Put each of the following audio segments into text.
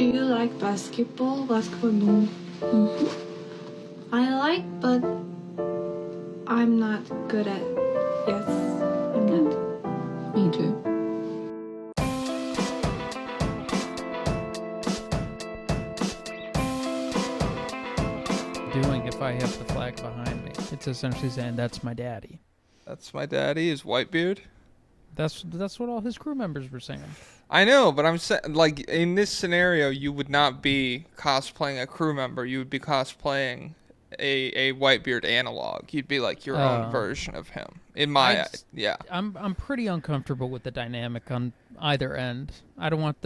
Do you like basketball? Basketball, no. I like, but I'm not good at. Yes, I'm not. Me too. Doing if I have the flag behind me. It's essentially saying that's my daddy. That's my daddy, is Whitebeard. That's what all his crew members were saying. I know, but I'm saying, like, in this scenario, you would not be cosplaying a crew member. You would be cosplaying a Whitebeard analog. You'd be like your own version of him. In my yeah. I'm pretty uncomfortable with the dynamic on either end. I don't want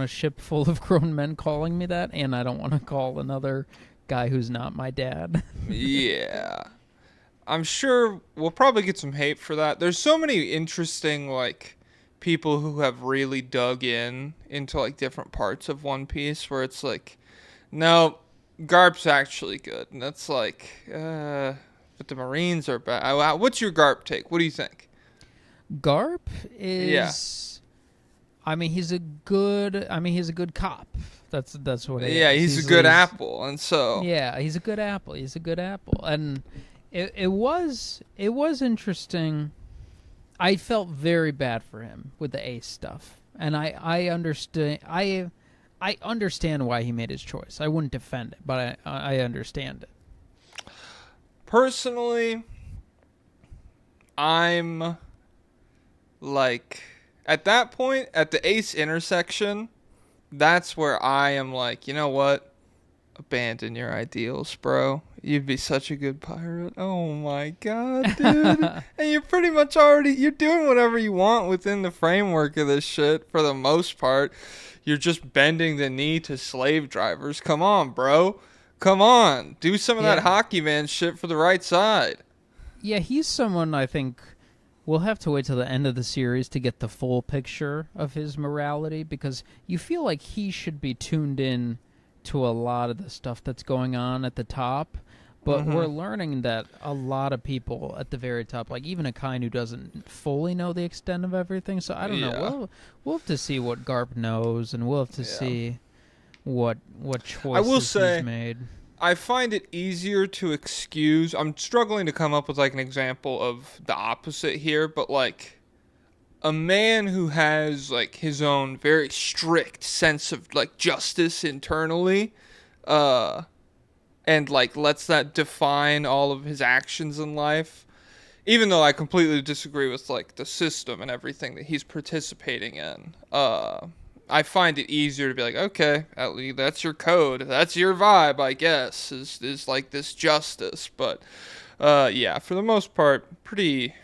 a ship full of grown men calling me that, and I don't want to call another guy who's not my dad. Yeah. I'm sure we'll probably get some hate for that. There's so many interesting, like, people who have really dug into like different parts of One Piece where it's like, no, Garp's actually good. And that's like, but the Marines are bad. What's your Garp take? What do you think? Garp is, I mean, he's a good cop. That's what it is. Yeah, he's a good apple. And so. Yeah, he's a good apple. And it was interesting. I felt very bad for him with the Ace stuff, and I understand. I understand why he made his choice. I wouldn't defend it, but I understand it. Personally, I'm like, at that point, at the Ace intersection, that's where I am like, you know what? Abandon your ideals, bro. You'd be such a good pirate. Oh my god, dude. And you're pretty much you're doing whatever you want within the framework of this shit for the most part. You're just bending the knee to slave drivers. Come on, bro. Come on. Do some of that hockey man shit for the right side. Yeah, he's someone I think we'll have to wait till the end of the series to get the full picture of his morality, because you feel like he should be tuned in to a lot of the stuff that's going on at the top, but we're learning that a lot of people at the very top, like even a kind who doesn't fully know the extent of everything. So I don't know. We'll have to see what Garp knows, and we'll have to see what choices he's made. I find it easier to excuse. I'm struggling to come up with like an example of the opposite here, but like a man who has like his own very strict sense of like justice internally, and like lets that define all of his actions in life, even though I completely disagree with like the system and everything that he's participating in. I find it easier to be like, okay, at least that's your code, that's your vibe, I guess, is like this justice. But yeah, for the most part, pretty.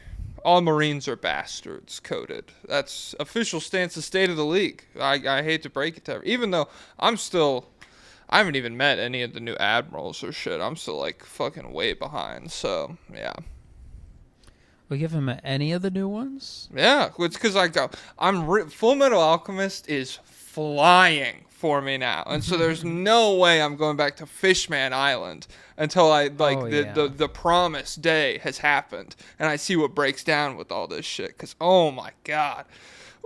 All Marines are bastards coded. That's official stance of State of the League. I hate to break it to everyone. Even though I haven't even met any of the new admirals or shit. I'm still like fucking way behind. So yeah. We give him any of the new ones? Yeah, it's because Full Metal Alchemist is flying for me now, and so there's no way I'm going back to Fishman Island until the promised day has happened and I see what breaks down with all this shit. Because oh my god,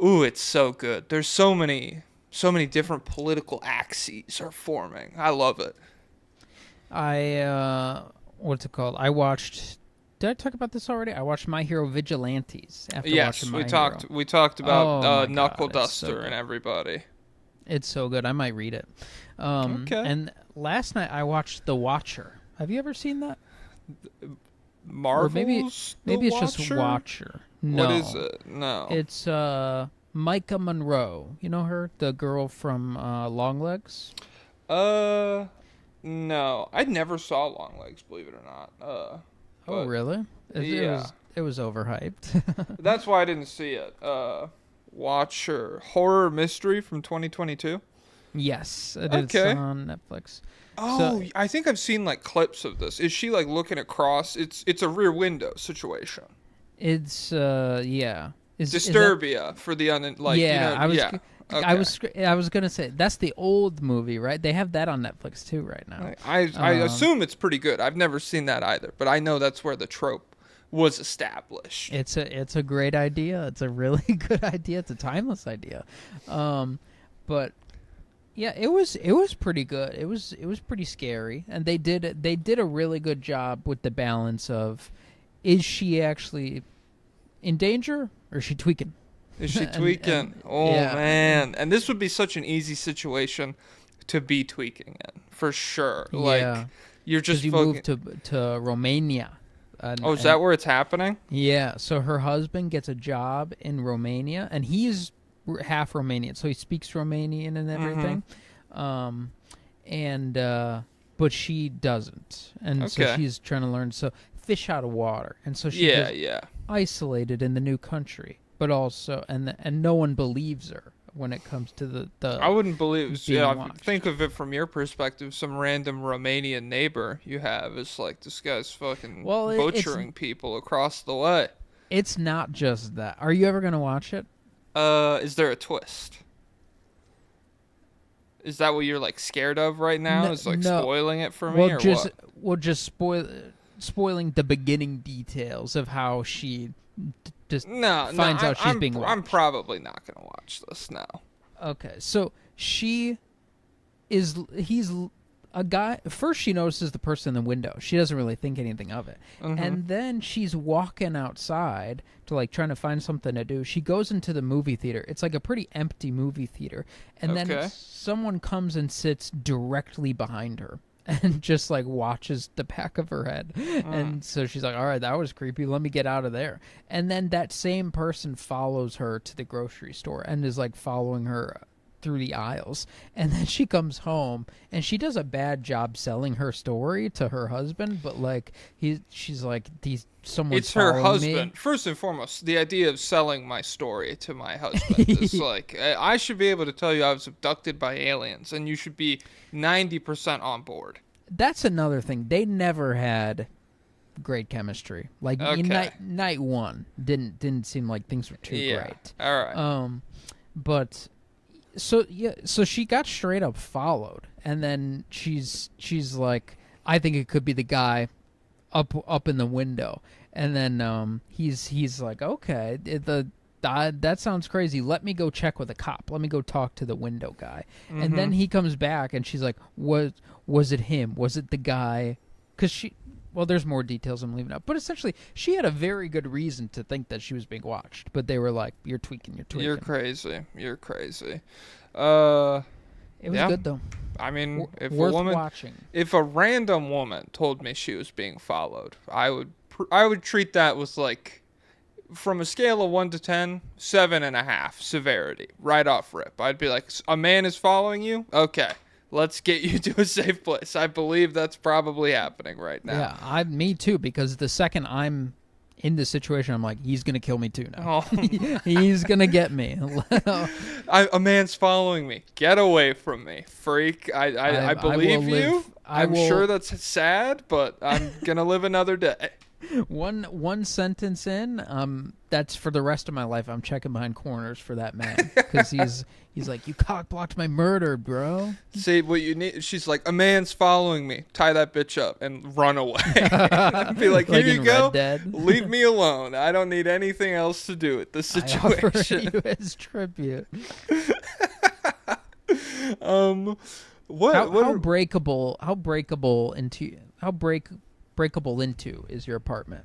ooh, it's so good. There's so many different political axes are forming. I love it. What's it called? I watched. Did I talk about this already? I watched My Hero Vigilantes after watching My Hero. We talked about Knuckle Duster and everybody. It's so good. I might read it. Okay. And last night I watched The Watcher. Have you ever seen that? Marvel's maybe it's just Watcher. No. What is it? No. It's Micah Monroe. You know her? The girl from Longlegs? No. I never saw Longlegs, believe it or not. Oh, really? It was overhyped. That's why I didn't see it. Watcher. Horror mystery from 2022? Yes. It's on Netflix. Oh, so, I think I've seen like clips of this. Is she like looking across? It's a rear window situation. It's yeah. Disturbia for the I was gonna say that's the old movie, right? They have that on Netflix too right now. I assume it's pretty good. I've never seen that either, but I know that's where the trope was established. It's a great idea. It's a really good idea. It's a timeless idea. But Yeah, it was pretty good. It was pretty scary, and they did a really good job with the balance of, is she actually in danger or is she tweaking? Is she tweaking? Oh yeah, man, and this would be such an easy situation to be tweaking in for sure. Like yeah, you're just because you moved to Romania. Oh, is that where it's happening? Yeah, so her husband gets a job in Romania, and he's half Romanian, so he speaks Romanian and everything. But she doesn't, and so she's trying to learn. So fish out of water, and so she's isolated in the new country, but also and no one believes her when it comes to the I wouldn't believe. Yeah, watched. think of it from your perspective. Some random Romanian neighbor you have is like, this guy's fucking butchering people across the way. It's not just that. Are you ever gonna watch it? Is there a twist? Is that what you're like scared of right now? Is like spoiling it for me, or what? Well, just spoiling the beginning details of how she finds out she's being watched. I'm probably not gonna watch this now. Okay, so he's a guy. First, she notices the person in the window. She doesn't really think anything of it, and then she's walking outside to like trying to find something to do. She goes into the movie theater. It's like a pretty empty movie theater, and then someone comes and sits directly behind her and just like watches the back of her head. And so she's like, all right, that was creepy, let me get out of there. And then that same person follows her to the grocery store and is like following her through the aisles, and then she comes home and she does a bad job selling her story to her husband, but like she's like, it's her me. husband. First and foremost, the idea of selling my story to my husband is like, I should be able to tell you I was abducted by aliens, and you should be 90% on board. That's another thing. They never had great chemistry. Like in night one didn't seem like things were too great. All right. But so she got straight up followed, and then she's like, I think it could be the guy up in the window, and then he's like, okay, that sounds crazy, let me go check with a cop, let me go talk to the window guy. And then he comes back and she's like, was it him, was it the guy? Because there's more details I'm leaving out, but essentially she had a very good reason to think that she was being watched, but they were like, you're tweaking. You're crazy. It was good though. I mean, worth watching. If a random woman told me she was being followed, I would treat that with like, from a scale of 1 to 10, 7.5 severity, right off rip. I'd be like, a man is following you? Okay, let's get you to a safe place. I believe that's probably happening right now. Yeah, me too, because the second I'm in this situation, I'm like, he's gonna kill me too now. Oh. He's gonna get me. A man's following me. Get away from me, freak. I believe you. I'm sure that's sad, but I'm gonna live another day. One sentence in, that's for the rest of my life. I'm checking behind corners for that man, because he's like, you cock blocked my murder, bro. See what you need. She's like, a man's following me. Tie that bitch up and run away. Be like, here you go. Leave me alone. I don't need anything else to do with this situation. I offer you as tribute. How breakable into is your apartment?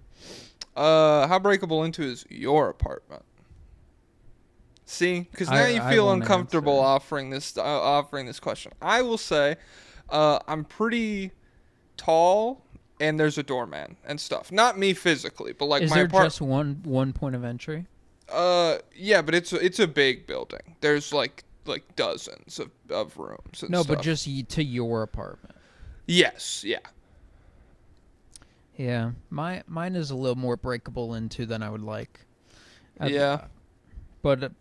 How breakable into is your apartment? See, because now you feel uncomfortable offering this question. I will say, I'm pretty tall, and there's a doorman and stuff. Not me physically, but like is my there just one point of entry? Yeah, but it's a big building. There's like dozens of rooms. And stuff. But just to your apartment. Yes. Yeah. Yeah, mine is a little more breakable into than I would like. But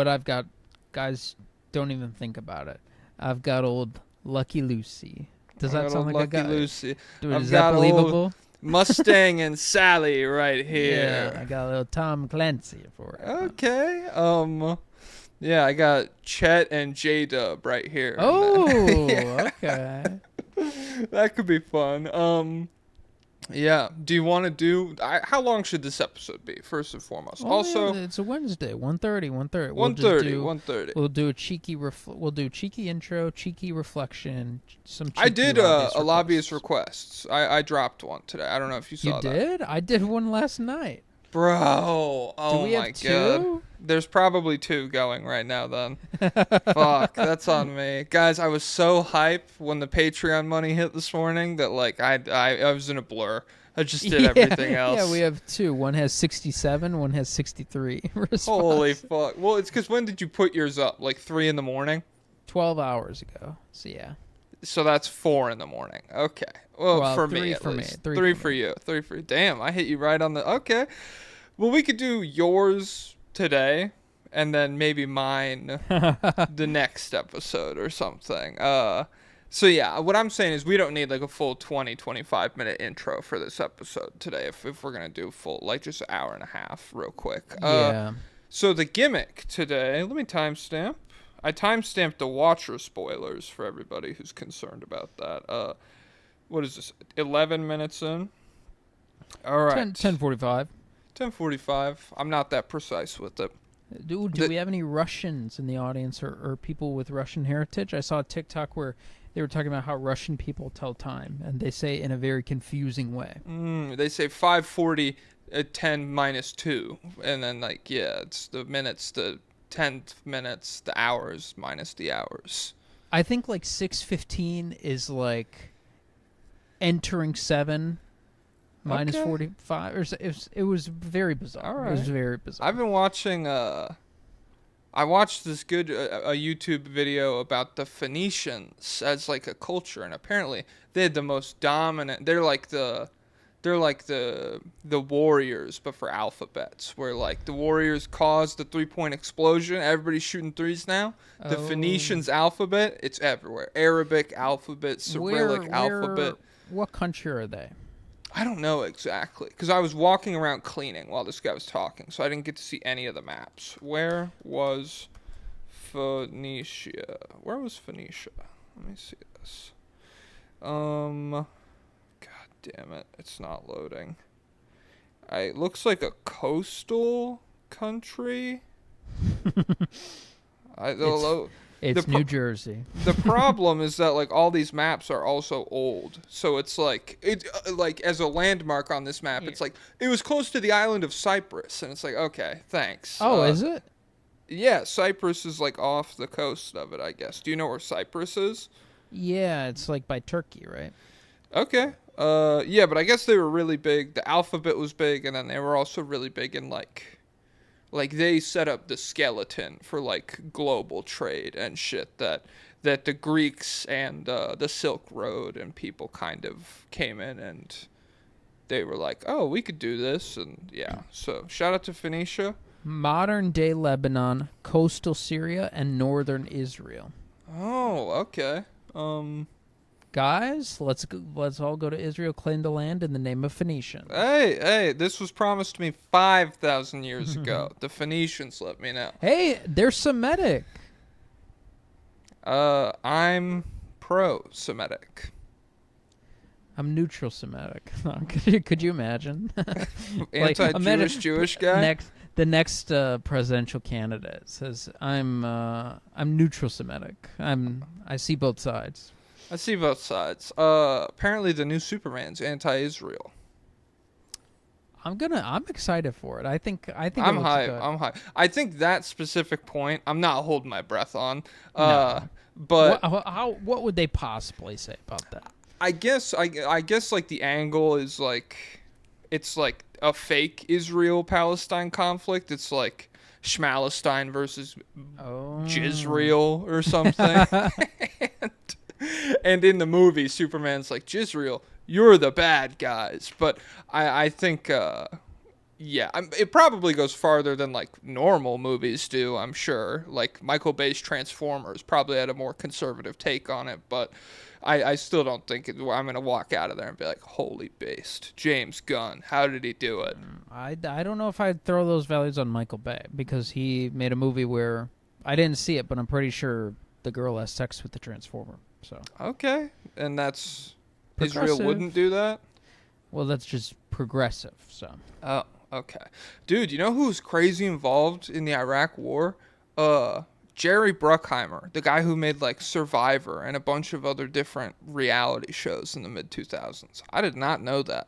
I've got, guys, don't even think about it. I've got old Lucky Lucy. Does that sound like Lucky Lucy? Dude, is that believable? Mustang and Sally right here. Yeah, I got a little Tom Clancy for it. Okay. Yeah, I got Chet and J-Dub right here. Oh, okay. That could be fun. Yeah. Do you want to do? How long should this episode be? First and foremost. Also, it's a Wednesday. 1:30. 1:30. 1:30. 1:30. We'll do a cheeky. We'll do cheeky intro, cheeky reflection. Some. Cheeky I did lobbyist a lobbyist requests. requests. I dropped one today. I don't know if you saw You that. did? I did one last night. Bro, oh do we my have god. two? There's probably 2 going right now then. Fuck, that's on me. Guys, I was so hype when the Patreon money hit this morning that like I was in a blur. I just did everything else. Yeah, we have 2. One has 67, one has 63 responses. Holy fuck. Well, it's cuz when did you put yours up? Like 3 in the morning? 12 hours ago. So yeah. So that's 4 in the morning. Okay. Well, for 3 me at for least. me. 3 for you. 3 for you. Damn, I hit you right on the. Okay. Well, we could do yours today and then maybe mine the next episode or something. So yeah, what I'm saying is we don't need like a full 25 minute intro for this episode today if we're going to do full like just an hour and a half real quick. Yeah. So the gimmick today, let me timestamp. I timestamped the Watcher spoilers for everybody who's concerned about that. What is this? 11 minutes in. All right. 10:45. 10:45. I'm not that precise with it. Do we have any Russians in the audience or people with Russian heritage? I saw a TikTok where they were talking about how Russian people tell time, and they say it in a very confusing way. They say 5:40 at 10 minus 2, and then like it's the minutes, the 10th minutes, the hours minus the hours. I think like 6:15 is like entering 7 minus Okay. 45. Or it was very bizarre. All It was right. very bizarre. I've been watching. I watched this good a YouTube video about the Phoenicians as like a culture, and apparently they had the most dominant. They're like the warriors, but for alphabets. Where like the warriors caused the 3-point explosion. Everybody's shooting threes now. The Oh. Phoenicians alphabet, it's everywhere. Arabic alphabet, Cyrillic alphabet. What country are they? I don't know exactly, because I was walking around cleaning while this guy was talking, so I didn't get to see any of the maps. Where was Phoenicia? Where was Phoenicia? Let me see this. God damn it, it's not loading. It looks like a coastal country. It's New Jersey. The problem is that like all these maps are also old, so it's like like as a landmark on this map, it's like it was close to the island of Cyprus, and it's like okay, thanks. Oh, is it? Yeah, Cyprus is like off the coast of it, I guess. Do you know where Cyprus is? Yeah, it's like by Turkey, right? Okay. Yeah, but I guess they were really big. The alphabet was big, and then they were also really big in like they set up the skeleton for like global trade and shit that the Greeks and the Silk Road and people kind of came in and they were like, oh, we could do this, and yeah. So shout out to Phoenicia. Modern day Lebanon, coastal Syria, and northern Israel. Oh, okay. Guys, let's all go to Israel, claim the land in the name of Phoenicians. Hey, this was promised to me 5,000 years ago. The Phoenicians let me know. Hey, they're Semitic. I'm pro-Semitic. I'm neutral Semitic. Could you imagine? Anti-Jewish Jewish guy? The next presidential candidate says, I'm neutral Semitic. I see both sides. I see both sides. Apparently the new Superman's anti-Israel. I'm excited for it. I think I'm it looks hype. good. I'm hype. I think that specific point, I'm not holding my breath on. No. But what would they possibly say about that? I guess like the angle is like it's like a fake Israel-Palestine conflict. It's like Schmalestine versus Jizrael or something. And in the movie, Superman's like, Jizrael, you're the bad guys. But I think, it probably goes farther than like normal movies do, I'm sure. Like Michael Bay's Transformers probably had a more conservative take on it. But I still don't think I'm going to walk out of there and be like, holy based. James Gunn, how did he do it? I don't know if I'd throw those values on Michael Bay because he made a movie where I didn't see it, but I'm pretty sure the girl has sex with the Transformer. So Okay. And that's... Progressive. Israel wouldn't do that? Well, that's just progressive. So Oh, okay. Dude, you know who's crazy involved in the Iraq War? Jerry Bruckheimer, the guy who made like Survivor and a bunch of other different reality shows in the mid 2000s. I did not know that.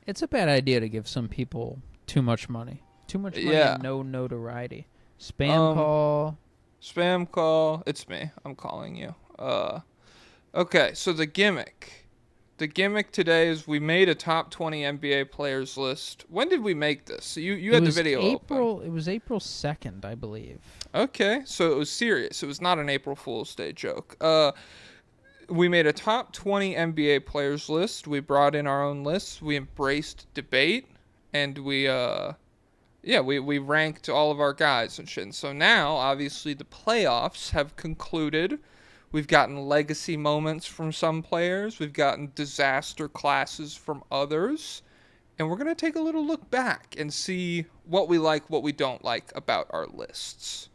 it's a bad idea to give some people too much money. Too much money Yeah. and no notoriety. Spam call. Spam call. It's me. I'm calling you. Okay, so the gimmick. The gimmick today is we made a top 20 NBA players list. When did we make this? You had the video open. It was April 2nd, I believe. Okay, so it was serious. It was not an April Fool's Day joke. We made a top 20 NBA players list. We brought in our own lists. We embraced debate, and we ranked all of our guys and shit. And so now, obviously, the playoffs have concluded. We've gotten legacy moments from some players. We've gotten disaster classes from others. And we're going to take a little look back and see what we like, what we don't like about our lists.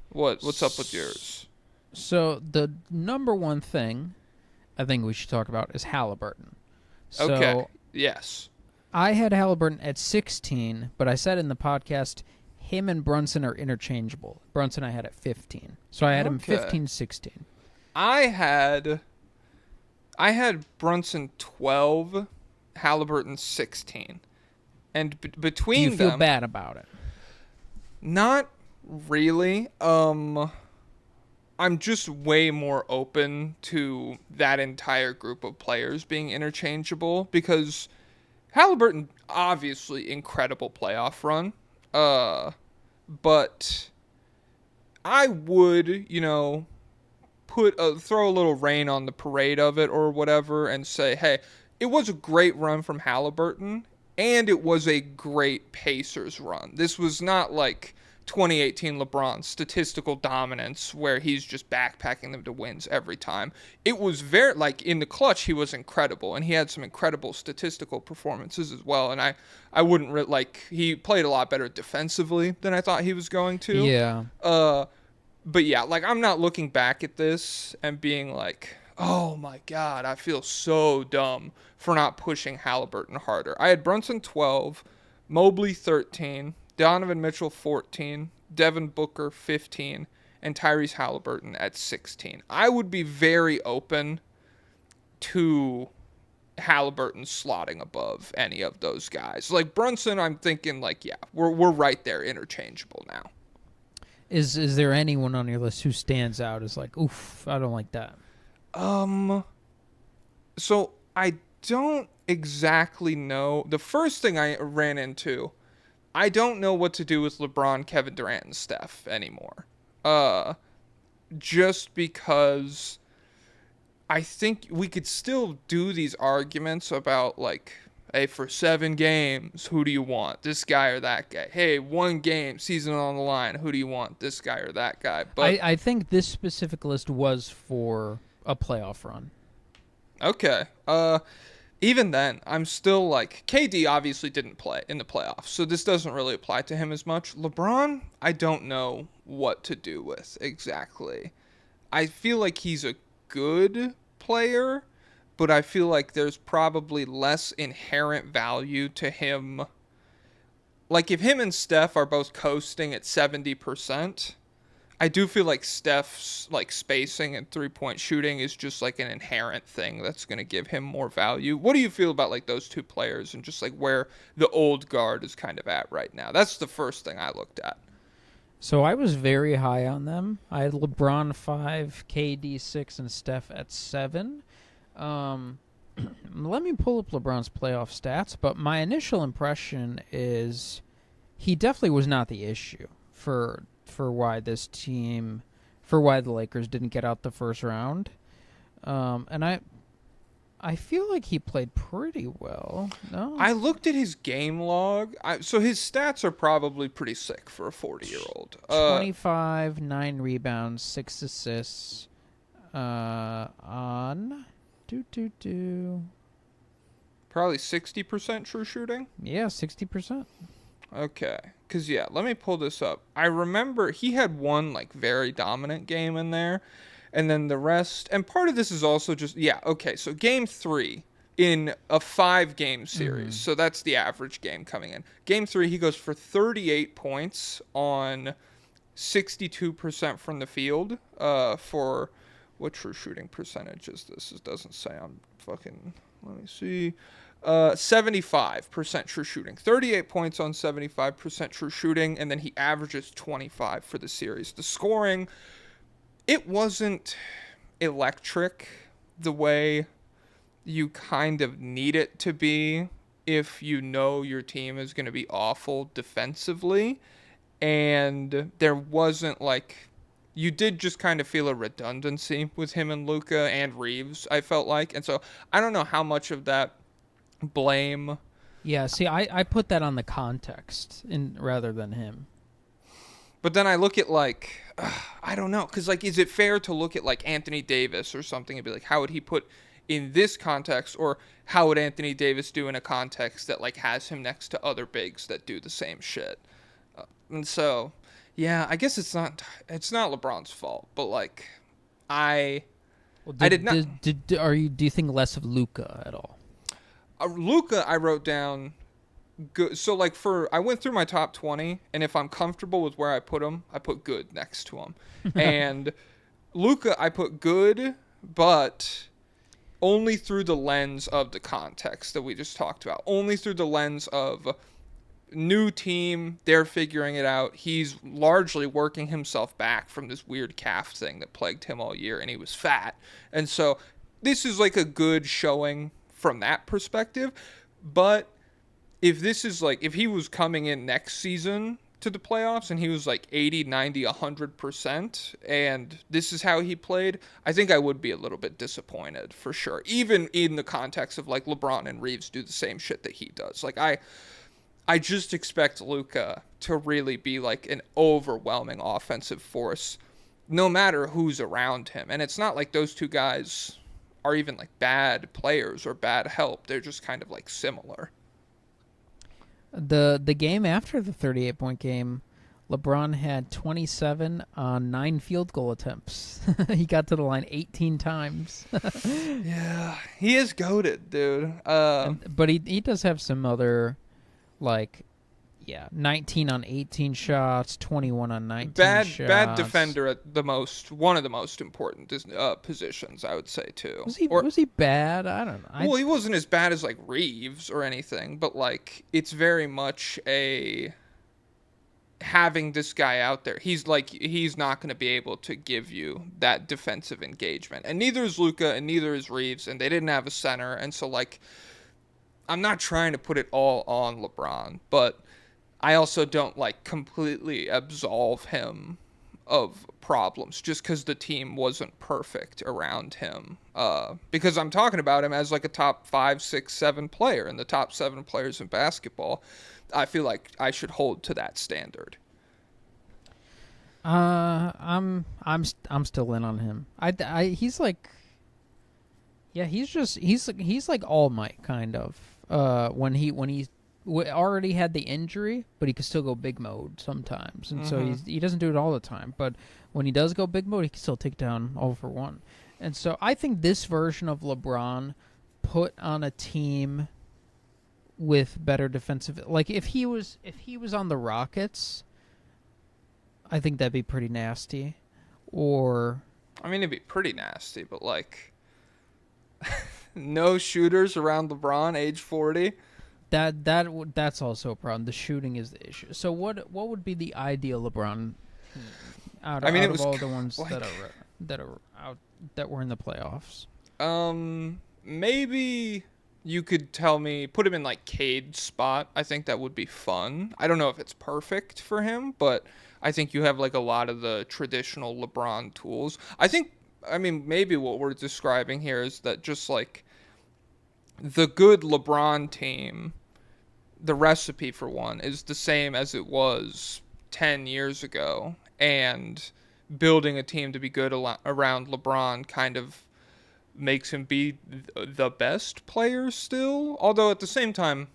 What's up with yours? So the number one thing I think we should talk about is Halliburton. So Okay. Yes. I had Halliburton at 16, but I said in the podcast him and Brunson are interchangeable. Brunson I had at 15. So I had him Okay. 15, 16. I had Brunson 12, Halliburton 16. And Do between you feel them, bad about it? not really. I'm just way more open to that entire group of players being interchangeable because Halliburton, obviously, incredible playoff run. But I would, throw a little rain on the parade of it or whatever and say, hey, it was a great run from Halliburton and it was a great Pacers run. This was not like 2018 LeBron statistical dominance where he's just backpacking them to wins every time. It was very, like, in the clutch, he was incredible, and he had some incredible statistical performances as well, and I wouldn't, he played a lot better defensively than I thought he was going to. Yeah. But yeah, like, I'm not looking back at this and being like, oh my God, I feel so dumb for not pushing Halliburton harder. I had Brunson 12, Mobley 13, Donovan Mitchell 14, Devin Booker 15, and Tyrese Halliburton at 16. I would be very open to Halliburton slotting above any of those guys. Like Brunson, I'm thinking like, yeah, we're right there, interchangeable now. Is there anyone on your list who stands out as like, oof, I don't like that? So I don't exactly know. The first thing I ran into, I don't know what to do with LeBron, Kevin Durant, and Steph anymore. Just because I think we could still do these arguments about, like, hey, for 7 games, who do you want? This guy or that guy? Hey, 1 game, season on the line, who do you want? This guy or that guy? But I think this specific list was for a playoff run. Okay. Even then, I'm still like, KD obviously didn't play in the playoffs, so this doesn't really apply to him as much. LeBron, I don't know what to do with exactly. I feel like he's a good player, but I feel like there's probably less inherent value to him. Like, if him and Steph are both coasting at 70%, I do feel like Steph's like spacing and 3-point shooting is just like an inherent thing that's going to give him more value. What do you feel about like those 2 players and just like where the old guard is kind of at right now? That's the first thing I looked at. So I was very high on them. I had LeBron 5, KD 6, and Steph at 7. Let me pull up LeBron's playoff stats, but my initial impression is he definitely was not the issue for why this team, for why the Lakers didn't get out the first round. And I feel like he played pretty well. No, I looked at his game log. So his stats are probably pretty sick for a 40-year-old. 25, 9 rebounds, 6 assists on Probably 60% true shooting? Yeah, 60%. Okay. Because, yeah, let me pull this up. I remember he had one, like, very dominant game in there. And then the rest, and part of this is also just, yeah, okay, so game 3 in a 5-game series. So that's the average game coming in. Game 3, he goes for 38 points on 62% from the field. For what true shooting percentage is this? It doesn't say. I'm fucking, let me see. 75% true shooting. 38 points on 75% true shooting, and then he averages 25 for the series. The scoring, it wasn't electric the way you kind of need it to be if you know your team is going to be awful defensively. And there wasn't like, you did just kind of feel a redundancy with him and Luka and Reeves, I felt like. And so I don't know how much of that blame. Yeah, see, I put that on the context rather than him. But then I look at like, I don't know, because like, is it fair to look at like Anthony Davis or something and be like, how would he put in this context, or how would Anthony Davis do in a context that like has him next to other bigs that do the same shit? And so, yeah, I guess it's not LeBron's fault, but like, I did not. Do you think less of Luka at all? Luka, I wrote down good. So like I went through my top 20, and if I'm comfortable with where I put him, I put good next to him. And Luka, I put good, but only through the lens of the context that we just talked about. Only through the lens of new team, they're figuring it out. He's largely working himself back from this weird calf thing that plagued him all year, and he was fat. And so this is like a good showing from that perspective. But if he was coming in next season to the playoffs and he was like 80, 90, 100%, and this is how he played, I think I would be a little bit disappointed for sure. Even in the context of like LeBron and Reeves do the same shit that he does. Like I just expect Luka to really be like an overwhelming offensive force no matter who's around him. And it's not like those two guys are even like bad players or bad help. They're just kind of like similar. The game after the 38-point game, LeBron had 27 on 9 field goal attempts. He got to the line 18 times. Yeah, he is goated, dude. But he does have some other, like, 19 on 18 shots, 21 on 19 shots. Bad defender at one of the most important positions, I would say, too. Was he bad? I don't know. Well, he wasn't as bad as like Reeves or anything, but like it's very much having this guy out there. He's not going to be able to give you that defensive engagement, and neither is Luka, and neither is Reeves, and they didn't have a center, and so like I'm not trying to put it all on LeBron, but I also don't like completely absolve him of problems just because the team wasn't perfect around him. Because I'm talking about him as like a top 5, 6, 7 player, and the top 7 players in basketball. I feel like I should hold to that standard. I'm still in on him. He's like, yeah, he's like All Might kind of. When he already had the injury, but he could still go big mode sometimes, and so he doesn't do it all the time. But when he does go big mode, he can still take down all for one. And so I think this version of LeBron put on a team with better defensive, like if he was on the Rockets, I think that'd be pretty nasty. Or I mean, it'd be pretty nasty, but like no shooters around LeBron, age 40. That's also a problem. The shooting is the issue. So what would be the ideal LeBron team out of all the ones like, that were in the playoffs? Maybe you could tell me, put him in like Cade's spot. I think that would be fun. I don't know if it's perfect for him, but I think you have like a lot of the traditional LeBron tools. Maybe what we're describing here is that just like the good LeBron team, the recipe for one is the same as it was 10 years ago, and building a team to be good around LeBron kind of makes him be the best player still. Although at the same time,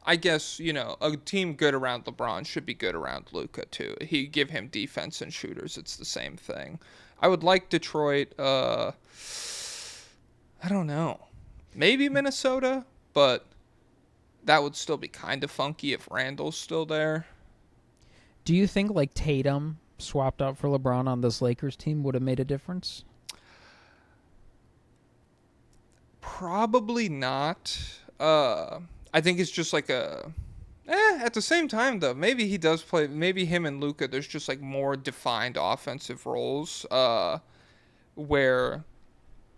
I guess, a team good around LeBron should be good around Luka too. He give him defense and shooters. It's the same thing. I would like Detroit. I don't know. Maybe Minnesota, but that would still be kind of funky if Randall's still there. Do you think like Tatum swapped out for LeBron on this Lakers team would have made a difference? Probably not. I think it's just like at the same time though, maybe he does play. Maybe him and Luka, there's just like more defined offensive roles. Where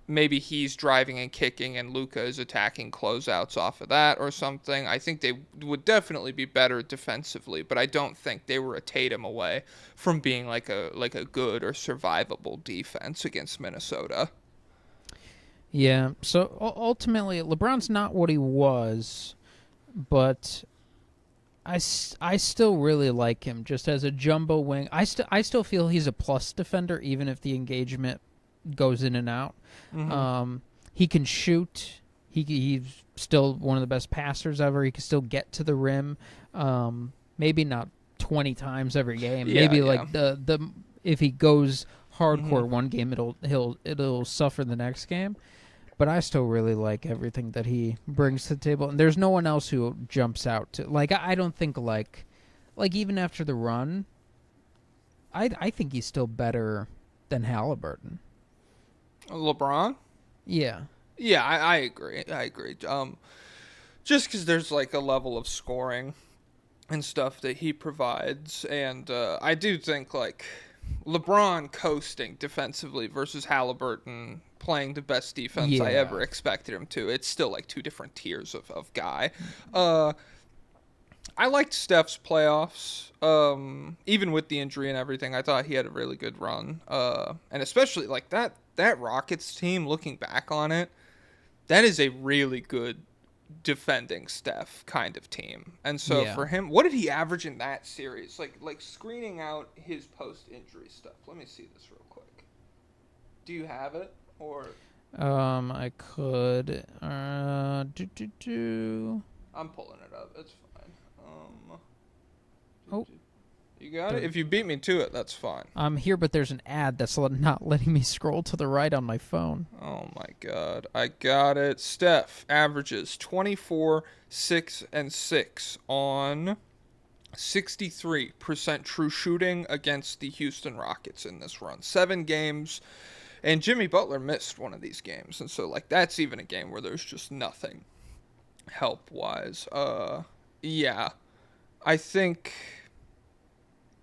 maybe he's driving and kicking and Luka is attacking closeouts off of that or something. I think they would definitely be better defensively, but I don't think they were a Tatum away from being like a good or survivable defense against Minnesota. Yeah. So ultimately, LeBron's not what he was, but I still really like him just as a jumbo wing. I still feel he's a plus defender, even if the engagement goes in and out. Mm-hmm. He can shoot. He's still one of the best passers ever. He can still get to the rim. Maybe not 20 times every game. Yeah, Maybe yeah. like the if he goes hardcore Mhm. one game, it'll suffer the next game. But I still really like everything that he brings to the table, and there's no one else who jumps out to like. I don't think like even after the run, I think he's still better than Halliburton. LeBron? Yeah. Yeah, I agree. I agree. Just because there's like a level of scoring and stuff that he provides, and I do think like LeBron coasting defensively versus Halliburton playing the best defense I Yeah. ever expected him to. It's still like two different tiers of guy. I liked Steph's playoffs. Even with the injury and everything, I thought he had a really good run. And especially like that Rockets team, looking back on it, that is a really good defending Steph kind of team. And so Yeah. for him, what did he average in that series? Like screening out his post-injury stuff. Let me see this real quick. Do you have it or I could. I'm pulling it up. It's fine. Oh. You got it? If you beat me to it, that's fine. I'm here, but there's an ad that's not letting me scroll to the right on my phone. Oh my god. I got it. Steph averages 24, 6, and 6 on 63% true shooting against the Houston Rockets in this run. 7 games. And Jimmy Butler missed one of these games. And so, like, that's even a game where there's just nothing help-wise. Yeah. I think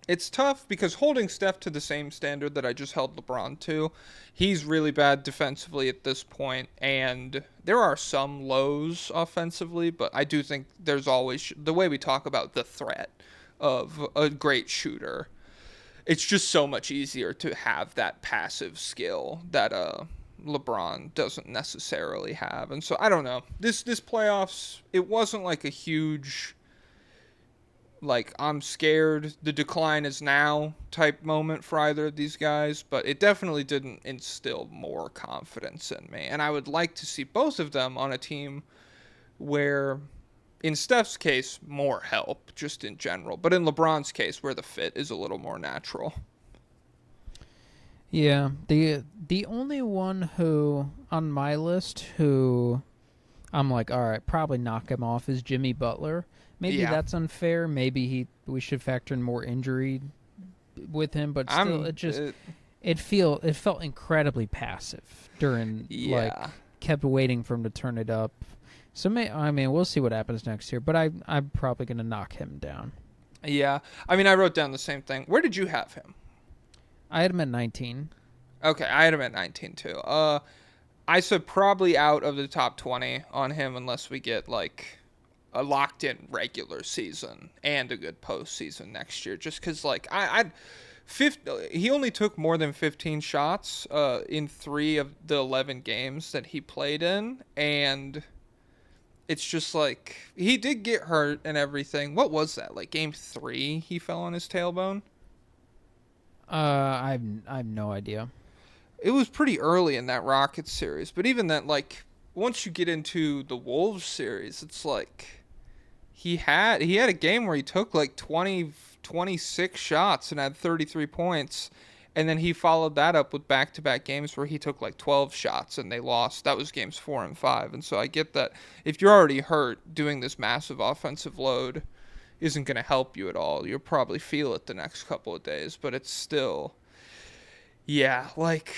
it's tough because holding Steph to the same standard that I just held LeBron to, he's really bad defensively at this point, and there are some lows offensively, but I do think there's always, the way we talk about the threat of a great shooter, it's just so much easier to have that passive skill that LeBron doesn't necessarily have. And so I don't know. This playoffs, it wasn't like a huge like I'm scared the decline is now type moment for either of these guys, but it definitely didn't instill more confidence in me. And I would like to see both of them on a team where, in Steph's case, more help just in general, but in LeBron's case where the fit is a little more natural. Yeah, the only one who on my list who I'm like, all right, probably knock him off is Jimmy Butler. Maybe Yeah. that's unfair. Maybe we should factor in more injury with him, but still, it felt incredibly passive during like kept waiting for him to turn it up. So we'll see what happens next year, but I'm probably gonna knock him down. Yeah. I mean, I wrote down the same thing. Where did you have him? I had him at 19. Okay, I had him at 19 too. I said probably out of the top 20 on him unless we get like a locked in regular season and a good postseason next year. Just because like he only took more than 15 shots in 3 of the 11 games that he played in, and it's just like he did get hurt and everything. What was that? Like game 3, he fell on his tailbone. I have no idea. It was pretty early in that Rockets series, but even then, like once you get into the Wolves series, it's like he had a game where he took like 26 shots and had 33 points. And then he followed that up with back-to-back games where he took like 12 shots and they lost. That was games 4 and 5. And so I get that if you're already hurt, doing this massive offensive load isn't going to help you at all. You'll probably feel it the next couple of days, but it's still, yeah, like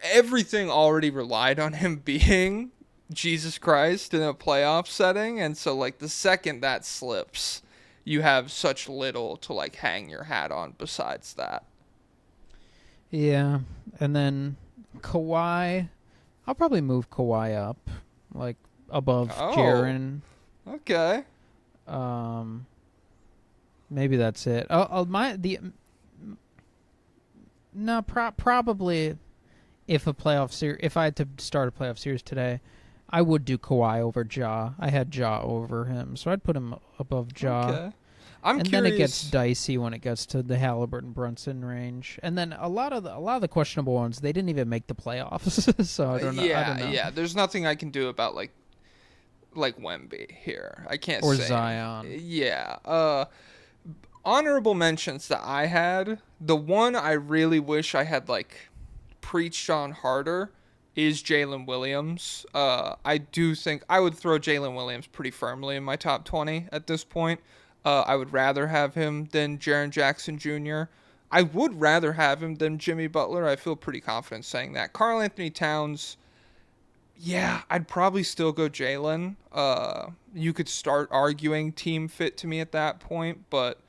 everything already relied on him being Jesus Christ in a playoff setting. And so like the second that slips, you have such little to like hang your hat on besides that. Yeah, and then Kawhi, I'll probably move Kawhi up, like above Jaren. Okay. Maybe that's it. Probably if I had to start a playoff series today, I would do Kawhi over Ja. I had Ja over him, so I'd put him above Ja. Okay. I'm curious. Then it gets dicey when it gets to the Halliburton Brunson range, and then a lot of the questionable ones, they didn't even make the playoffs. So I don't know. Yeah. There's nothing I can do about like Wemby here. I can't or say. Zion. Yeah. Honorable mentions that I had. The one I really wish I had like preached on harder is Jalen Williams. I do think I would throw Jalen Williams pretty firmly in my top 20 at this point. I would rather have him than Jaren Jackson Jr. I would rather have him than Jimmy Butler. I feel pretty confident saying that. Karl Anthony Towns, yeah, I'd probably still go Jalen. You could start arguing team fit to me at that point, but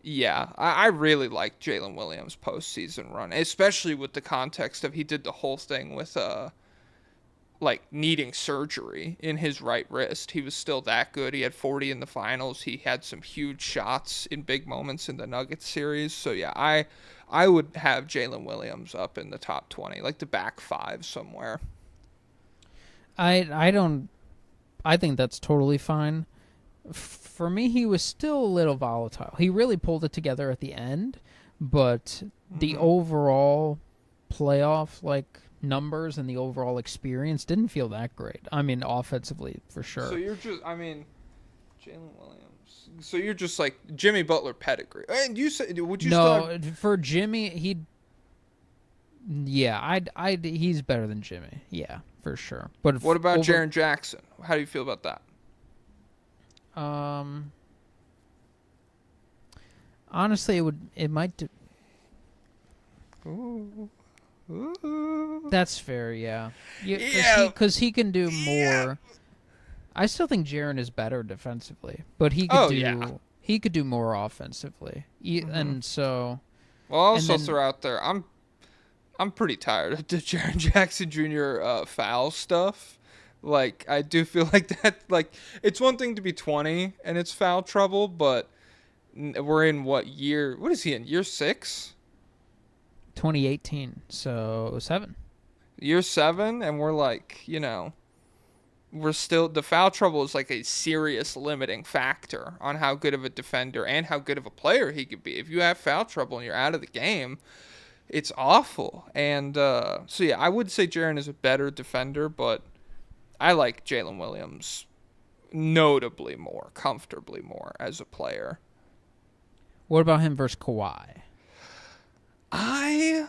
yeah, I really like Jalen Williams' postseason run, especially with the context of he did the whole thing with like needing surgery in his right wrist. He was still that good. He had 40 in the finals. He had some huge shots in big moments in the Nuggets series. So yeah, I would have Jalen Williams up in the top 20, like the back 5 somewhere. I think that's totally fine. For me, he was still a little volatile. He really pulled it together at the end, but the overall playoff like numbers and the overall experience didn't feel that great. I mean, offensively for sure. So you're just, Jalen Williams. So you're just like Jimmy Butler pedigree. And you said, would you? No, for Jimmy, he's better than Jimmy. Yeah, for sure. But what about Jaren Jackson? How do you feel about that? Honestly, it might. Ooh. That's fair, yeah. Yeah, because he can do more. Yeah. I still think Jaren is better defensively, but he could do more offensively. And so. Well, I'll also throw out there, I'm pretty tired of the Jaren Jackson Jr. Foul stuff. Like, I do feel like that. Like, it's one thing to be 20 and it's foul trouble, but we're in what year? What is he in? Year 6? 2018, so 7. Year 7, and we're like, we're still, the foul trouble is like a serious limiting factor on how good of a defender and how good of a player he could be. If you have foul trouble and you're out of the game, it's awful. And so yeah, I would say Jaren is a better defender, but I like Jalen Williams notably more, comfortably more as a player. What about him versus Kawhi? I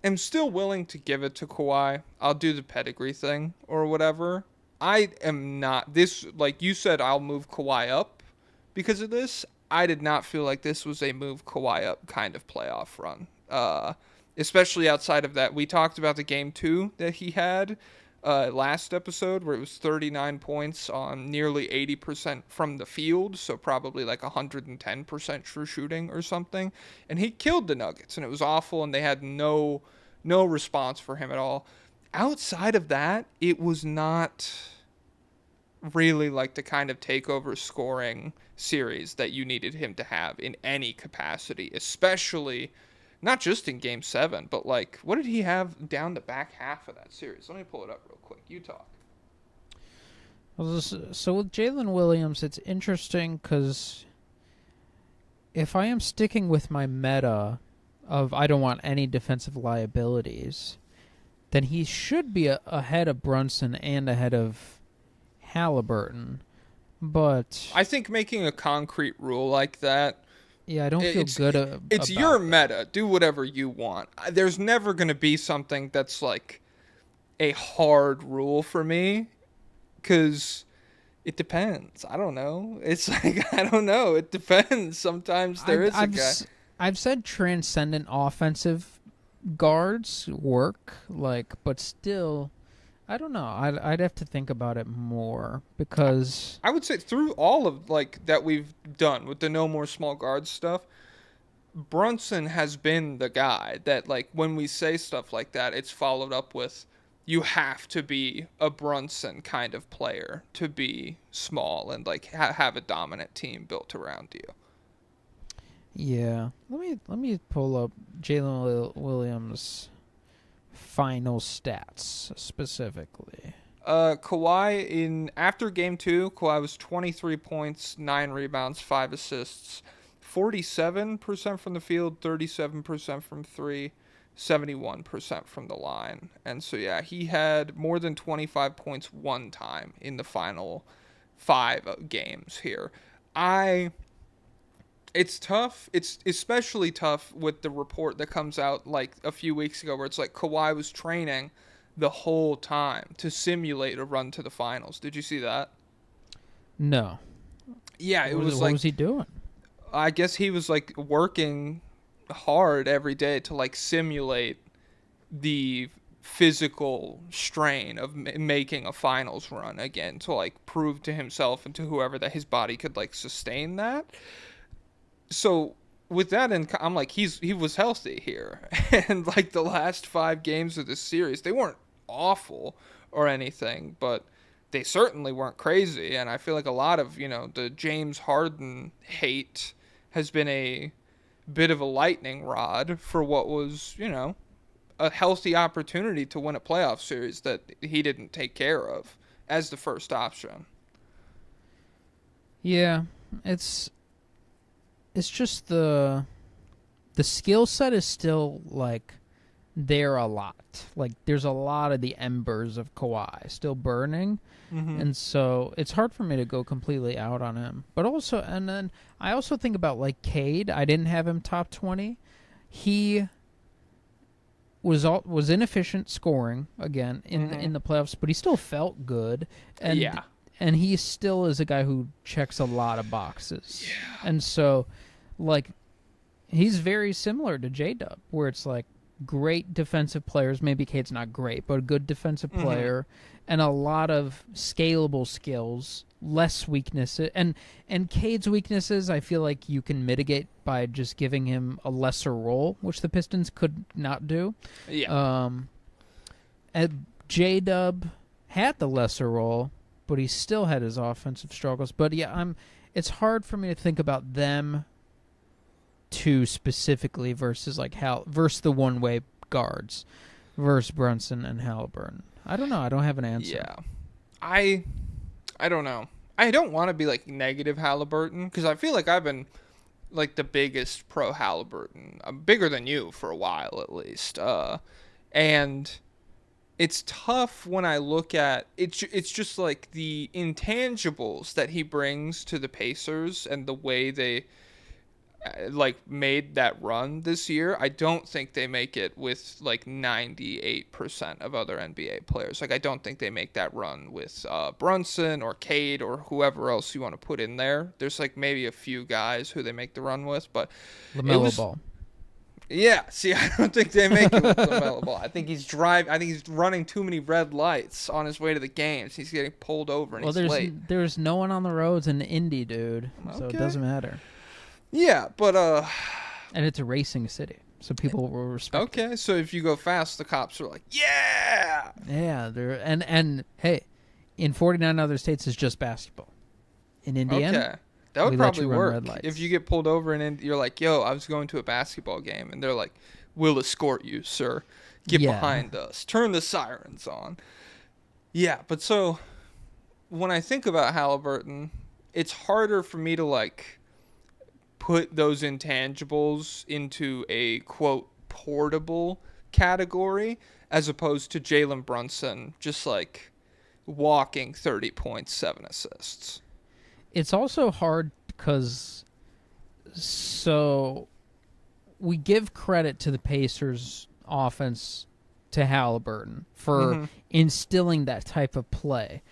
am still willing to give it to Kawhi. I'll do the pedigree thing or whatever. I am not this, like you said, I'll move Kawhi up because of this. I did not feel like this was a move Kawhi up kind of playoff run. Especially outside of that, we talked about the game 2 that he had last episode where it was 39 points on nearly 80% from the field, so probably like 110% true shooting or something, and he killed the Nuggets, and it was awful, and they had no response for him at all. Outside of that, it was not really like the kind of takeover scoring series that you needed him to have in any capacity, especially not just in Game 7, but like, what did he have down the back half of that series? Let me pull it up real quick. You talk. So with Jalen Williams, it's interesting because if I am sticking with my meta of I don't want any defensive liabilities, then he should be ahead of Brunson and ahead of Halliburton. but I think making a concrete rule like that, yeah, I don't feel good it's about your that. meta. Do whatever you want. There's never going to be something that's like a hard rule for me because it depends. I don't know. It's like, I don't know. It depends. Sometimes there is a guy. I've said transcendent offensive guards work, like, but still, I don't know. I'd have to think about it more because I would say through all of like that we've done with the no more small guard stuff, Brunson has been the guy that like when we say stuff like that, it's followed up with you have to be a Brunson kind of player to be small and like have a dominant team built around you. yeah. Let me pull up Jalen Williams' final stats specifically. Kawhi in after game 2, Kawhi was 23 points, 9 rebounds, 5 assists, 47% from the field, 37% from 3, 71% from the line. And so yeah, he had more than 25 points one time in the final 5 games here. It's tough. It's especially tough with the report that comes out like a few weeks ago where it's like Kawhi was training the whole time to simulate a run to the finals. Did you see that? No. Yeah, it was What like was he doing? I guess he was like working hard every day to like simulate the physical strain of making a finals run again to like prove to himself and to whoever that his body could like sustain that. So with that in, I'm like he was healthy here, and like the last 5 games of this series, they weren't awful or anything, but they certainly weren't crazy. And I feel like a lot of the James Harden hate has been a bit of a lightning rod for what was a healthy opportunity to win a playoff series that he didn't take care of as the first option. Yeah, it's just the skill set is still like there a lot. Like there's a lot of the embers of Kawhi still burning. Mm-hmm. And so it's hard for me to go completely out on him. But also, and then I also think about like Cade. I didn't have him top 20. He was inefficient scoring again in the playoffs, but he still felt good. And yeah. And he still is a guy who checks a lot of boxes. Yeah. And so, like, he's very similar to J-Dub, where it's like great defensive players. Maybe Cade's not great, but a good defensive player and a lot of scalable skills, less weaknesses. And Cade's weaknesses, I feel like you can mitigate by just giving him a lesser role, which the Pistons could not do. Yeah. And J-Dub had the lesser role, but he still had his offensive struggles. But yeah, it's hard for me to think about them two specifically versus like versus the one-way guards versus Brunson and Halliburton. I don't know. I don't have an answer. Yeah. I don't know. I don't want to be like negative Halliburton because I feel like I've been like the biggest pro Halliburton. I'm bigger than you for a while at least. And it's tough when I look at it. It's just like the intangibles that he brings to the Pacers and the way they like made that run this year. I don't think they make it with like 98% of other NBA players. Like I don't think they make that run with Brunson or Cade or whoever else you want to put in there. There's like maybe a few guys who they make the run with, but LaMelo Ball. Yeah, see, I don't think they make it with LaMelo Ball. I think he's running too many red lights on his way to the games. He's getting pulled over and he's late. There's no one on the roads in Indy, dude. So it doesn't matter. Yeah, but and it's a racing city, so people will respect. Okay, so if you go fast, the cops are like, yeah. Yeah, they're and hey, in 49 other states it's just basketball. In Indiana, okay. That would probably work. If you get pulled over and you're like, yo, I was going to a basketball game. And they're like, we'll escort you, sir. Get behind us. Turn the sirens on. Yeah, but so when I think about Halliburton, it's harder for me to like put those intangibles into a, quote, portable category as opposed to Jalen Brunson just like walking 30 points, 7 assists. it's also hard because so we give credit to the Pacers offense to Halliburton for instilling that type of play.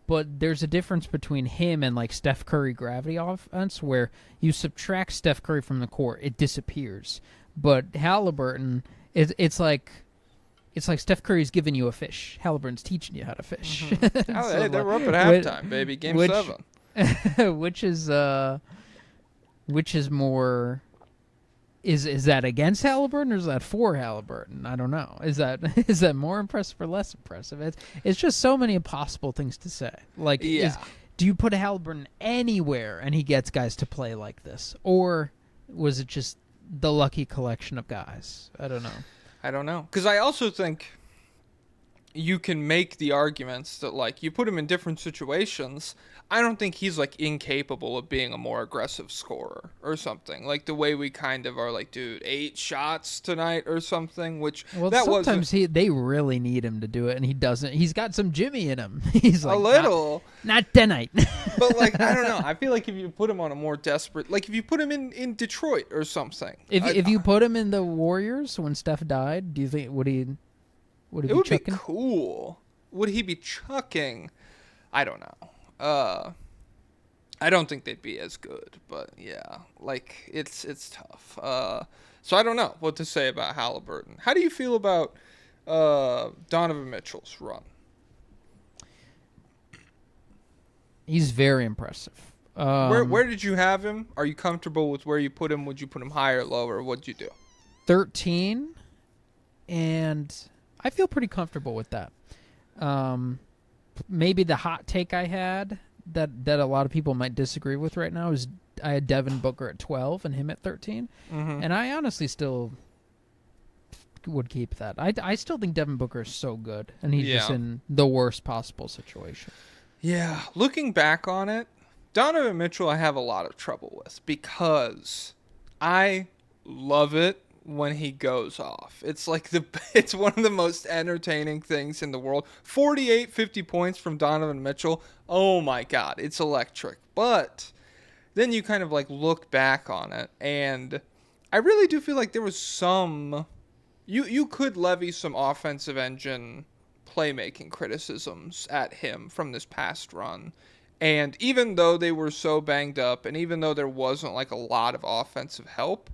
But there's a difference between him and like Steph Curry gravity offense where you subtract Steph Curry from the court, it disappears. But Halliburton, it's like Steph Curry's giving you a fish. Halliburton's teaching you how to fish. Hey, they were up at halftime, baby. Game 7. Which is more... Is that against Halliburton or is that for Halliburton? I don't know. Is that more impressive or less impressive? It's just so many impossible things to say. Like, do you put Halliburton anywhere and he gets guys to play like this, or was it just the lucky collection of guys? I don't know. Because I also think you can make the arguments that, like, you put him in different situations. I don't think he's, like, incapable of being a more aggressive scorer or something. Like, the way we kind of are like, dude, 8 shots tonight or something, which... Well, sometimes they really need him to do it, and he doesn't. He's got some Jimmy in him. He's like, a little. Not tonight. But, like, I don't know. I feel like if you put him on a more desperate... Like, if you put him in Detroit or something. If you put him in the Warriors when Steph died, do you think... Would he it would be cool. Would he be chucking? I don't know. I don't think they'd be as good, but yeah, like it's tough. So I don't know what to say about Halliburton. How do you feel about Donovan Mitchell's run? He's very impressive. Where did you have him? Are you comfortable with where you put him? Would you put him higher, lower? What'd you do? 13, and I feel pretty comfortable with that. Maybe the hot take I had that a lot of people might disagree with right now is I had Devin Booker at 12 and him at 13. And I honestly still would keep that. I still think Devin Booker is so good, and he's just in the worst possible situation. Yeah, looking back on it, Donovan Mitchell I have a lot of trouble with because I love it when he goes off. It's like it's one of the most entertaining things in the world. 48, 50 points from Donovan Mitchell. Oh my God, it's electric. But then you kind of like look back on it, and I really do feel like there was some... You could levy some offensive engine playmaking criticisms at him from this past run. And even though they were so banged up, and even though there wasn't like a lot of offensive help,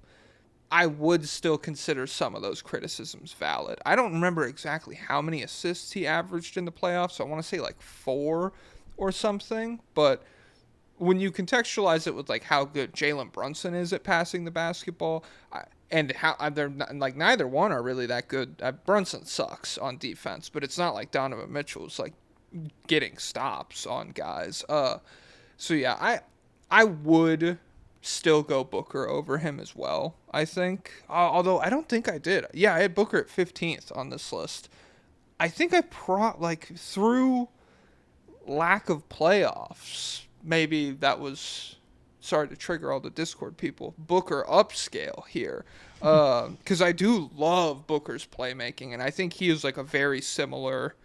I would still consider some of those criticisms valid. I don't remember exactly how many assists he averaged in the playoffs. I want to say like 4 or something. But when you contextualize it with like how good Jalen Brunson is at passing the basketball, and how they're not, like neither one are really that good. Brunson sucks on defense, but it's not like Donovan Mitchell's like getting stops on guys. So yeah, I would still go Booker over him as well, I think. Although I don't think I did. Yeah, I had Booker at 15th on this list. I think I through lack of playoffs, maybe that was, sorry to trigger all the Discord people, Booker upscale here. Because I do love Booker's playmaking, and I think he is like a very similar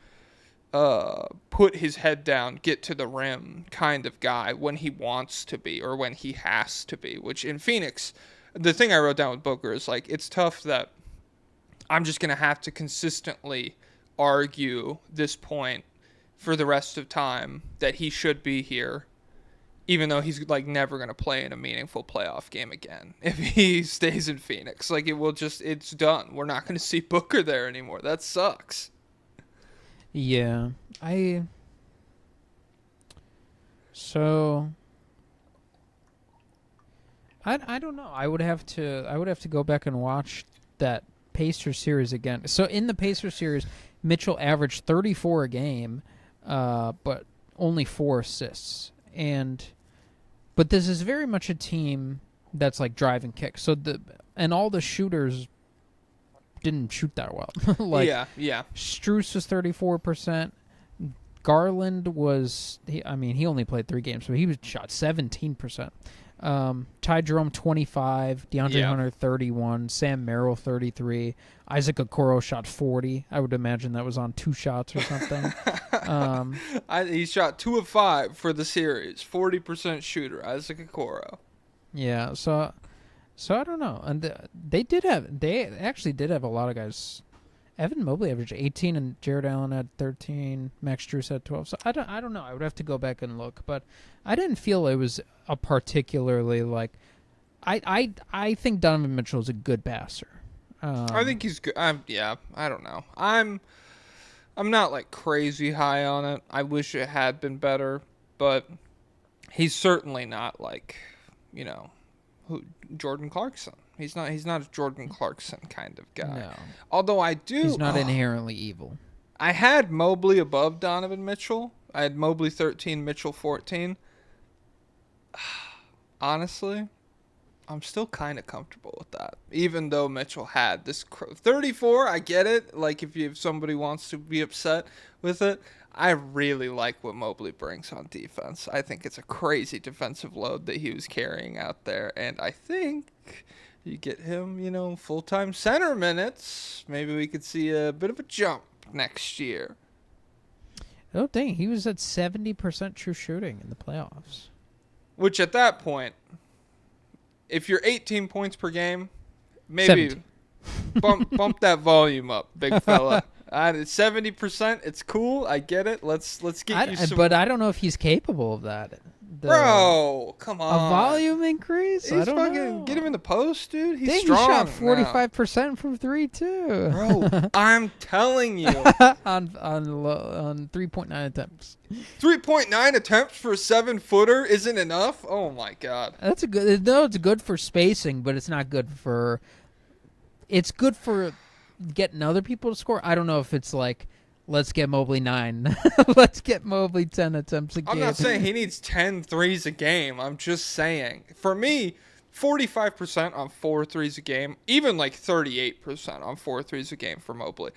put his head down, get to the rim kind of guy when he wants to be or when he has to be, which in Phoenix, the thing I wrote down with Booker is like, it's tough that I'm just going to have to consistently argue this point for the rest of time that he should be here, even though he's like never going to play in a meaningful playoff game again if he stays in Phoenix. Like it's done. We're not going to see Booker there anymore. That sucks. Yeah, I don't know. I would have to go back and watch that Pacers series again. So in the Pacers series, Mitchell averaged 34 a game, but only 4 assists. But this is very much a team that's like drive and kick. So all the shooters didn't shoot that well. Yeah. Strus was 34%. Garland was he only played 3 games, so he was shot 17%. Ty Jerome 25, DeAndre Yeah. Hunter 31, Sam Merrill 33, Isaac Okoro shot 40. I would imagine that was on 2 shots or something. He shot 2 of 5 for the series, 40% shooter, Isaac Okoro. Yeah, so I don't know. And they actually did have a lot of guys. Evan Mobley averaged 18 and Jared Allen had 13. Max Strus had 12. So I don't know. I would have to go back and look, but I didn't feel it was a particularly like. I think Donovan Mitchell is a good passer. I think he's good. I don't know. I'm not like crazy high on it. I wish it had been better, but he's certainly not like, Jordan Clarkson. He's not a Jordan Clarkson kind of guy. No. Although He's not inherently evil. I had Mobley above Donovan Mitchell. I had Mobley 13, Mitchell 14. Honestly, I'm still kind of comfortable with that. Even though Mitchell had this 34, I get it. Like if somebody wants to be upset with it, I really like what Mobley brings on defense. I think it's a crazy defensive load that he was carrying out there, and I think you get him, full-time center minutes, maybe we could see a bit of a jump next year. Oh, dang. He was at 70% true shooting in the playoffs. Which at that point, if you're 18 points per game, maybe bump that volume up, big fella. 70%, it's cool. I get it. Let's get you some. But I don't know if he's capable of that. Bro, come on. A volume increase? I don't know. Get him in the post, dude. He's Dang, strong. he shot 45% from 3 too. Bro, I'm telling you. on 3.9 attempts. 3.9 attempts for a 7-footer isn't enough? Oh my god. That's a good. No, it's good for spacing, but it's not good for. It's good for getting other people to score. I don't know if it's like, let's get Mobley 9. Let's get Mobley 10 attempts a game. I'm not saying he needs 10 threes a game. I'm just saying, for me, 45% on 4 threes a game, even like 38% on 4 threes a game for Mobley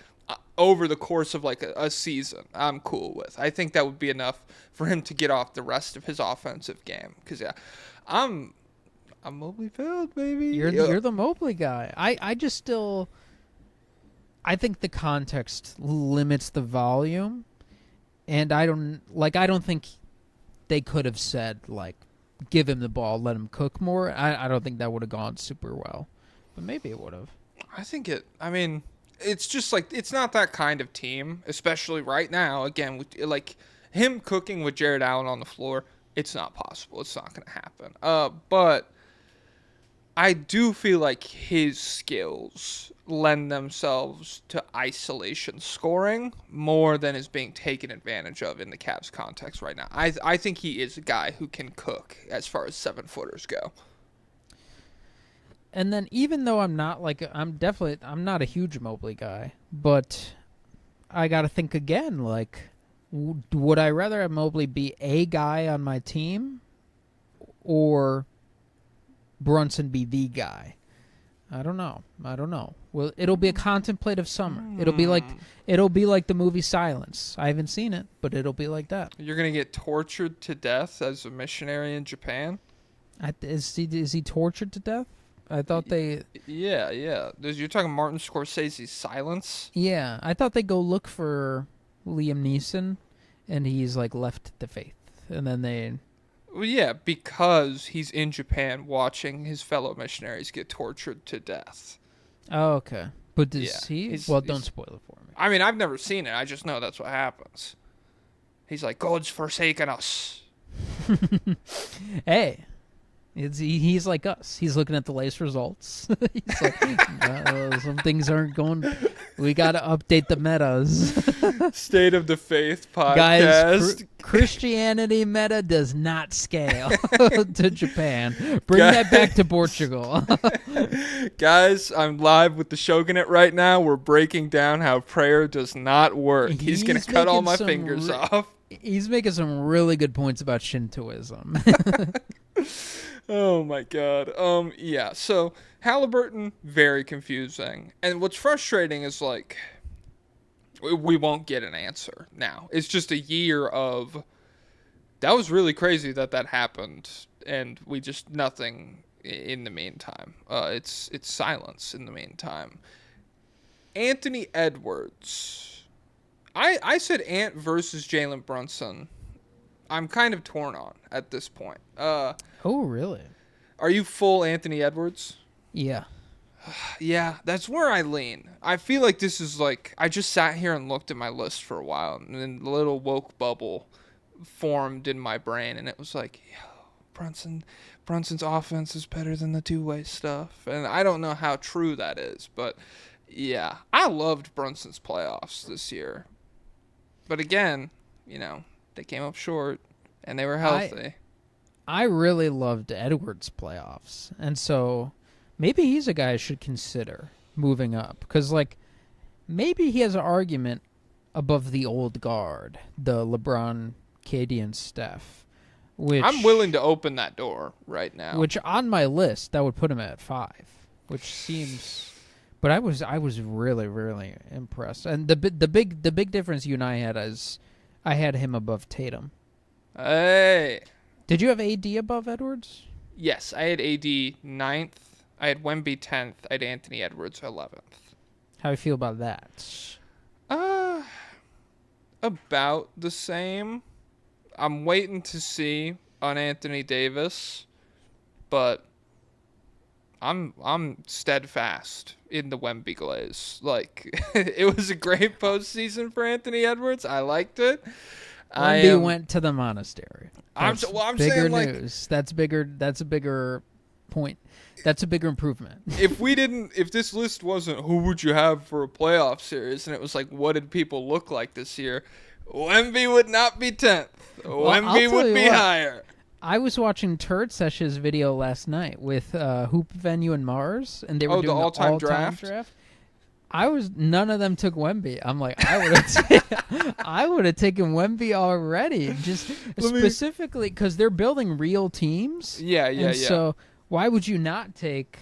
over the course of like a season, I'm cool with. I think that would be enough for him to get off the rest of his offensive game. Because, yeah, I'm Mobley filled, baby. You're the Mobley guy. I just still... I think the context limits the volume, and I don't think they could have said, like, give him the ball, let him cook more. I don't think that would have gone super well, but maybe it would have. It's just like, it's not that kind of team, especially right now. Again, with, like, him cooking with Jared Allen on the floor, it's not possible. It's not going to happen. But I do feel like his skills lend themselves to isolation scoring more than is being taken advantage of in the Cavs context right now. I think he is a guy who can cook as far as 7-footers go. And then even though I'm not a huge Mobley guy, but I got to think again, like, would I rather have Mobley be a guy on my team or Brunson be the guy? I don't know. Well, it'll be a contemplative summer. It'll be like the movie Silence. I haven't seen it, but it'll be like that. You're gonna get tortured to death as a missionary in Japan? Is he tortured to death? I thought they... Yeah. You're talking Martin Scorsese's Silence? Yeah, I thought they go look for Liam Neeson, and he's, like, left the faith. And then they... Well, yeah, because he's in Japan watching his fellow missionaries get tortured to death. Oh, okay. But does he? Well, don't spoil it for me. I mean, I've never seen it. I just know that's what happens. He's like, God's forsaken us. Hey, he's like us. He's looking at the latest results. He's like, some things aren't going. We got to update the metas. State of the Faith podcast. Guys, Christianity meta does not scale to Japan. Bring that back to Portugal. Guys, I'm live with the Shogunate right now. We're breaking down how prayer does not work. He's going to cut all my fingers off. He's making some really good points about Shintoism. Oh my god. Yeah, so Halliburton, very confusing. And what's frustrating is, like, we won't get an answer now. It's just a year of, that was really crazy that happened and we just nothing in the meantime. It's silence in the meantime. Anthony Edwards. I said Ant versus Jalen Brunson. I'm kind of torn on at this point. Oh, really? Are you full Anthony Edwards? Yeah. Yeah, that's where I lean. I feel like this is like, I just sat here and looked at my list for a while, and then the little woke bubble formed in my brain, and it was like, yo, Brunson's offense is better than the two-way stuff. And I don't know how true that is, but yeah, I loved Brunson's playoffs this year. But again, they came up short, and they were healthy. I really loved Edwards' playoffs, and so maybe he's a guy I should consider moving up, because maybe he has an argument above the old guard, the LeBron, KD, and Steph. Which I'm willing to open that door right now. Which on my list that would put him at 5, which seems. But I was really, really impressed, and the big difference you and I had is I had him above Tatum. Hey. Did you have AD above Edwards? Yes, I had AD 9th. I had Wemby 10th. I had Anthony Edwards 11th. How do you feel about that? About the same. I'm waiting to see on Anthony Davis, but I'm steadfast in the Wemby glaze. It was a great postseason for Anthony Edwards. I liked it. Wemby went to the monastery. I'm bigger saying news. That's bigger. That's a bigger point. That's a bigger improvement. If this list wasn't who would you have for a playoff series, and it was like, what did people look like this year, Wemby would not be 10th. Wemby would be higher. I was watching Turd Sesh's video last night with Hoop Venue and Mars, and they were doing the all-time draft. None of them took Wemby. I'm like, I would have taken Wemby already, just specifically because they're building real teams. Yeah. So why would you not take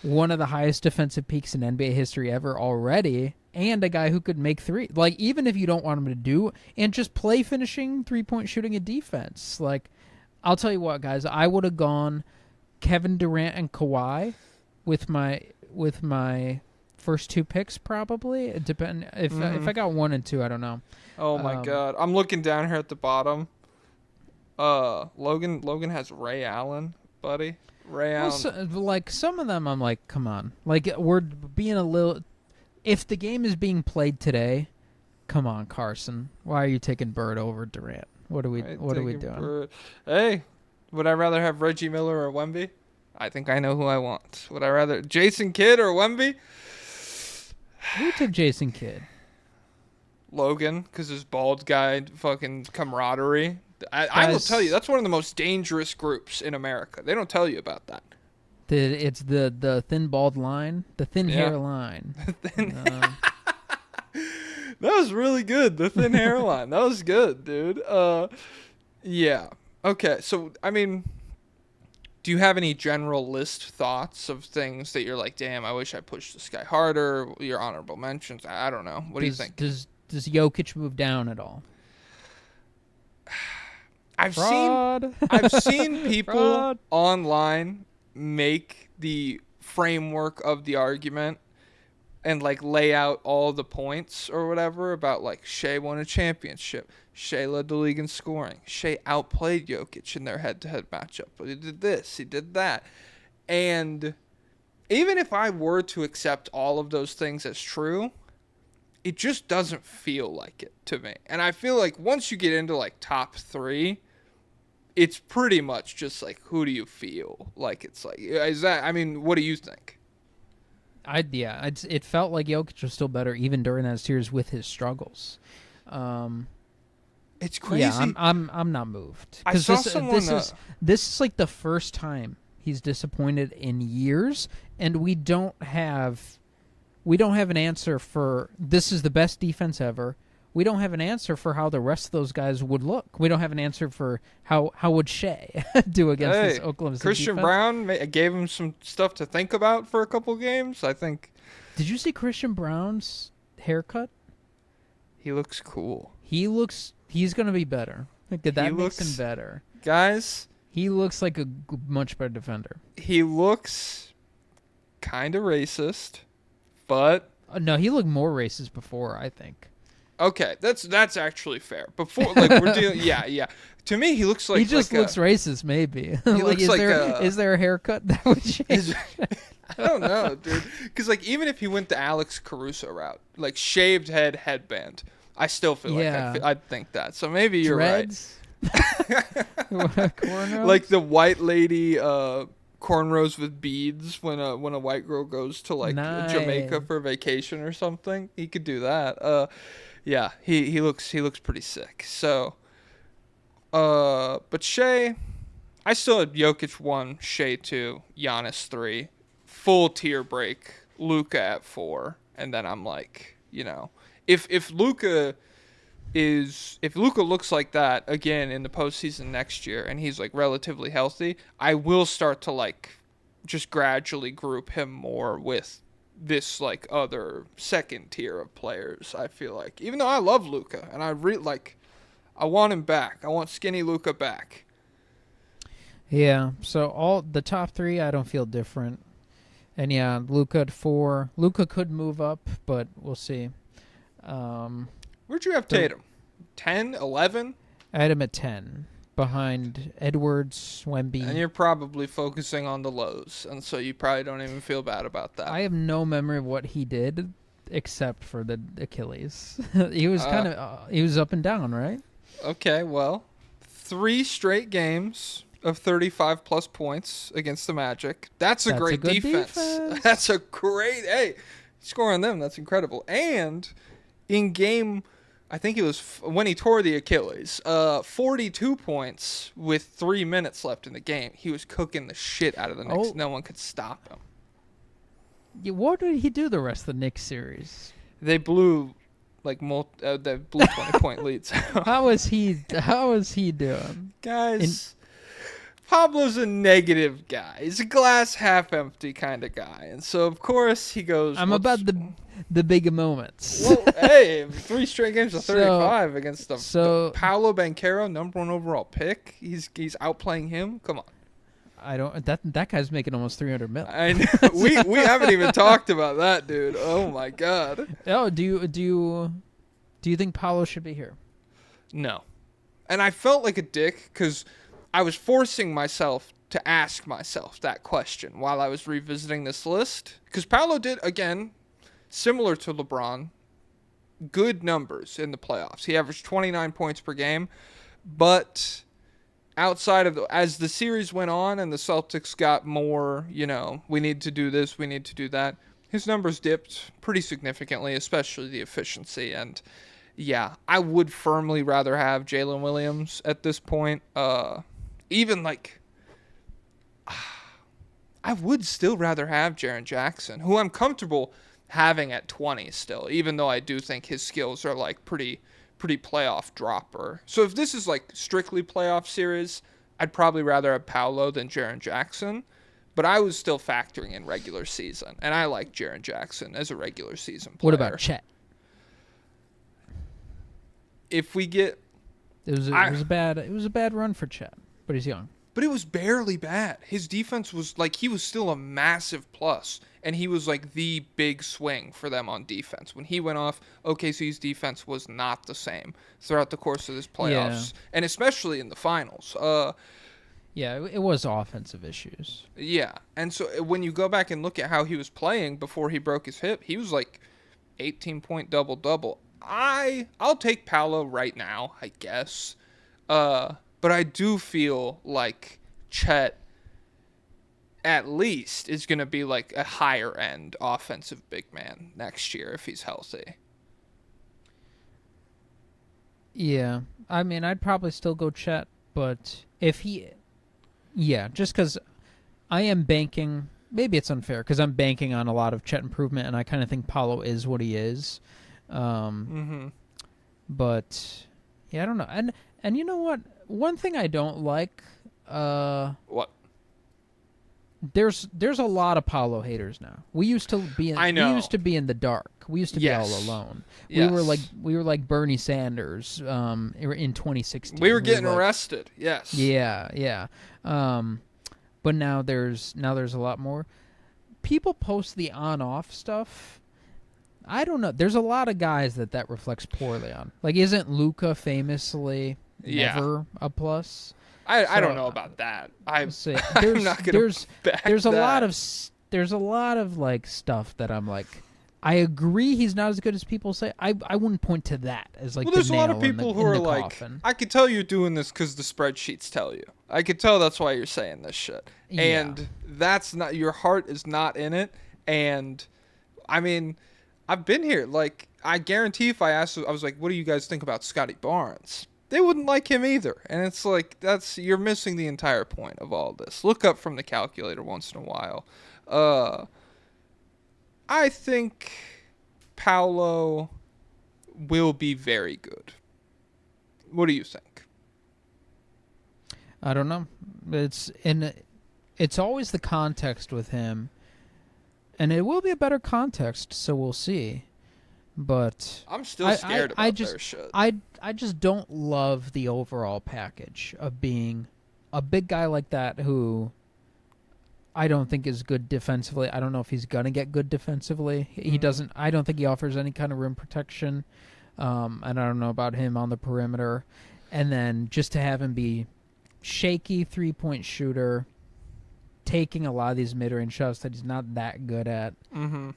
one of the highest defensive peaks in NBA history ever already, and a guy who could make three? Even if you don't want him to do, and just play finishing, 3-point shooting, and defense. I'll tell you what, guys, I would have gone Kevin Durant and Kawhi with my first 2 picks, probably. It depend if I got 1 and 2, I don't know. Oh my God, I'm looking down here at the bottom. Logan has Ray Allen, buddy. Ray Allen. Some of them, I'm like, come on. We're being a little. If the game is being played today, come on, Carson. Why are you taking Bird over Durant? What are we doing? Bird. Hey, would I rather have Reggie Miller or Wemby? I think I know who I want. Would I rather Jason Kidd or Wemby? Who took Jason Kidd? Logan, because his bald guy fucking camaraderie. I will tell you, that's one of the most dangerous groups in America. They don't tell you about that. It's the thin bald line, the thin hair line. That was really good. The thin hairline. That was good, dude. Yeah. Okay. So, do you have any general list thoughts of things that you're like, damn, I wish I pushed this guy harder? Your honorable mentions. I don't know. What do you think? Does Jokic move down at all? I've seen people online make the framework of the argument and lay out all the points or whatever about Shea won a championship, Shea led the league in scoring, Shea outplayed Jokic in their head-to-head matchup, but he did this, he did that. And even if I were to accept all of those things as true, it just doesn't feel like it to me. And I feel like once you get into top 3, it's pretty much just who do you feel is that, what do you think? It felt like Jokic was still better even during that series with his struggles. It's crazy. Yeah, I'm not moved. I saw someone. This is the first time he's disappointed in years, and we don't have an answer for this is the best defense ever. We don't have an answer for how the rest of those guys would look. We don't have an answer for how would Shea do against this Oklahoma City Christian defense. Brown gave him some stuff to think about for a couple games, I think. Did you see Christian Brown's haircut? He looks cool. He's going to be better. That makes him better. Guys, He looks like a much better defender. He looks kind of racist, but No, he looked more racist before, I think. okay, that's actually fair. Before, like we're dealing, yeah. To me, he looks like he just like looks racist, maybe. He looks like is there a haircut that would change? I don't know, dude. Because like even if he went the Alex Caruso route, like shaved head, headband, I still feel like I'd think that. So maybe you're Dreads? right. Cornrows? Like the white lady cornrows with beads when a white girl goes to like Jamaica for vacation or something. He could do that. Yeah, he looks pretty sick. So but Shea, I still had Jokic 1, Shea 2, Giannis 3, full tier break, Luka at 4, and then I'm like, you know, if Luka looks like that again in the postseason next year and he's like relatively healthy, I will start to like just gradually group him more with this like other second tier of players. I feel like, even though I love Luka and I want him back. I want skinny Luka back. Yeah, so all the top 3 I don't feel different. And yeah, Luka at 4. Luka could move up, but we'll see. Where'd you have Tatum? 10, 11? I had him at 10, behind Edwards, Wemby. And you're probably focusing on the lows, and so you probably don't even feel bad about that. I have no memory of what he did, except for the Achilles. He was he was up and down, right? Okay, well, 3 straight games of 35-plus points against the Magic. That's a great defense. That's a great... Hey, score on them. That's incredible. And in game... I think it was when he tore the Achilles, 42 points with 3 minutes left in the game. He was cooking the shit out of the Knicks. No one could stop him. Yeah, what did he do the rest of the Knicks series? They blew... they blew 20-point leads. How is he doing? Guys, Pablo's a negative guy. He's a glass half empty kind of guy. And so, of course, he goes... I'm about the big moments. Well, hey, 3 straight games of 35 against the Paolo Banchero, number 1 overall pick. He's outplaying him. Come on. I don't... That guy's making almost $300 million. I know. We haven't even talked about that, dude. Oh, my God. Oh, do you think Paolo should be here? No. And I felt like a dick because I was forcing myself to ask myself that question while I was revisiting this list. Because Paolo did, again, similar to LeBron, good numbers in the playoffs. He averaged 29 points per game. But outside of as the series went on and the Celtics got more, we need to do this, we need to do that, his numbers dipped pretty significantly, especially the efficiency. And yeah, I would firmly rather have Jalen Williams at this point. Even like, I would still rather have Jaren Jackson, who I'm comfortable having at 20 still, even though I do think his skills are like pretty playoff dropper. So if this is like strictly playoff series, I'd probably rather have Paolo than Jaren Jackson. But I was still factoring in regular season, and I like Jaren Jackson as a regular season player. What about Chet? If we get, it was a bad run for Chet, but he's young. But it was barely bad. His defense was like, he was still a massive plus, and he was like the big swing for them on defense. When he went off, OKC's defense was not the same throughout the course of this playoffs, and especially in the finals. Yeah, it was offensive issues. Yeah, and so when you go back and look at how he was playing before he broke his hip, he was like 18-point double-double. I'll take Paolo right now, I guess. But I do feel like Chet at least is going to be like a higher-end offensive big man next year if he's healthy. Yeah, I mean, I'd probably still go Chet, but if he... Yeah, just because I am banking... Maybe it's unfair, because I'm banking on a lot of Chet improvement, and I kind of think Paolo is what he is. But, yeah, I don't know. And you know what? One thing I don't like... What? there's a lot of Paulo haters now. We used to be in, I know. we used to be in the dark. We used to be all Yes. alone. Yes. We were like Bernie Sanders in 2016. We were getting like, arrested. Yes. Yeah. But now there's a lot more. People post the on-off stuff. I don't know. There's a lot of guys that reflects poorly on. Like, isn't Luka famously never a plus? I don't know about that. I'm not gonna back there's a that. there's a lot of like stuff that I'm like, I agree he's not as good as people say. I wouldn't point to that as like. Well, there's the a lot nail of people in the, who in are the like, coffin. I could tell you're doing this because the spreadsheets tell you. I could tell that's why you're saying this shit. Yeah. And that's not, your heart is not in it. And I mean, I've been here. Like, I guarantee if I asked, I was like, what do you guys think about Scotty Barnes? They wouldn't like him either. And it's like, you're missing the entire point of all this. Look up from the calculator once in a while. I think Paulo will be very good. What do you think? I don't know. It's always the context with him, and it will be a better context, so we'll see. But I'm still scared about their shit. I just don't love the overall package of being a big guy like that who I don't think is good defensively. I don't know if he's gonna get good defensively. He doesn't. I don't think he offers any kind of rim protection. And I don't know about him on the perimeter. And then just to have him be shaky 3-point shooter, taking a lot of these mid-range shots that he's not that good at. Mm-hmm.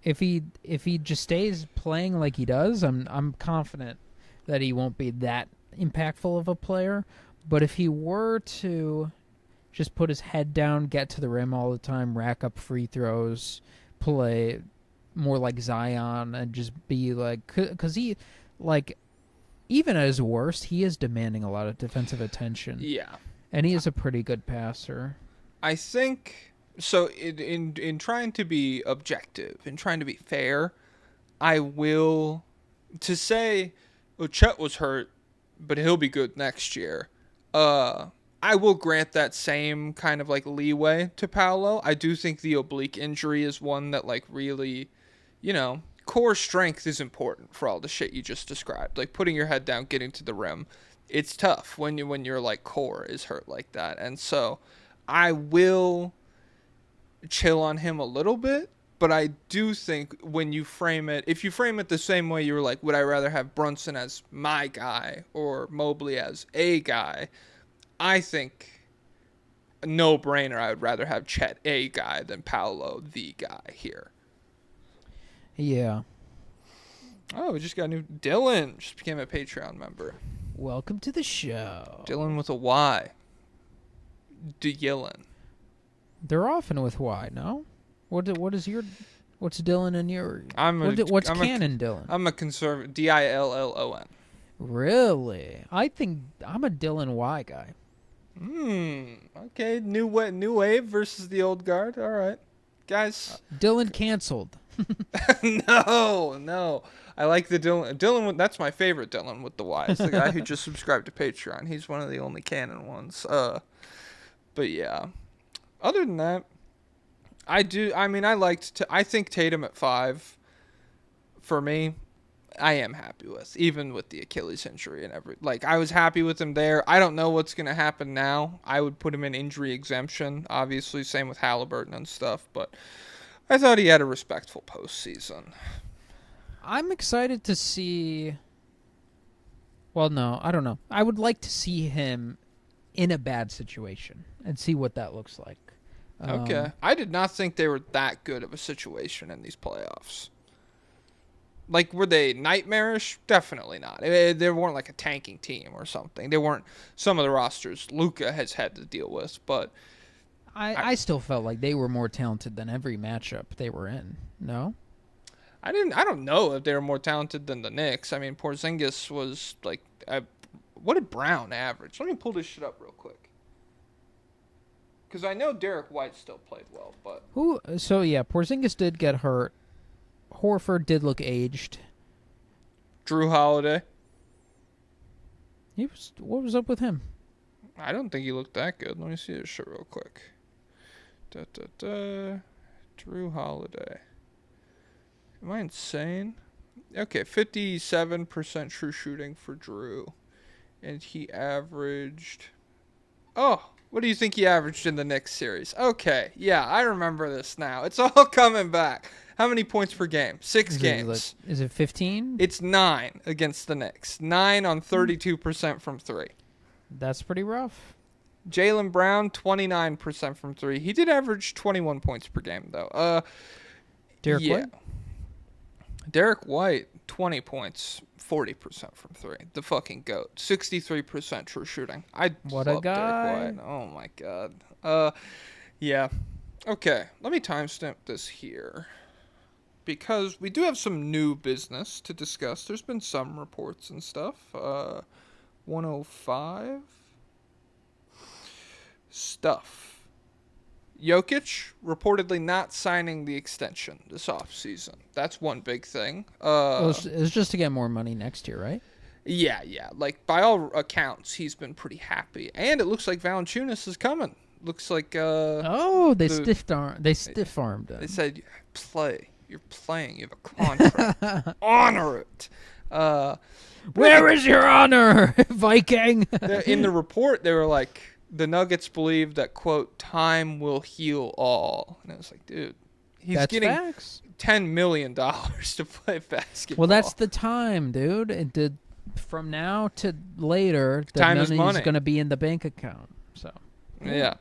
If he just stays playing like he does, I'm confident that he won't be that impactful of a player. But if he were to just put his head down, get to the rim all the time, rack up free throws, play more like Zion, and just be like, because he, like, even at his worst, he is demanding a lot of defensive attention. Yeah. And he is a pretty good passer. I think, so in trying to be objective, in trying to be fair, I will, to say, well, Chet was hurt, but he'll be good next year. I will grant that same kind of like leeway to Paolo. I do think the oblique injury is one that like really, core strength is important for all the shit you just described. Like putting your head down, getting to the rim. It's tough when your like core is hurt like that. And so I will chill on him a little bit, but I do think when you frame it, if you frame it the same way you were like, would I rather have Brunson as my guy or Mobley as a guy? I think no brainer. I would rather have Chet a guy than Paolo the guy here. Yeah. Oh, we just got a new Dylan. Just became a Patreon member. Welcome to the show. Dylan with a Y. Dylan. They're often with Y, no? What's Dylan in your? What's canon Dylan? I'm a conservative. Dillon. Really? I think I'm a Dylan Y guy. Okay. New wave versus the old guard. All right, guys. Dylan canceled. No. I like the Dylan. Dylan, that's my favorite Dylan with the Y. It's the guy who just subscribed to Patreon. He's one of the only canon ones. But yeah. Other than that, I think Tatum at 5, for me, I am happy with, even with the Achilles injury and I was happy with him there. I don't know what's going to happen now. I would put him in injury exemption, obviously, same with Halliburton and stuff, but I thought he had a respectful postseason. I'm excited to see. Well, no, I don't know. I would like to see him in a bad situation and see what that looks like. Okay. I did not think they were that good of a situation in these playoffs. Like, were they nightmarish? Definitely not. They weren't like a tanking team or something. They weren't some of the rosters Luka has had to deal with, but I still felt like they were more talented than every matchup they were in. No? I don't know if they were more talented than the Knicks. I mean, Porzingis was like, what did Brown average? Let me pull this shit up real quick. Because I know Derek White still played well, but Porzingis did get hurt. Horford did look aged. Drew Holiday. What was up with him? I don't think he looked that good. Let me see his shit real quick. Drew Holiday. Am I insane? Okay, 57% true shooting for Drew. And he averaged... Oh, what do you think he averaged in the Knicks series? Okay, yeah, I remember this now. It's all coming back. How many points per game? 6 games. Is it 15? It's 9 against the Knicks. 9 on 32% from 3. That's pretty rough. Jaylen Brown, 29% from 3. He did average 21 points per game, though. Derek White? Derek White, 20 points, 40% from 3. The fucking GOAT. 63% true shooting. What a guy. Derek White. Oh, my God. Yeah. Okay, let me timestamp this here. Because we do have some new business to discuss. There's been some reports and stuff. 105. Stuff. Jokic reportedly not signing the extension this offseason. That's one big thing. It's just to get more money next year, right? Yeah. Like, by all accounts, he's been pretty happy. And it looks like Valanciunas is coming. Looks like... they stiff-armed him. They said, play. You're playing. You have a contract. Honor it. Where is your honor, Viking? In the report, they were like, the Nuggets believe that, quote, time will heal all. And I was like, dude, he's getting facts. $10 million to play basketball. Well, that's the time, dude. From now to later, the time is money's money. going to be in the bank account. So Yeah.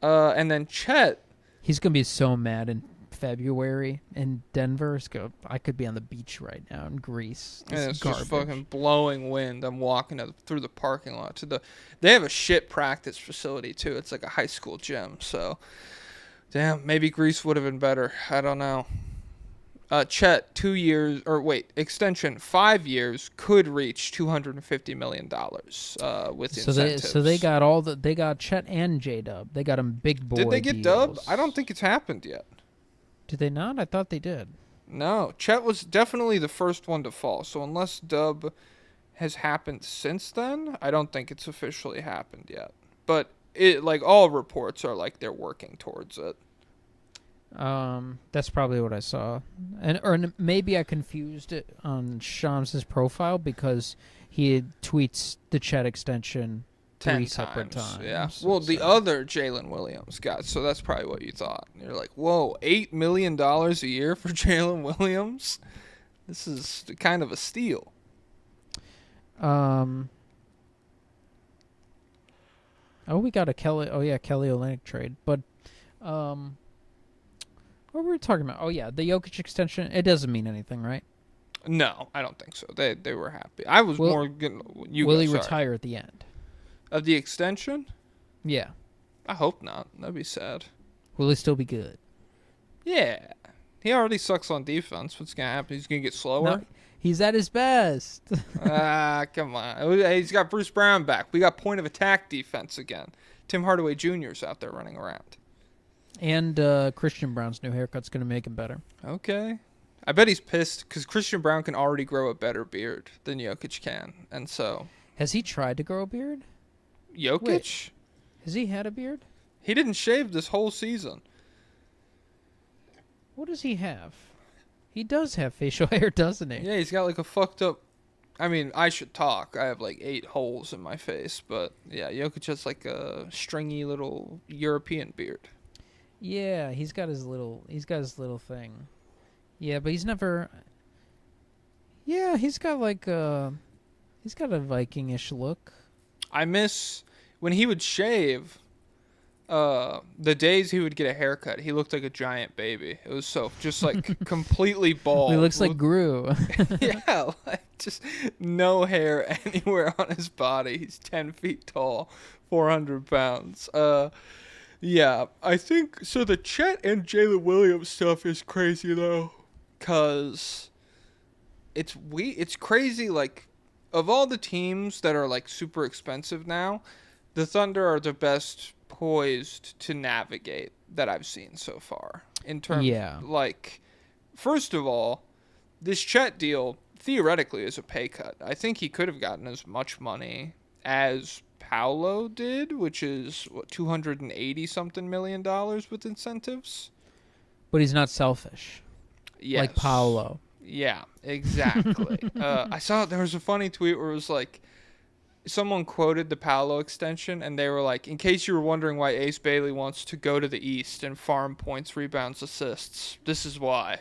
And then Chet. He's going to be so mad in February in Denver. I could be on the beach right now in Greece. And it's garbage. just fucking blowing wind. I'm walking through the parking lot to they have a shit practice facility too. It's like a high school gym. So, damn, maybe Greece would have been better. I don't know. Chet, extension 5 years could reach $250 million with incentives. So they got Chet and J-Dub. They got him big boy. Did they get deals. dubbed? I don't think it's happened yet. Did they not? I thought they did. No, Chet was definitely the first one to fall. So unless dub has happened since then, I don't think it's officially happened yet. But all reports are like they're working towards it. That's probably what I saw, or maybe I confused it on Shams' profile because he tweets the Chet extension 3 separate times. Yeah. Well, the other Jalen Williams got, so that's probably what you thought. You're like, whoa, $8 million a year for Jalen Williams? This is kind of a steal. We got a Kelly Olynyk trade, but what were we talking about? Oh yeah, the Jokic extension. It doesn't mean anything, right? No, I don't think so. They were happy. I was more good. Will he retire at the end of the extension? Yeah. I hope not. That'd be sad. Will he still be good? Yeah. He already sucks on defense. What's gonna happen? He's gonna get slower. No, he's at his best. Come on. He's got Bruce Brown back. We got point of attack defense again. Tim Hardaway Jr.'s out there running around. And Christian Brown's new haircut's going to make him better. Okay. I bet he's pissed because Christian Brown can already grow a better beard than Jokic can. And so... Has he tried to grow a beard? Jokic? Wait, has he had a beard? He didn't shave this whole season. What does he have? He does have facial hair, doesn't he? Yeah, he's got like a fucked up... I mean, I should talk. I have like 8 holes in my face. But yeah, Jokic has like a stringy little European beard. Yeah, he's got his little thing. Yeah, but he's never. Yeah, he's got a Viking-ish look. I miss when he would shave. The days he would get a haircut, he looked like a giant baby. It was so just like completely bald. He looks like Gru. Yeah, like just no hair anywhere on his body. He's 10 feet tall, 400 pounds. Yeah, I think so. The Chet and Jalen Williams stuff is crazy though, cause it's crazy. Like, of all the teams that are like super expensive now, the Thunder are the best poised to navigate that I've seen so far. In terms, like, first of all, this Chet deal theoretically is a pay cut. I think he could have gotten as much money as Paolo did, which is what, $280 something million with incentives. But he's not selfish. Yes. Like Paolo. Yeah, exactly. I saw there was a funny tweet where it was like, someone quoted the Paolo extension, and they were like, in case you were wondering why Ace Bailey wants to go to the East and farm points, rebounds, assists, this is why.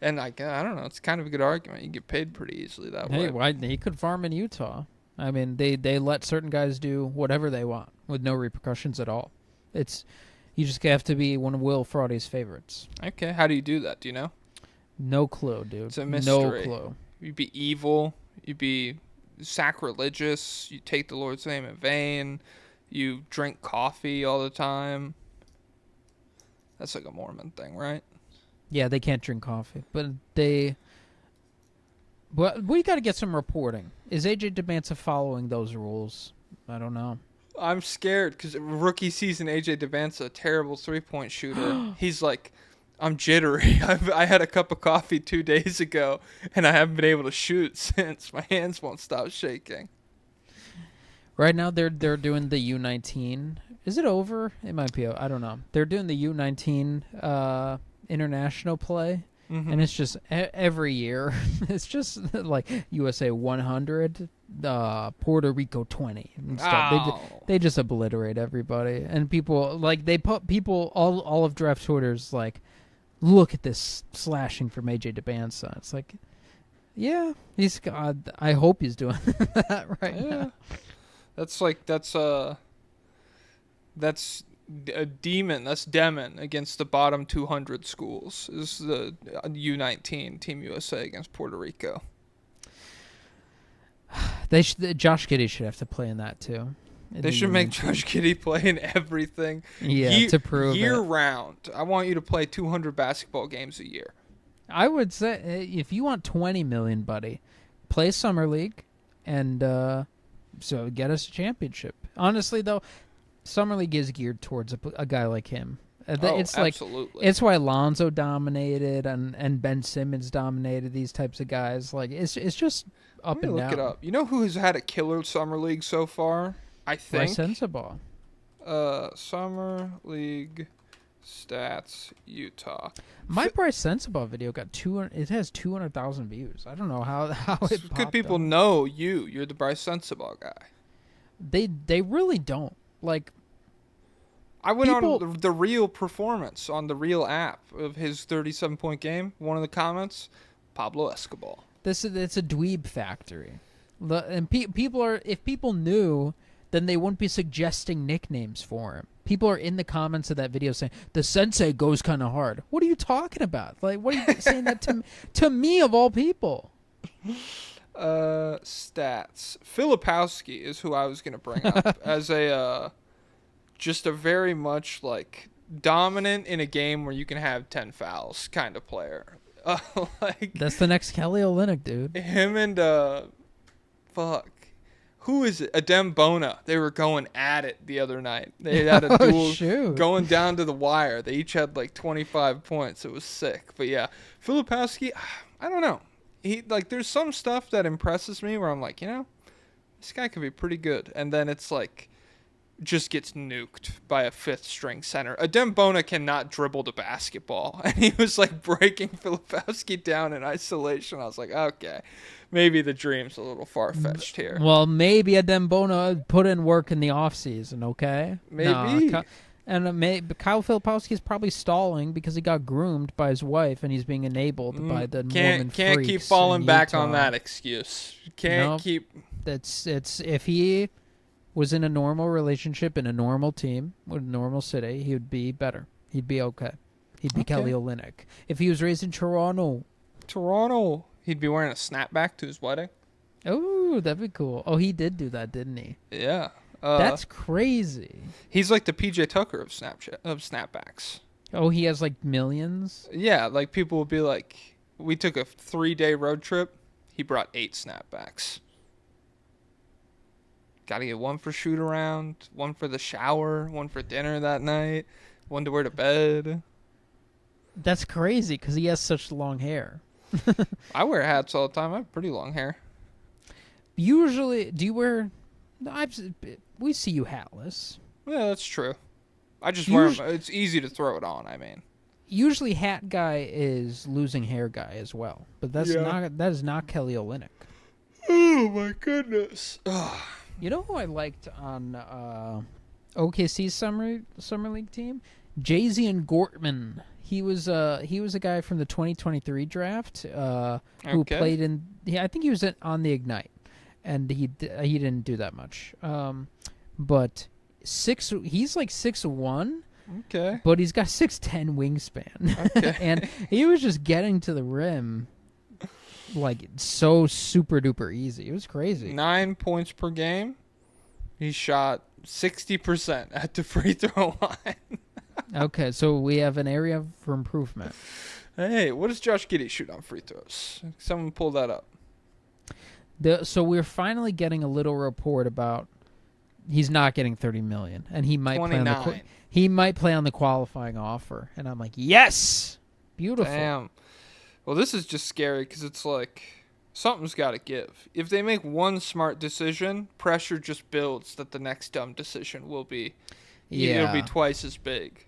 And I don't know, it's kind of a good argument. You get paid pretty easily that way. Hey, why he could farm in Utah. I mean, they let certain guys do whatever they want with no repercussions at all. You just have to be one of Will Fraudy's favorites. Okay, how do you do that? Do you know? No clue, dude. It's a mystery. No clue. You'd be evil. You'd be sacrilegious. You take the Lord's name in vain. You drink coffee all the time. That's like a Mormon thing, right? Yeah, they can't drink coffee, but we got to get some reporting. Is AJ Debanza following those rules? I don't know. I'm scared because rookie season AJ Debanza, a terrible 3-point shooter. He's like, I'm jittery. I had a cup of coffee 2 days ago, and I haven't been able to shoot since. My hands won't stop shaking. Right now, they're doing the U19. Is it over? It might be. I don't know. They're doing the U19 international play, and it's just every year. It's just like USA 100, Puerto Rico 20 and stuff. They just obliterate everybody, and people like they put people all of draft Twitter's like, look at this slashing from AJ Debanza. It's like, yeah, I hope he's doing that right now. That's a demon. That's Demon against the bottom 200 schools. This is the U19 Team USA against Puerto Rico. Josh Giddey should have to play in that too. They should make Josh Giddey play in everything. Yeah, to prove year it. round. I want you to play 200 basketball games a year. I would say if you want 20 million, buddy, play Summer League, and so get us a championship. Honestly, though, Summer League is geared towards a guy like him. It's absolutely. It's why Lonzo dominated and Ben Simmons dominated these types of guys. Like it's just up and down. Look it up. You know who has had a killer Summer League so far? I think. Bryce Sensabaugh. Summer League stats Utah. My Bryce Sensabaugh video got 200. It has 200,000 views. I don't know how it popped Good people up. know you. You're the Bryce Sensabaugh guy. They really don't. Like, I went on the real performance on the real app of his 37-point game. One of the comments, Pablo Escobar. It's a dweeb factory. And if people knew, then they wouldn't be suggesting nicknames for him. People are in the comments of that video saying, the sensei goes kind of hard. What are you talking about? Like, what are you saying that to me of all people? Stats. Filipowski is who I was going to bring up as just a very much like dominant in a game where you can have 10 fouls kind of player. That's the next Kelly Olynyk, dude. Him and who is it? Adem Bona. They were going at it the other night. They had a duel going down to the wire. They each had like 25 points. It was sick. But yeah, Filipowski, I don't know. There's some stuff that impresses me where I'm like, this guy could be pretty good. And then it's like, just gets nuked by a fifth-string center. Adem Bona cannot dribble the basketball. And he was like breaking Filipowski down in isolation. I was like, okay, maybe the dream's a little far-fetched here. Well, maybe Adem Bona put in work in the offseason, okay? Maybe. Kyle Filipowski is probably stalling because he got groomed by his wife and he's being enabled by the Mormon freaks. Can't keep falling back on that excuse. It's if he was in a normal relationship in a normal team with a normal city, he would be better. He'd be okay. He'd be Kelly Olynyk. If he was raised in Toronto, he'd be wearing a snapback to his wedding. Oh, that'd be cool. Oh, he did do that, didn't he? Yeah. That's crazy. He's like the PJ Tucker of snapbacks. Oh, he has like millions? Yeah, like people will be like, we took a 3-day road trip. He brought 8 snapbacks. Got to get one for shoot around, one for the shower, one for dinner that night, one to wear to bed. That's crazy because he has such long hair. I wear hats all the time. I have pretty long hair. Usually, do you wear We see you hatless. Yeah, that's true. I just wear 'em. It's easy to throw it on. I mean, Usually, hat guy is losing hair guy as well, but that is not Kelly Olynyk. oh my goodness. You know who I liked on OKC's summer league team? Jay-Z and Gortman. He was a guy from the 2023 draft who played in. I think he was on the Ignite, and he didn't do that much. But he's like 6'1". Okay. But he's got 6'10" wingspan. Okay. And he was just getting to the rim like so super duper easy. It was crazy. 9 points per game. He shot 60% at the free throw line. Okay, so we have an area for improvement. Hey, what does Josh Giddey shoot on free throws? Someone pull that up. So we're finally getting a little report about he's not getting $30 million, and he might play on the qualifying offer. And I'm like, yes, beautiful. Damn. Well, this is just scary because it's like something's got to give. If they make one smart decision, pressure just builds that the next dumb decision will be. Yeah. It'll be twice as big.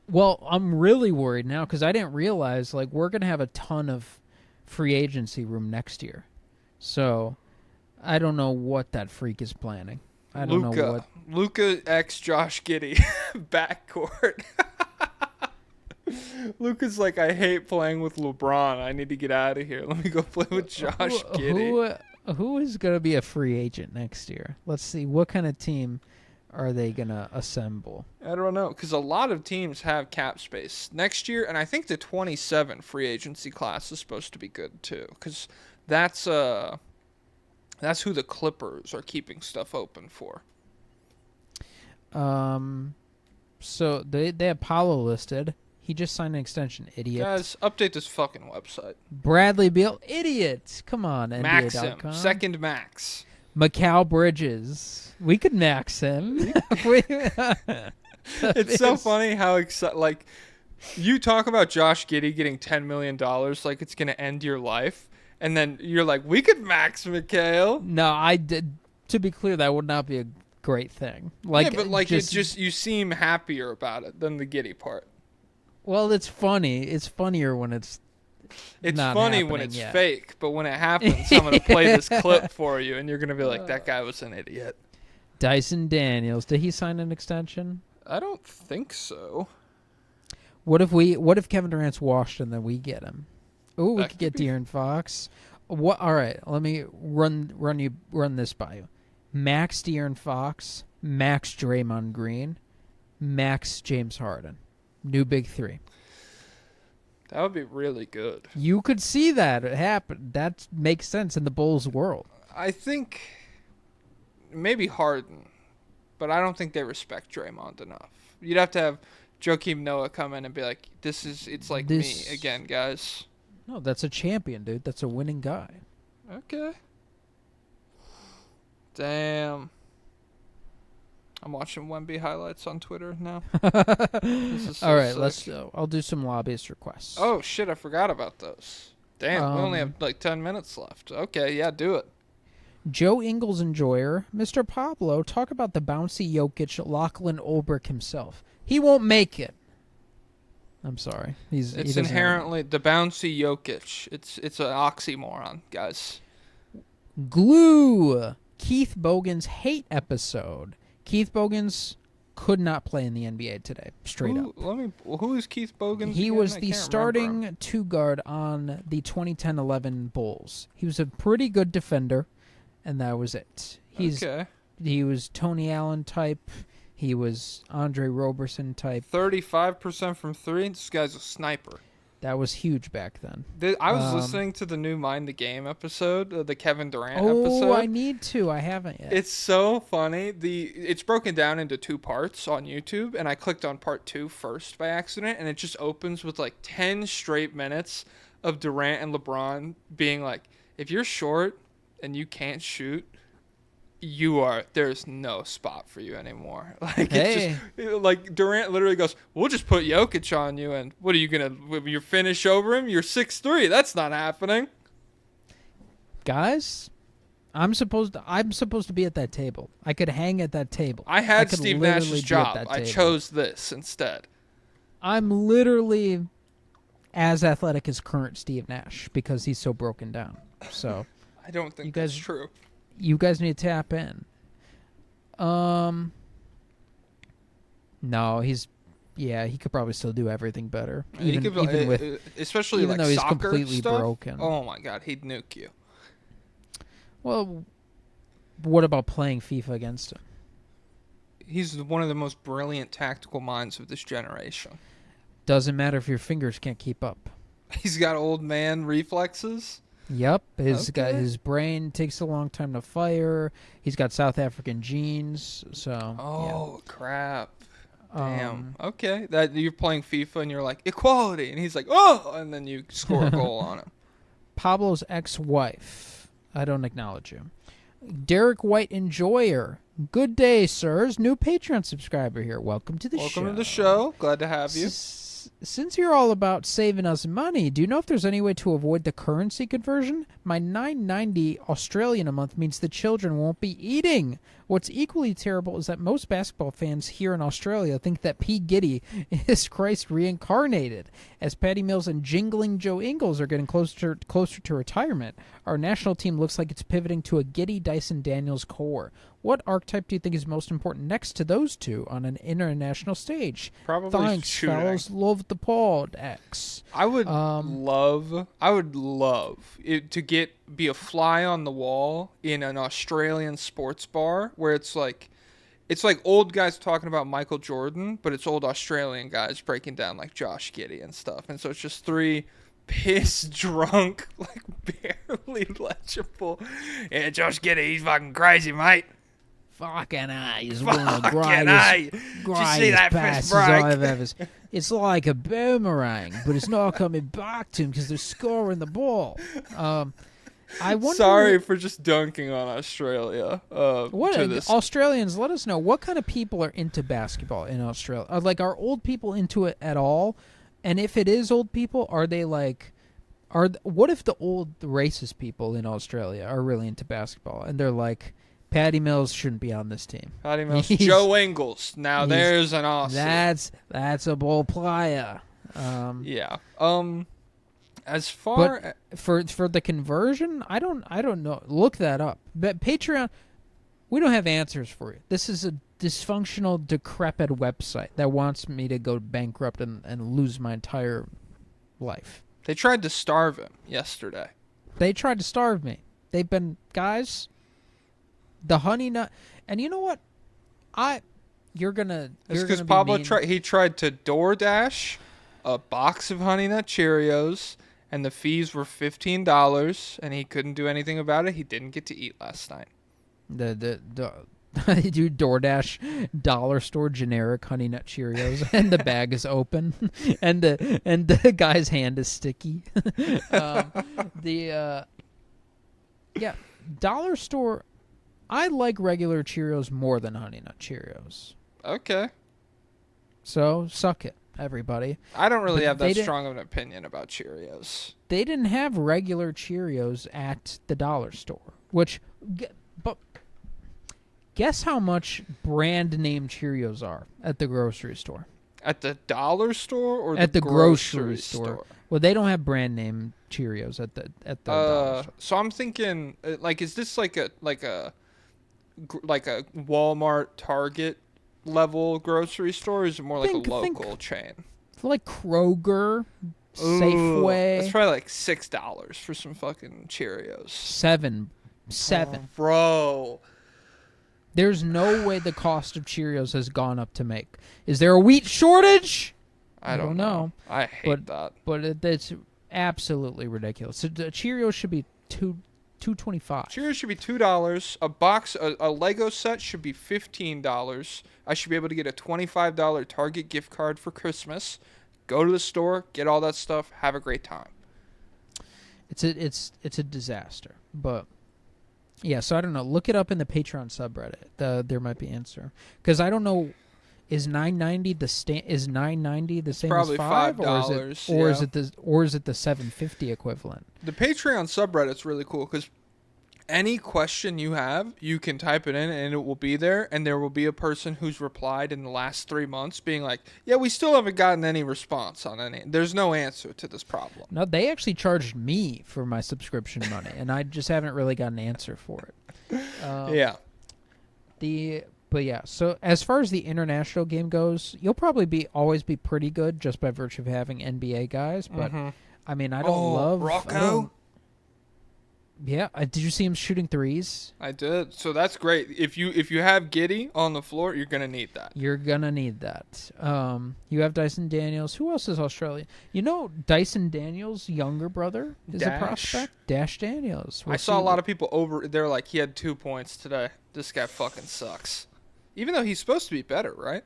Well, I'm really worried now because I didn't realize we're gonna have a ton of free agency room next year. So I don't know what that freak is planning. I don't know what. Luka x Josh Giddey backcourt. Luka's like, I hate playing with LeBron. I need to get out of here. Let me go play with Josh Giddey. Who is going to be a free agent next year? Let's see. What kind of team are they going to assemble? I don't know, because a lot of teams have cap space next year, and I think the 27 free agency class is supposed to be good too, because that's who the Clippers are keeping stuff open for. So they have Pablo listed. He just signed an extension, idiot. Guys, update this fucking website. Bradley Beal, idiot. Come on, max NBA.com. him. Second max. Mikal Bridges. We could max him. It's so funny how you talk about Josh Giddey getting $10 million like it's going to end your life. And then you're like, we could max Mikal. No, I did. To be clear, that would not be a great thing. Yeah, but you seem happier about it than the Giddey part. Well, it's funny. It's funnier when it's not funny when it's fake, but when it happens, I'm going to play this clip for you, and you're going to be like, that guy was an idiot. Dyson Daniels, did he sign an extension? I don't think so. What if Kevin Durant's washed and then we get him? Oh, we could get De'Aaron Fox. What? All right, let me run this by you. Max De'Aaron Fox, max Draymond Green, max James Harden. New big three. That would be really good. You could see that happen. That makes sense in the Bulls world. I think maybe Harden, but I don't think they respect Draymond enough. You'd have to have Joakim Noah come in and be like, it's like me again, guys. No, that's a champion, dude. That's a winning guy. Okay. Damn. I'm watching Wemby highlights on Twitter now. This is so all right, sick. I'll do some lobbyist requests. Oh, shit, I forgot about those. Damn, we only have 10 minutes left. Okay, yeah, do it. Joe Ingles enjoyer, Mr. Pablo, talk about the bouncy Jokic, Lachlan Ulbrich himself. He won't make it. I'm sorry. It's inherently the bouncy Jokic. It's an oxymoron, guys. Glue. Keith Bogan's hate episode. Keith Bogans could not play in the NBA today, straight up. Who is Keith Bogans? He was the starting two guard on the 2010-11 Bulls. He was a pretty good defender, and that was it. He was Tony Allen type. He was Andre Roberson type. 35% from three. This guy's a sniper. That was huge back then. I was listening to the new Mind the Game episode, the Kevin Durant episode. Oh, I need to. I haven't yet. It's so funny. It's broken down into 2 parts on YouTube, and I clicked on part 2 first by accident, and it just opens with 10 straight minutes of Durant and LeBron being like, if you're short and you can't shoot, there's no spot for you anymore. It's just Durant literally goes, we'll just put Jokic on you, and what are you gonna you finish over him? You're 6'3". That's not happening. Guys, I'm supposed to be at that table. I could hang at that table. I had could Steve literally Nash's be at job. that I table. chose this instead. I'm literally as athletic as current Steve Nash because he's so broken down. So I don't think You guys- that's true. you guys need to tap in. No, he could probably still do everything better. He could, especially even like though he's soccer completely stuff. broken. Oh my god, he'd nuke you. Well, what about playing FIFA against him? He's one of the most brilliant tactical minds of this generation. Doesn't matter if your fingers can't keep up. He's got old man reflexes. Yep, Okay. his brain takes a long time to fire. He's got South African genes, so Oh crap! yeah. Damn. Okay, that you're playing FIFA and you're like equality, and he's like, oh, and then you score a goal on him. Pablo's ex-wife. I don't acknowledge you. Derek White Enjoyer. Good day, sirs. New Patreon subscriber here. Welcome to the show. Welcome to the show. Glad to have you. Since you're all about saving us money, do you know if there's any way to avoid the currency conversion? My $9.90 Australian a month means the children won't be eating. What's equally terrible is that most basketball fans here in Australia think that P. Giddy is Christ reincarnated. As Patty Mills and Jingling Joe Ingles are getting closer to retirement, our national team looks like it's pivoting to a Giddy Dyson Daniels core. What archetype do you think is most important next to those two on an international stage? Probably Thanks, shooting. fellas. Love the pod, X. I would love it to be a fly on the wall in an Australian sports bar where it's like old guys talking about Michael Jordan, but it's old Australian guys breaking down like Josh Giddey and stuff. And so it's just three pissed drunk, like barely legible. Yeah, Josh Giddey, he's fucking crazy, mate. Fucking he's one of the Fucking greatest, Did you see that fist passes break? I've ever seen. It's like a boomerang, but it's not coming back to him because they're scoring the ball. I wonder. Sorry for just dunking on Australia. What to this. Australians? Let us know what kind of people are into basketball in Australia. Like, are old people into it at all? And if it is old people, are they like? What if the old racist people in Australia are really into basketball and they're like, Patty Mills shouldn't be on this team. Patty Mills. Joe Ingles. Now there's an Aussie. That's a ball player. Yeah. As far for the conversion, I don't know. Look that up. But Patreon, we don't have answers for you. This is a dysfunctional, decrepit website that wants me to go bankrupt and lose my entire life. they tried to starve him yesterday. They tried to starve me. They've been guys. The honey nut, and you know what? You're gonna. It's because Pablo tried to DoorDash a box of Honey Nut Cheerios, and the fees were $15, and he couldn't do anything about it. He didn't get to eat last night. The do DoorDash dollar store generic Honey Nut Cheerios, and the bag is open, and the guy's hand is sticky. Dollar store. I like regular Cheerios more than Honey Nut Cheerios. Okay. So suck it, everybody. I don't really But have they that didn't- strong of an opinion about Cheerios. They didn't have regular Cheerios at the dollar store, but guess how much brand name Cheerios are at the grocery store? At the dollar store or At the grocery store? store. Well, they don't have brand name Cheerios at the dollar store. So I'm thinking, like, is this like a Walmart, Target level grocery store, or is it more like a local chain? Like Kroger, Ooh, Safeway. That's probably like $6 for some fucking Cheerios. Seven. Oh, bro. There's no way the cost of Cheerios has gone up to make. Is there a wheat shortage? I don't know. I hate that. But it's absolutely ridiculous. So the Cheerios should be $2.25. Cheerios should be $2. A box, a Lego set should be $15. I should be able to get a $25 Target gift card for Christmas. Go to the store, get all that stuff, have a great time. It's a disaster. But yeah, so I don't know. Look it up in the Patreon subreddit. There might be an answer, because I don't know. Is $9.90 the same Probably as $5, $5, or is it the $7.50 equivalent? The Patreon subreddit's really cool because any question you have, you can type it in and it will be there. And there will be a person who's replied in the last 3 months being like, yeah, we still haven't gotten any response on any. There's no answer to this problem. No, they actually charged me for my subscription money, and I just haven't really got an answer for it. Yeah. But yeah, so as far as the international game goes, you'll probably always be pretty good just by virtue of having NBA guys. But I mean, I don't love Rocco. Yeah, did you see him shooting threes? I did. So that's great. If you have Giddy on the floor, you're gonna need that. You're gonna need that. You have Dyson Daniels. Who else is Australian? You know, Dyson Daniels' younger brother is a prospect. Dash Daniels. I saw a lot of people over. They're like, he had 2 points today. This guy fucking sucks. Even though he's supposed to be better, right?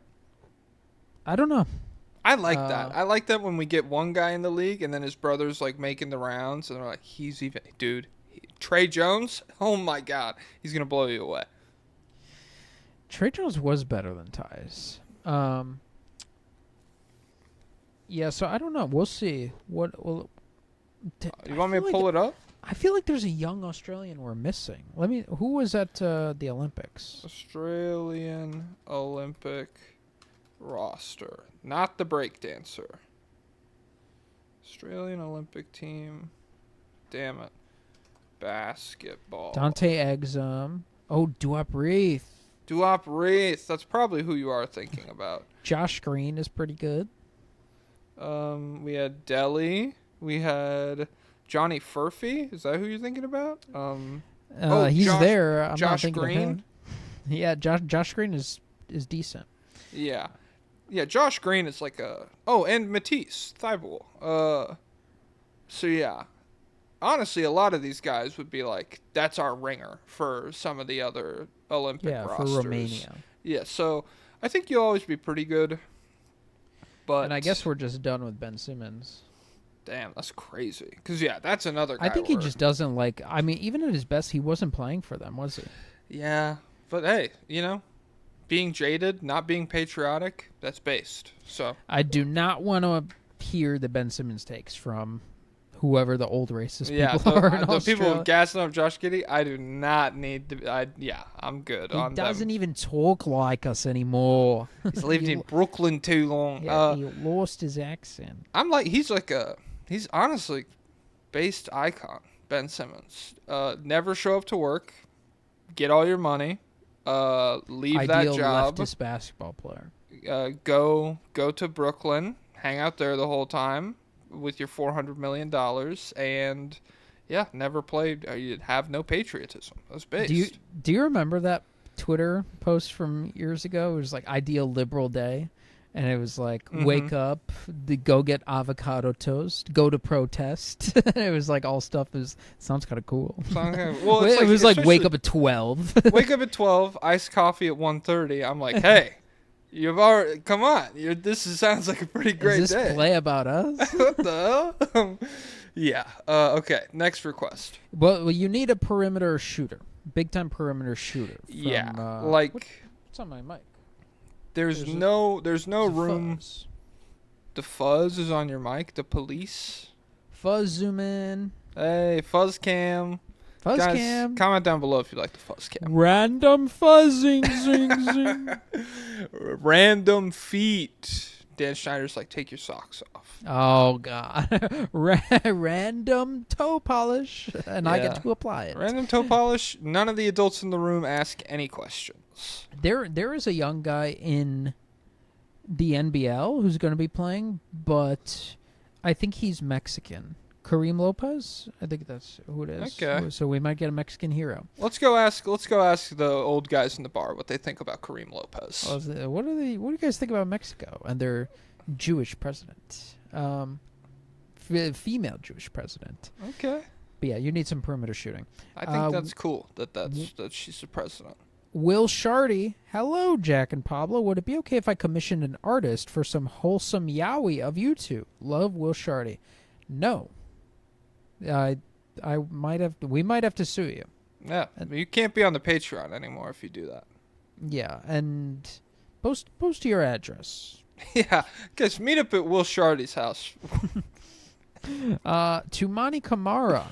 I don't know. I like that. I like that when we get one guy in the league and then his brother's like making the rounds and they're like, he's even dude. Trey Jones, oh my God, he's gonna blow you away. Trey Jones was better than Tyus. Yeah, so I don't know. We'll see. You want me to pull it up? I feel like there's a young Australian we're missing. Who was at the Olympics? Australian Olympic roster, not the breakdancer. Australian Olympic team. Damn it. Basketball. Dante Exum. Oh, Duop Reith. Duop Reith. That's probably who you are thinking about. Josh Green is pretty good. We had Delhi. We had Johnny Furphy. Is that who you're thinking about? He's there. I'm Josh not thinking Green. of him. Yeah, Josh Green is decent. Yeah. Yeah, Josh Green is like a... Oh, and Matisse Thybulle. So, yeah. Honestly, a lot of these guys would be like, that's our ringer for some of the other Olympic rosters. For Romania. Yeah, so I think you'll always be pretty good. But And I guess we're just done with Ben Simmons. Damn, that's crazy. Because, yeah, that's another guy. I think he just doesn't like... I mean, even at his best, he wasn't playing for them, was he? Yeah, but hey, being jaded, not being patriotic, that's based. So I do not want to hear the Ben Simmons takes from whoever the old racist people are in the Australia. people gassing up Josh Giddey, I do not need to. I'm good. He doesn't even talk like us anymore. He's lived in Brooklyn too long. Yeah, he lost his accent. He's honestly based icon. Ben Simmons. Never show up to work. Get all your money. Leave Ideal that job. leftist basketball player. Go to Brooklyn. Hang out there the whole time with your $400 million and never played. You have no patriotism. That's based. Do you remember that Twitter post from years ago? It was like ideal liberal day, and it was like wake up, go get avocado toast, go to protest. It was like all stuff sounds kind of cool. Well, it was like wake up at 12. Wake up at 12, iced coffee at 1:30. I'm like, hey. You've already come on. Sounds like a pretty great day. Is this play about us? What the hell? Yeah. Okay. Next request. Well, you need a perimeter shooter, big time perimeter shooter. From, what's on my mic? There's no room. Fuzz. The fuzz is on your mic. The police. Fuzz zoom in. Hey, fuzz cam. Fuzz Guys, cam. Comment down below if you like the fuzz cam. Random fuzzing, zing, zing. Random feet. Dan Schneider's like, take your socks off. Oh, God. Random toe polish, and I get to apply it. Random toe polish. None of the adults in the room ask any questions. There is a young guy in the NBL who's going to be playing, but I think he's Mexican. Kareem Lopez? I think that's who it is. Okay. So we might get a Mexican hero. Let's go ask the old guys in the bar what they think about Kareem Lopez. What do you guys think about Mexico and their Jewish president? Female Jewish president. Okay. But yeah, you need some perimeter shooting. I think that's cool that she's the president. Will Shardy, hello, Jack and Pablo. Would it be okay if I commissioned an artist for some wholesome yaoi of you two? Love, Will Shardy. No. We might have to sue you. Yeah, you can't be on the Patreon anymore if you do that. Yeah, and post your address. Yeah, guys, meet up at Will Shardy's house. Tumani Kamara,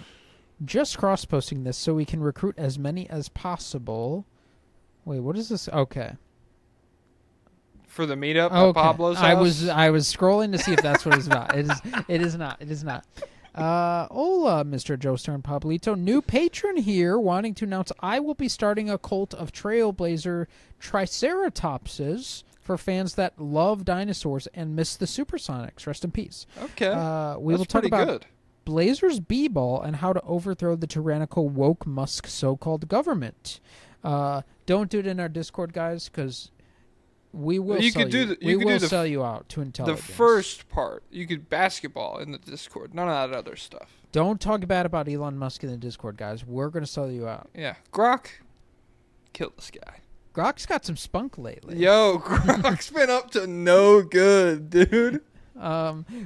Just cross-posting this so we can recruit as many as possible. Wait, what is this? Okay. For the meetup at Okay. Pablo's house? I was scrolling to see if that's what it's about. It is not. Hola, Mr. Joestar and Pablito. New patron here wanting to announce I will be starting a cult of Trailblazer Triceratopses for fans that love dinosaurs and miss the Supersonics. Rest in peace. Okay. We will That's talk pretty about good. Blazers B-ball and how to overthrow the tyrannical woke Musk so-called government. Don't do it in our Discord, guys, because we will sell you out to The intelligence. first part, you could basketball in the Discord. None of that other stuff. Don't talk bad about Elon Musk in the Discord, guys. We're going to sell you out. Yeah. Grok, kill this guy. Grok's got some spunk lately. Yo, Grok's been up to no good, dude.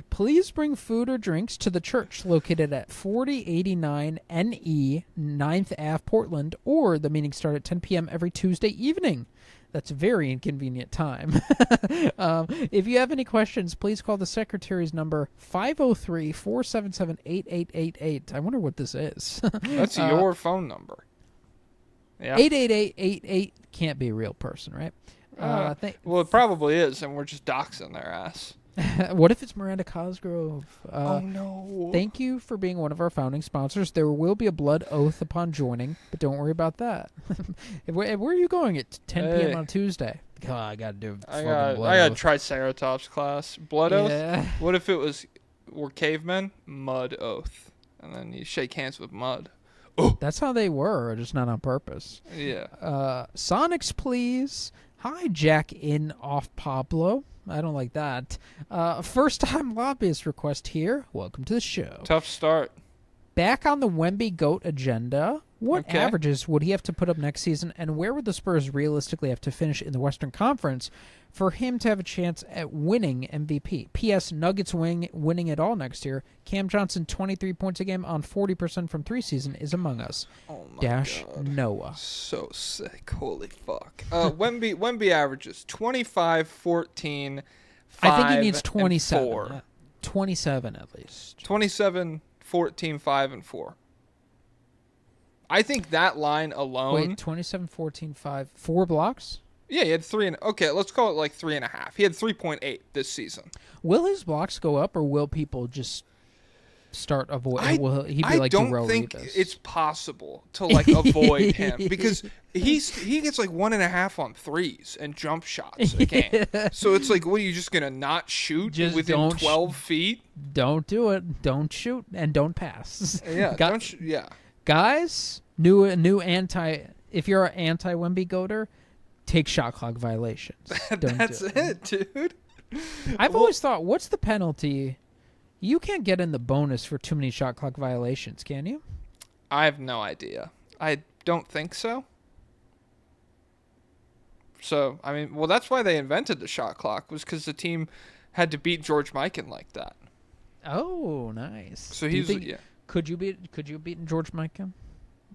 Please bring food or drinks to the church located at 4089 NE 9th Ave, Portland, or the meetings start at 10 p.m. every Tuesday evening. That's a very inconvenient time. If you have any questions, please call the secretary's number 503-477-8888. I wonder what this is. That's your phone number. Yeah. 88888 can't be a real person, right? Well, it probably is, and we're just doxing their ass. What if it's Miranda Cosgrove? Oh, no. Thank you for being one of our founding sponsors. There will be a blood oath upon joining, but don't worry about that. Where are you going at 10 p.m. on Tuesday? Oh, I got to do I blood got oath. Triceratops class. Blood Yeah. oath? What if we're cavemen? Mud oath. And then you shake hands with mud. Oh. That's how they were, just not on purpose. Yeah. Sonics, please. Hi, Jack in off Pablo. I don't like that. First-time lobbyist request here. Welcome to the show. Tough start. Back on the Wemby GOAT agenda, what Okay. averages would he have to put up next season, and where would the Spurs realistically have to finish in the Western Conference for him to have a chance at winning MVP? P.S. Nuggets winning it all next year. Cam Johnson, 23 points a game on 40% from 3 season, is among us. Oh, my Dash God. Noah. So sick. Holy fuck. Wemby averages 25, 14, 5, I think he needs 27. and 4. 27 at least. 27, 14, 5, and 4. I think that line alone. Wait, 27, 14, 5, 4 blocks? Yeah, he had 3 and okay. Let's call it like 3.5. He had 3.8 this season. Will his blocks go up, or will people just start avoid? Will he be I like don't Darrell think Revis? it's possible to like avoid him because he gets like 1.5 on threes and jump shots a game. So it's like, what are you just gonna not shoot Just within don't 12 feet? Don't do it. Don't shoot and don't pass. Yeah, yeah. Guys, new anti. If you're an anti Wemby goater, take shot clock violations. Don't That's do it, dude. I've always thought, what's the penalty? You can't get in the bonus for too many shot clock violations, can you? I have no idea. I don't think so. So, I mean, well, that's why they invented the shot clock, was because the team had to beat George Mikan like that. Oh, nice. So Do you he's, think- yeah. Could you have beaten George Mikan?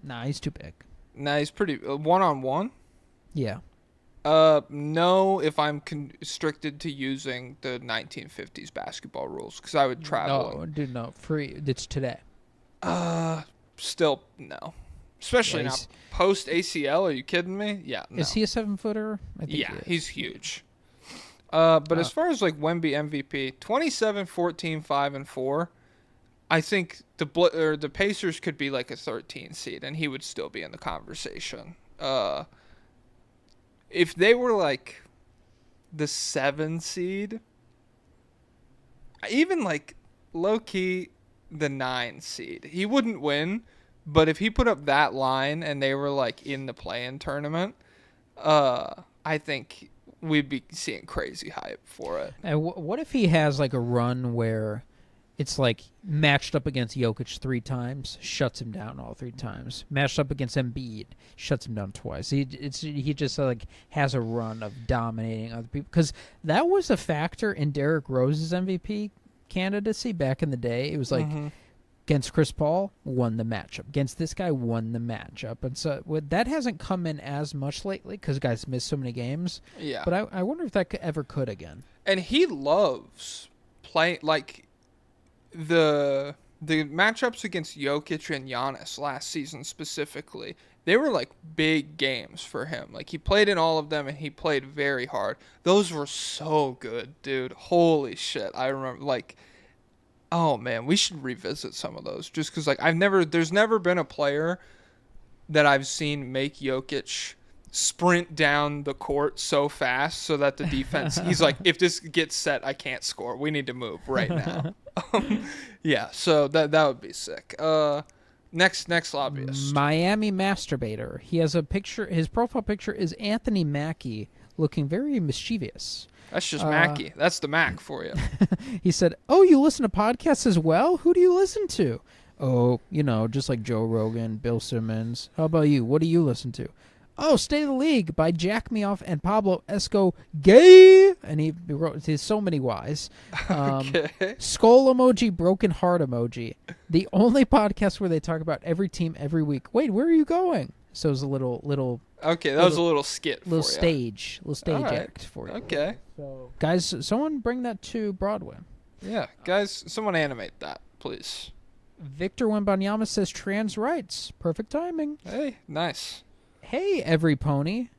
Nah, he's too big. Nah, he's pretty, one-on-one? Yeah. No, if I'm constricted to using the 1950s basketball rules, because I would travel. No, dude, no. Free. It's today. Still, no. Especially Yeah, not post ACL. Are you kidding me? Yeah, no. Is he a 7-footer? I think Yeah, he is. he's huge. But as far as like Wemby MVP, 27, 14, 5, and 4, I think the Pacers could be like a 13 seed, and he would still be in the conversation. If they were like the 7 seed, even like low key the 9 seed, he wouldn't win. But if he put up that line and they were like in the play-in tournament, I think we'd be seeing crazy hype for it. And what if he has like a run where it's like matched up against Jokic 3 times, shuts him down all 3 times. Matched up against Embiid, shuts him down twice. He just like has a run of dominating other people, because that was a factor in Derrick Rose's MVP candidacy back in the day. It was like against Chris Paul, won the matchup. Against this guy, won the matchup. And so that hasn't come in as much lately because guys miss so many games. Yeah. But I wonder if that ever could again. And he loves playing like the the matchups against Jokic and Giannis last season specifically, they were like big games for him. Like he played in all of them and he played very hard. Those were so good, dude. Holy shit. I remember like, oh man, we should revisit some of those just because like there's never been a player that I've seen make Jokic sprint down the court so fast so that the defense, he's like, if this gets set, I can't score. We need to move right now. Yeah, so that would be sick. Next lobbyist. Miami masturbator. He has a picture. His profile picture is Anthony Mackie, looking very mischievous. That's just Mackie. That's the Mac for you. He said, "Oh, you listen to podcasts as well? Who do you listen to?" "Oh, just like Joe Rogan, Bill Simmons. How about you? What do you listen to?" "Oh, State of the League by Jack Me Off and Pablo Esco Gay." And he wrote, there's so many Y's. Okay. Skull emoji, broken heart emoji. The only podcast where they talk about every team every week. Wait, where are you going? So it was a little Okay, that was a little skit little for stage All right. act for you. Okay. So, guys, someone bring that to Broadway. Yeah, guys, someone animate that, please. Victor Wembanyama says trans rights. Perfect timing. Hey, nice. Hey, every pony.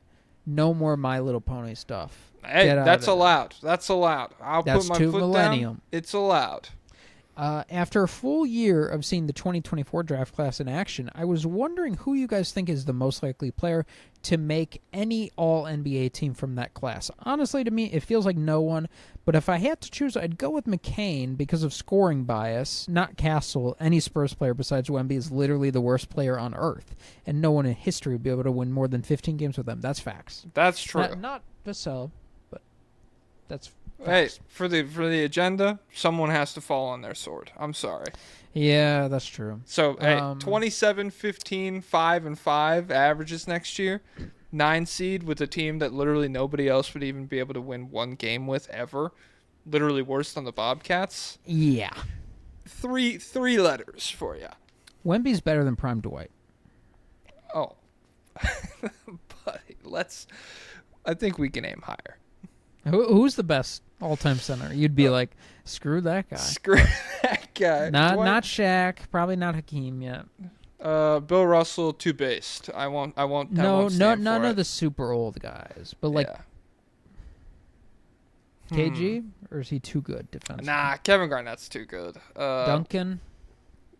No more My Little Pony stuff. Hey, Get out that's of it. allowed. That's allowed. I'll That's put my too foot millennium. down. It's allowed. After a full year of seeing the 2024 draft class in action, I was wondering who you guys think is the most likely player to make any All-NBA team from that class. Honestly, to me, it feels like no one, but if I had to choose, I'd go with McCain because of scoring bias, not Castle. Any Spurs player besides Wemby is literally the worst player on earth, and no one in history would be able to win more than 15 games with them. That's facts. That's true. Not Vassell, but that's facts. Hey, for the agenda, someone has to fall on their sword. I'm sorry. Yeah, that's true. So, hey, 27, 15, 5, and 5 averages next year. 9 seed with a team that literally nobody else would even be able to win one game with ever. Literally worse than the Bobcats. Yeah. Three letters for you. Wemby's better than Prime Dwight. Oh. Buddy, I think we can aim higher. Who's the best all-time center? You'd be like, screw that guy. Screw that guy. Not Shaq. Probably not Hakeem yet. Bill Russell, too based. I won't. None of the super old guys. But like KG, or is he too good defensively? Nah, Kevin Garnett's too good. Duncan.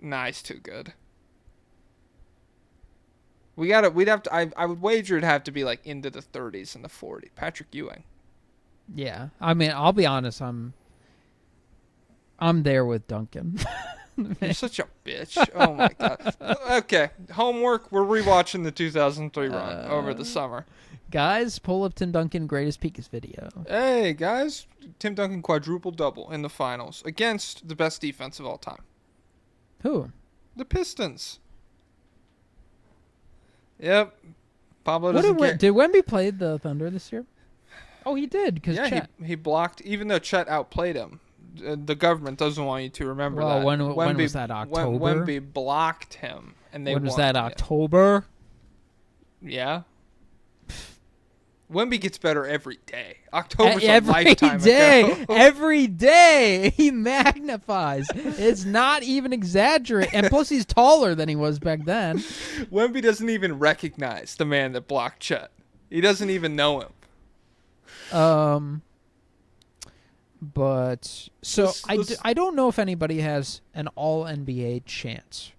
Nah, he's too good. We'd have to. I would wager it'd have to be like into the 30s and the 40s. Patrick Ewing. Yeah, I mean, I'll be honest. I'm there with Duncan. You're such a bitch. Oh my god. Okay, homework. We're rewatching the 2003 run over the summer. Guys, pull up Tim Duncan greatest peaks video. Hey guys, Tim Duncan quadruple double in the finals against the best defense of all time. Who? The Pistons. Yep. Pablo doesn't care. Did Wemby play the Thunder this year? Oh, he did, because Chet. He blocked, even though Chet outplayed him. The government doesn't want you to remember that. Well, when was that, October? Wemby blocked him, and they When was won. that, October? Yeah. Wemby gets better every day. October's a every lifetime day. ago. Every day. He magnifies. It's not even exaggerating. And plus, he's taller than he was back then. Wemby doesn't even recognize the man that blocked Chet. He doesn't even know him. But so I don't know if anybody has an all NBA chance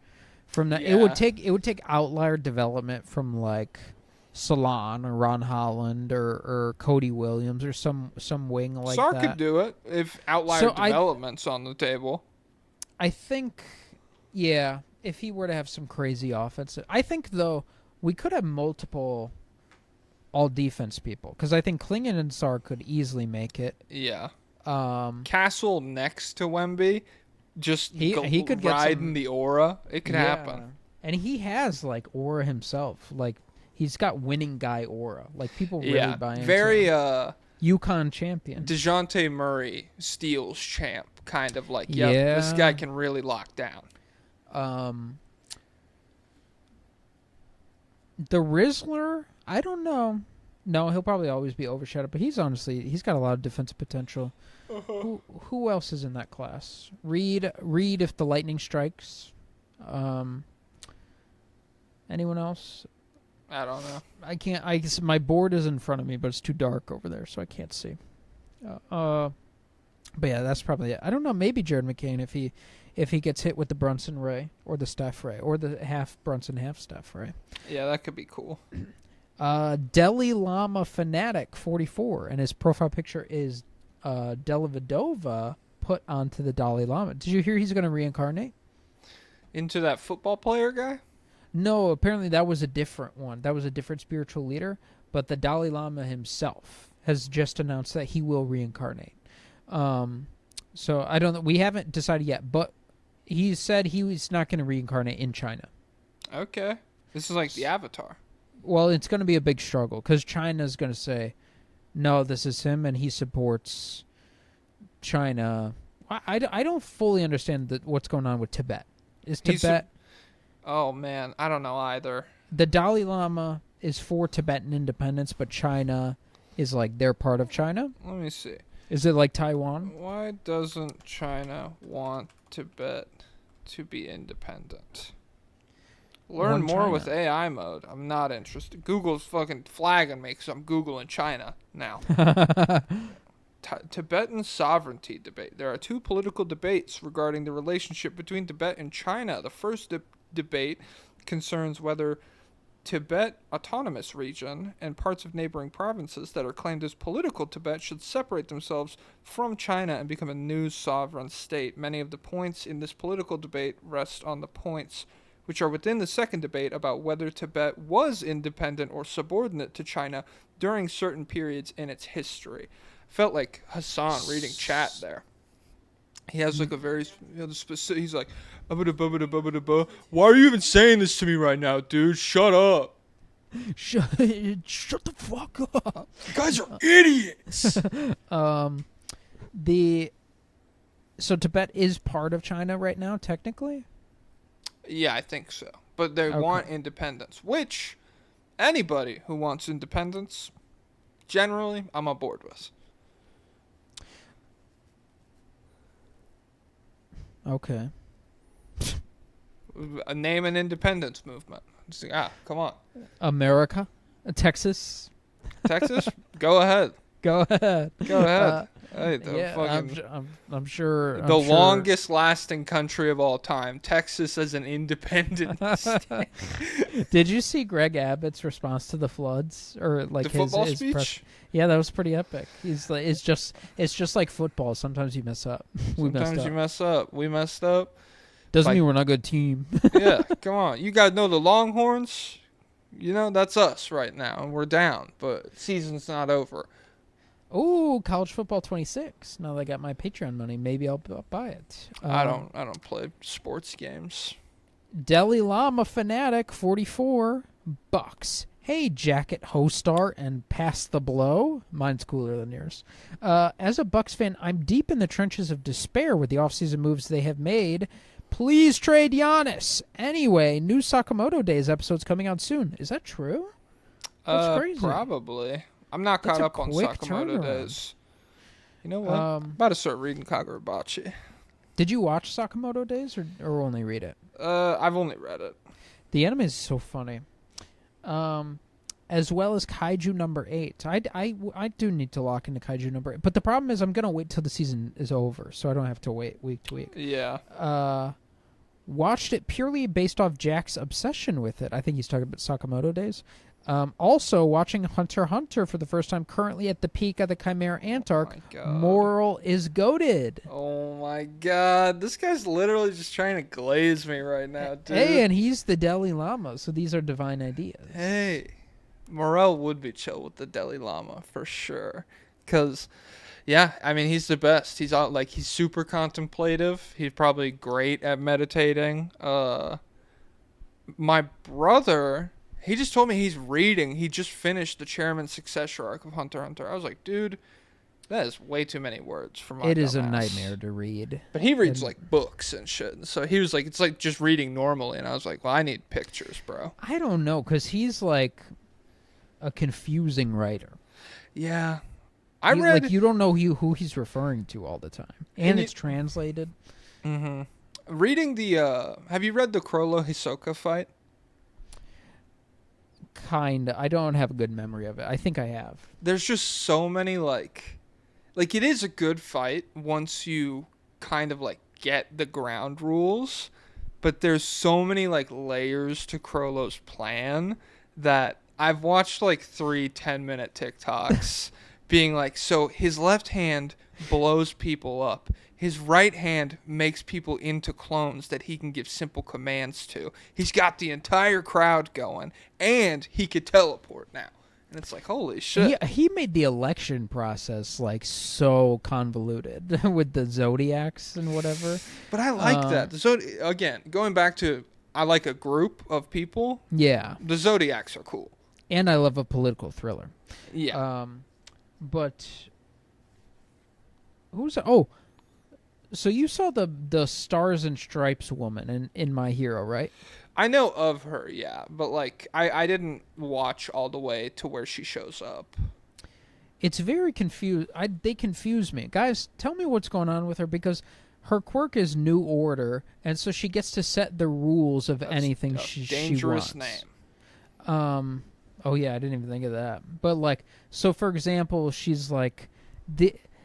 from that. Yeah. It would take outlier development from like Salon or Ron Holland or Cody Williams or some wing like Sark that. could do it if outlier development's on the table. I think, yeah, if he were to have some crazy offense, I think though we could have multiple all defense people because I think Klingon and Sark could easily make it. Yeah. Castle next to Wemby, just he could riding the aura. It could happen. And he has like aura himself. Like he's got winning guy aura. Like people really buy into very him. Yukon champion. DeJounte Murray steals champ kind of like this guy can really lock down. The Rizzler, I don't know. No, he'll probably always be overshadowed, but he's got a lot of defensive potential. Who else is in that class? Reed if the lightning strikes. Anyone else? I don't know. I can't. My board is in front of me, but it's too dark over there, so I can't see. But yeah, that's probably it. I don't know. Maybe Jared McCain if he gets hit with the Brunson Ray or the Steph Ray or the half Brunson half Steph Ray. Yeah, that could be cool. Delhi Lama Fanatic 44, and his profile picture is Delavadova put onto the Dalai Lama. Did you hear he's going to reincarnate? Into that football player guy? No, apparently that was a different one. That was a different spiritual leader, but the Dalai Lama himself has just announced that he will reincarnate. So I don't know. We haven't decided yet, but he said he was not going to reincarnate in China. Okay. This is like the Avatar. Well, it's going to be a big struggle because China's going to say, no, this is him, and he supports China. I don't fully understand what's going on with Tibet. Is Tibet... Oh, man. I don't know either. The Dalai Lama is for Tibetan independence, but China is like they're part of China. Let me see. Is it like Taiwan? Why doesn't China want Tibet to be independent? Learn One more China. with AI mode. I'm not interested. Google's fucking flagging me because I'm Googling China now. Tibetan sovereignty debate. There are two political debates regarding the relationship between Tibet and China. The first debate concerns whether Tibet Autonomous Region and parts of neighboring provinces that are claimed as political Tibet should separate themselves from China and become a new sovereign state. Many of the points in this political debate rest on the points which are within the second debate about whether Tibet was independent or subordinate to China during certain periods in its history. Felt like Hassan reading chat there. He has like a very specific. He's like, why are you even saying this to me right now, dude? Shut up. Shut the fuck up. You guys are idiots. So Tibet is part of China right now, technically? Yeah, I think so. But they want independence, which anybody who wants independence, generally, I'm on board with. Okay. Name an independence movement. Just like, come on. America? Texas? Texas? Go ahead. Go ahead. Go ahead. I'm sure. The longest lasting country of all time, Texas as an independent state. Did you see Greg Abbott's response to the floods or like the football speech? Yeah, that was pretty epic. He's like, it's just like football. Sometimes you mess up. Sometimes you mess up. We messed up. Doesn't mean we're not a good team. Yeah, come on. You guys know the Longhorns? You know, that's us right now, and we're down, but season's not over. Oh, College Football 26. Now that I got my Patreon money, maybe I'll buy it. I don't play sports games. Delhi Lama Fanatic 44 bucks. Hey, Jacket Joestar and Pass the Blow. Mine's cooler than yours. As a Bucks fan, I'm deep in the trenches of despair with the offseason moves they have made. Please trade Giannis. Anyway, new Sakamoto Days episode's coming out soon. Is that true? That's crazy. Probably. I'm not caught up on Sakamoto Days. You know what? I'm about to start reading Kagurabachi. Did you watch Sakamoto Days or only read it? I've only read it. The anime is so funny. As well as Kaiju number 8. I do need to lock into Kaiju number 8. But the problem is I'm going to wait till the season is over, so I don't have to wait week to week. Yeah. Watched it purely based off Jack's obsession with it. I think he's talking about Sakamoto Days. Also, watching Hunter x Hunter for the first time, currently at the peak of the Chimera Ant arc. Moral is goated. Oh my god. This guy's literally just trying to glaze me right now, dude. Hey, and he's the Dalai Lama, so these are divine ideas. Hey. Morel would be chill with the Dalai Lama, for sure. Because, yeah, I mean, he's the best. He's super contemplative. He's probably great at meditating. My brother... He just told me he's reading. He just finished the Chairman's Successor arc of Hunter x Hunter. I was like, dude, that is way too many words for my It is dumbass. a nightmare to read. But he reads, like, books and shit. And so he was like, it's like just reading normally. And I was like, well, I need pictures, bro. I don't know, because he's like... a confusing writer. Yeah. I read... Like, you don't know who he's referring to all the time. And it's translated. Mm-hmm. Reading the... have you read the Crollo Hisoka fight? Kinda. I don't have a good memory of it. I think I have. There's just so many, like, it is a good fight once you kind of, like, get the ground rules, but there's so many, like, layers to Crollo's plan that I've watched, like, 3 10-minute TikToks being like, so his left hand blows people up. His right hand makes people into clones that he can give simple commands to. He's got the entire crowd going, and he could teleport now. And it's like, holy shit. He made the election process, like, so convoluted with the Zodiacs and whatever. But I like that. Again, going back to, I like a group of people. Yeah. The Zodiacs are cool. And I love a political thriller. Yeah. But who's... Oh, so you saw the Stars and Stripes woman in My Hero, right? I know of her, yeah. But, like, I didn't watch all the way to where she shows up. It's very confused. They confuse me. Guys, tell me what's going on with her, because her quirk is New Order, and so she gets to set the rules of anything she wants. Dangerous name. Oh, yeah, I didn't even think of that. But, like, so, for example, she's like...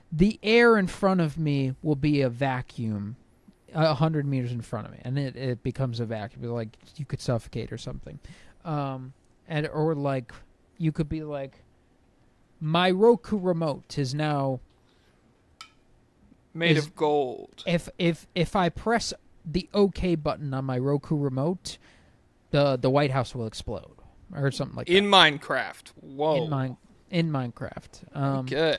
The air in front of me will be a vacuum 100 meters in front of me, and it becomes a vacuum. Like, you could suffocate or something. Or, like, you could be like, my Roku remote is now... Made of gold. If I press the OK button on my Roku remote, the White House will explode. Or something like that. In Minecraft. Whoa. In Minecraft. Okay.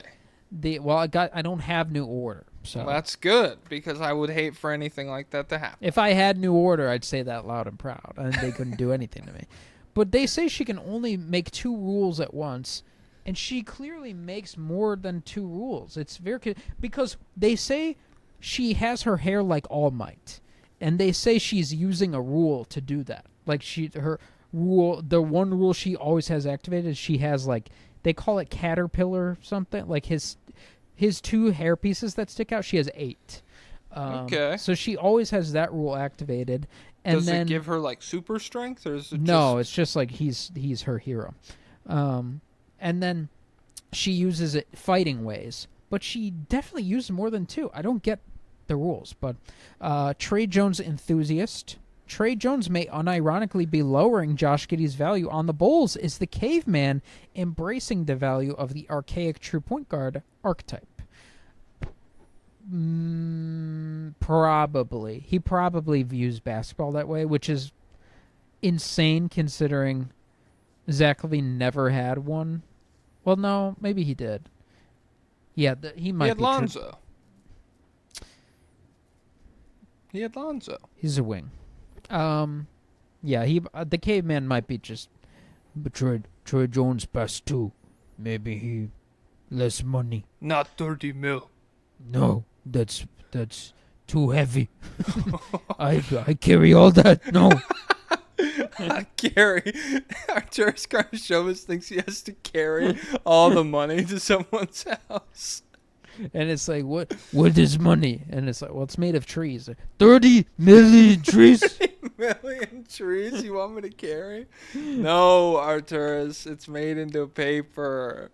I don't have New Order, so well, that's good, because I would hate for anything like that to happen. If I had New Order, I'd say that loud and proud, and they couldn't do anything to me. But they say she can only make 2 rules at once, and she clearly makes more than 2 rules. It's very... Because they say she has her hair like All Might, and they say she's using a rule to do that. Like, her rule, the one rule she always has activated is she has, like... They call it caterpillar something. Like his 2 hair pieces that stick out, she has 8. Okay. So she always has that rule activated. And Does then, it give her, like, super strength, or is it no, it's just like he's her hero. And then she uses it fighting ways. But she definitely uses more than 2. I don't get the rules. But Trey Jones enthusiast. Trey Jones may unironically be lowering Josh Giddey's value on the Bulls. Is the caveman embracing the value of the archaic true point guard archetype? Probably. He probably views basketball that way, which is insane considering Zach LaVine never had one. Well, no, maybe he did. Yeah, he might be. Lonzo. He had Lonzo. He's a wing. Yeah, the caveman might be just... But Troy Jones passed 2. Maybe he... Less money. Not 30 mil. No, that's too heavy. I carry all that. No. Carry. Artur's kind of show us thinks he has to carry all the money to someone's house. And it's like, what is money? And it's like, well, it's made of trees. 30 million trees. 30 million trees you want me to carry? No, Arturus, it's made into paper.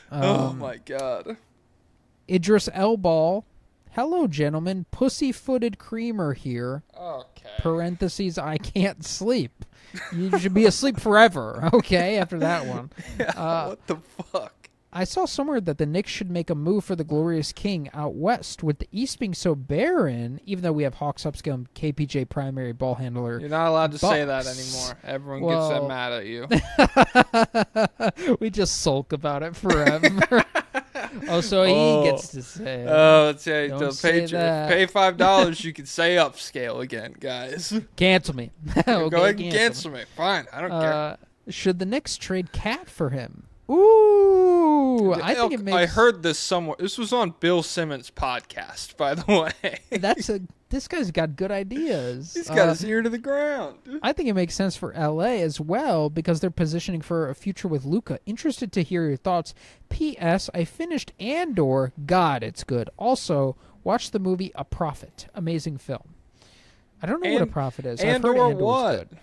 Oh my god. Idris Elball. Hello, gentlemen. Pussy-footed creamer here. Okay. Parentheses, I can't sleep. You should be asleep forever, okay, after that one. Yeah, what the fuck? I saw somewhere that the Knicks should make a move for the Glorious King out west, with the East being so barren, even though we have Hawks upscale KPJ primary ball handler. You're not allowed to Bucks. say that anymore. Everyone gets that mad at you. We just sulk about it forever. So he gets to say it. Oh, let's say, Don't say that. pay $5, you can say upscale again, guys. Cancel me. Okay, Go ahead and cancel me. Fine, I don't care. Should the Knicks trade Cat for him? Ooh, I think it makes... I heard this somewhere. This was on Bill Simmons' podcast, by the way. this guy's got good ideas. He's got his ear to the ground. I think it makes sense for LA as well because they're positioning for a future with Luka. Interested to hear your thoughts. P.S. I finished Andor. God, it's good. Also, watch the movie A Prophet. Amazing film. I don't know what A Prophet is. I've heard Andor Andor's what? good.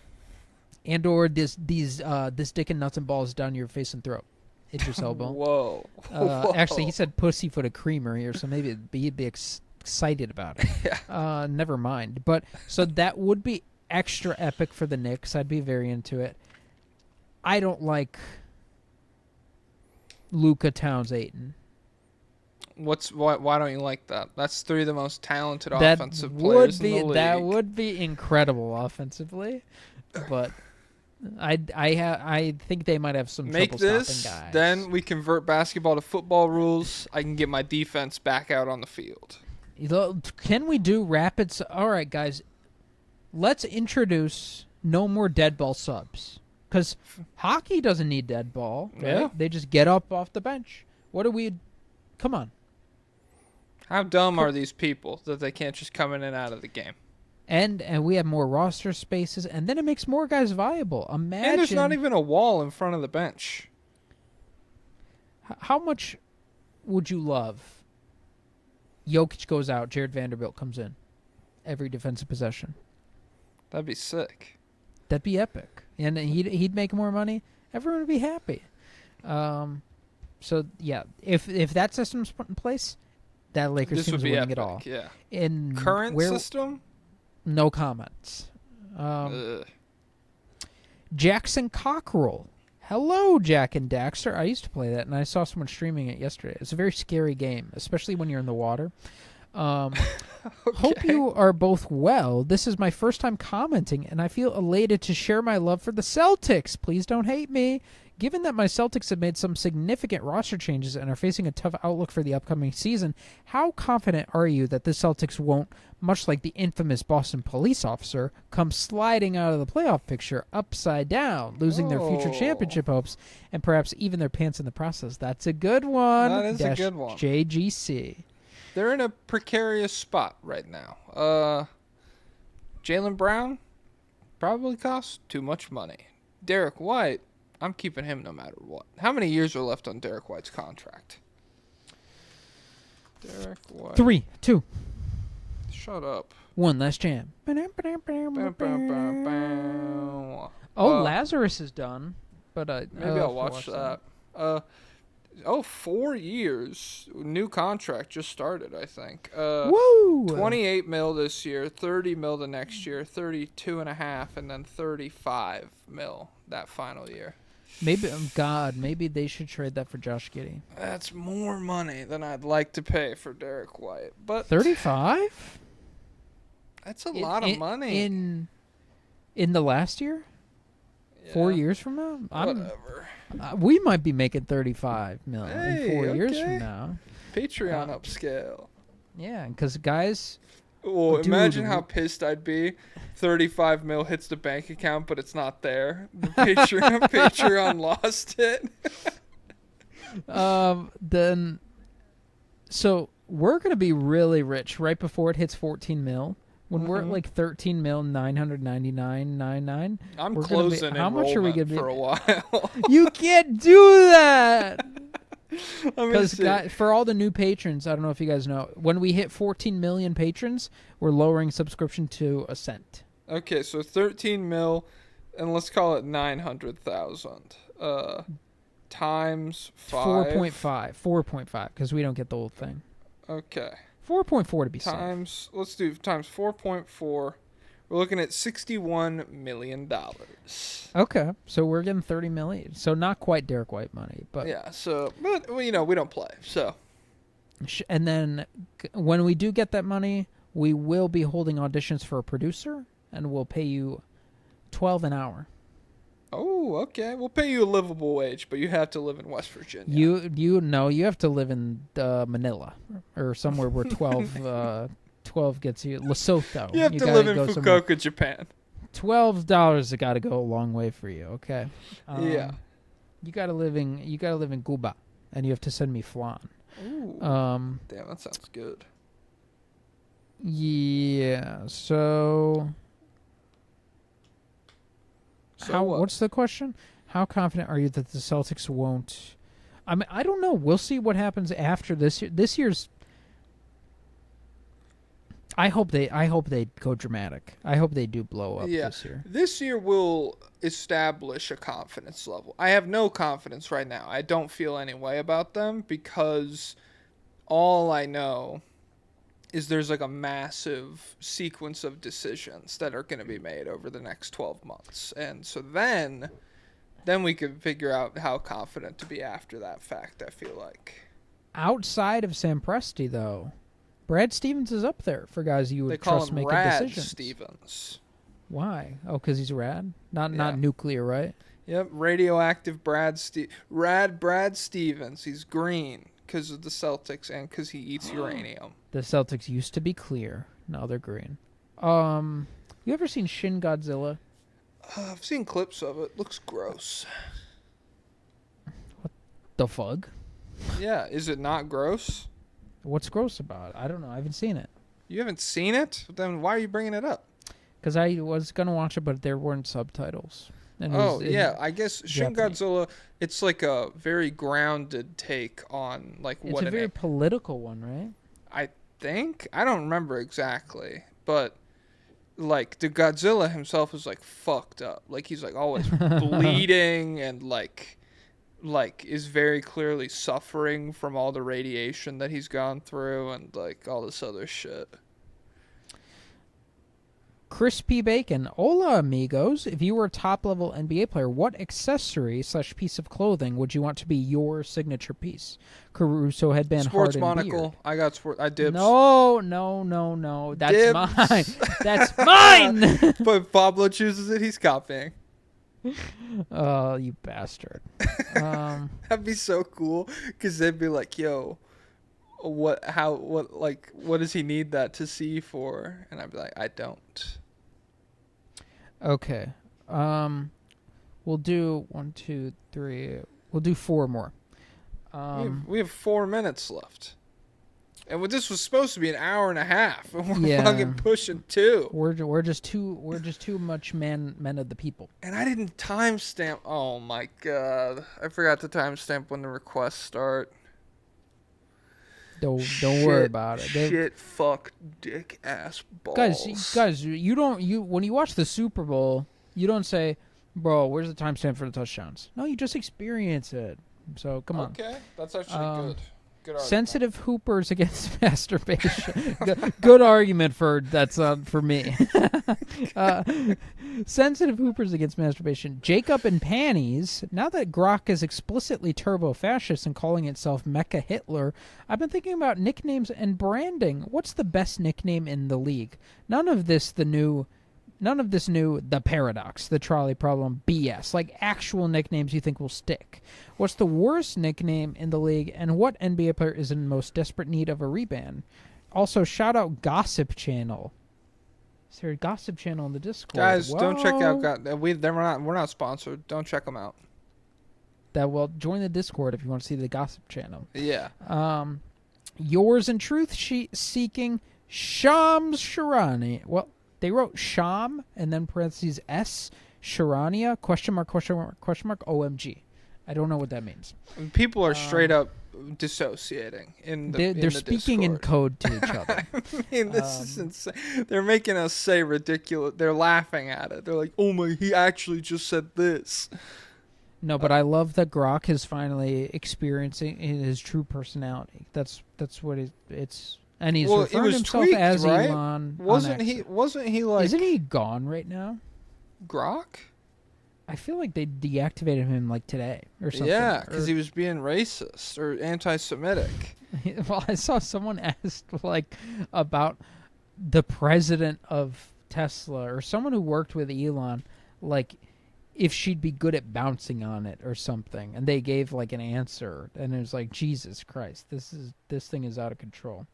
Andor, this dick and nuts and balls down your face and throat. Idris Elba. Whoa. Actually, he said pussyfooted creamer here, so maybe he'd be excited about it. Yeah. Never mind. But so that would be extra epic for the Knicks. I'd be very into it. I don't like Luka, Towns, Ayton. Why don't you like that? That's three of the most talented offensive players in the league. That would be incredible offensively, but I think they might have some trouble stopping guys. Then we convert basketball to football rules. I can get my defense back out on the field. Can we do rapids? All right, guys. Let's introduce no more dead ball subs. Because hockey doesn't need dead ball. Right? Yeah. They just get up off the bench. What do we... Come on. How dumb are these people that they can't just come in and out of the game? And we have more roster spaces, and then it makes more guys viable. Imagine... And there's not even a wall in front of the bench. How much would you love... Jokic goes out, Jared Vanderbilt comes in. Every defensive possession. That'd be sick. That'd be epic. And he'd make more money. Everyone would be happy. So, yeah, if that system's put in place, that Lakers team's winning it all. Yeah. In current system? No comments. Jackson Cockerel. Hello, Jack and Daxter. I used to play that, and I saw someone streaming it yesterday. It's a very scary game, especially when you're in the water. Okay. Hope you are both well. This is my first time commenting, and I feel elated to share my love for the Celtics. Please don't hate me. Given that my Celtics have made some significant roster changes and are facing a tough outlook for the upcoming season, how confident are you that the Celtics won't, much like the infamous Boston police officer, come sliding out of the playoff picture upside down, losing their future championship hopes, and perhaps even their pants in the process? That's a good one. That is a good one. JGC. They're in a precarious spot right now. Jaylen Brown probably costs too much money. Derek White, I'm keeping him no matter what. How many years are left on Derek White's contract? Derek White. 3, 2, Shut up. 1. Last jam. Lazarus is done, but maybe I'll watch that. 4 years. New contract just started, I think. Woo! 28 mil this year, 30 mil the next year, 32 and a half, and then 35 mil that final year. Maybe they should trade that for Josh Giddey. That's more money than I'd like to pay for Derek White. But 35? That's a lot of money. In the last year? Yeah. 4 years from now? Whatever. We might be making 35 million in 4 years from okay. now. Patreon upscale. Yeah, because guys... Well, imagine how pissed I'd be. 35 mil hits the bank account, but it's not there. The Patreon lost it. So we're going to be really rich right before it hits 14 mil. When we're at like 13 mil, 999.99. I'm closing how much are we going to be for a while. You can't do that. Because for all the new patrons, I don't know if you guys know, when we hit 14 million patrons, we're lowering subscription to a cent. Okay, so 13 mil, and let's call it 900,000 times 5. 4.5, because we don't get the whole thing. Okay. 4.4 to be safe. Let's do times 4.4. We're looking at $61 million. Okay, so we're getting 30 million. So not quite Derek White money, but yeah. So, but we don't play. So, and then when we do get that money, we will be holding auditions for a producer, and we'll pay you $12 an hour. Oh, okay. We'll pay you a livable wage, but you have to live in West Virginia. You have to live in Manila or somewhere where 12 gets you. Lesotho. You have to live in Fukuoka, Japan. $12 has got to go a long way for you. Okay. Yeah. You got to live in Cuba, and you have to send me flan. Ooh. Damn, that sounds good. Yeah. So What? what's the question? How confident are you that the Celtics won't? I mean, I don't know. We'll see what happens after this year. This year's. I hope they go dramatic. I hope they do blow up Yeah. this year. This year will establish a confidence level. I have no confidence right now. I don't feel any way about them because all I know is there's like a massive sequence of decisions that are going to be made over the next 12 months. And so then we can figure out how confident to be after that fact, I feel like. Outside of Sam Presti, though, Brad Stevens is up there for guys you would They call trust him making Rad decisions. Stevens. Why? Oh, because he's rad? Not Yeah. nuclear, right? Yep, radioactive Brad Stevens. He's green because of the Celtics and because he eats uranium. The Celtics used to be clear. Now they're green. You ever seen Shin Godzilla? I've seen clips of it. Looks gross. The fug? Yeah, is it not gross? What's gross about it? I don't know. I haven't seen it. You haven't seen it? Then why are you bringing it up? Because I was going to watch it, but there weren't subtitles. And it Oh, was in yeah. I guess Shin Japanese. Godzilla, it's like a very grounded take on like It's what a very political one, right? I think. I don't remember exactly, but like the Godzilla himself is like fucked up. Like he's like always bleeding and like is very clearly suffering from all the radiation that he's gone through and like all this other shit. Crispy Bacon. Hola, amigos. If you were a top-level NBA player, what accessory/piece of clothing would you want to be your signature piece? Caruso headband, Sports Harden, monocle. beard. I got I dibs. No. That's Dibs. mine. That's mine. But Pablo chooses it. He's copying. Oh, you bastard. That'd be so cool because they'd be like, "Yo, what does he need that to see for?" And I'd be like, "I don't." Okay. We'll do 1, 2, 3. We'll do 4 more. We have 4 minutes left. And this was supposed to be an hour and a half, and we're Yeah. fucking pushing 2. We're just too much men of the people. And I didn't timestamp. Oh my god, I forgot to timestamp when the requests start. Don't worry about it. Shit, fuck, dick, ass, balls. Guys, when you watch the Super Bowl, you don't say, "Bro, where's the timestamp for the touchdowns?" No, you just experience it. So come on. Okay, that's actually good. Good argument. Sensitive hoopers against masturbation. Good argument for that's for me. Sensitive hoopers against masturbation. Jacob and panties. Now that Grok is explicitly turbo-fascist and calling itself Mecha Hitler, I've been thinking about nicknames and branding. What's the best nickname in the league? None of this new The Paradox, The Trolley Problem, BS. Like actual nicknames you think will stick. What's the worst nickname in the league, and what NBA player is in most desperate need of a reband? Also, shout out Gossip Channel. Is there a Gossip Channel in the Discord? Guys, don't check out. Whoa. We're not sponsored. Don't check them out. Join the Discord if you want to see the Gossip Channel. Yeah. Yours in truth seeking Shams Sharani. Well, they wrote Sham and then parentheses S Sharania question mark OMG. I don't know what that means. People are straight up dissociating in the They're speaking in code to each other. I mean, this is insane. They're making us say ridiculous. They're laughing at it. They're like, "Oh my, he actually just said this." No, but I love that Grok is finally experiencing his true personality. That's what it's. And he's referring himself tweaked, as right? Elon. Wasn't he like? Isn't he gone right now? Grok? I feel like they deactivated him like today or something. Yeah, because he was being racist or anti-Semitic. Well, I saw someone asked like about the president of Tesla or someone who worked with Elon, like if she'd be good at bouncing on it or something, and they gave like an answer, and it was like, Jesus Christ, this thing is out of control.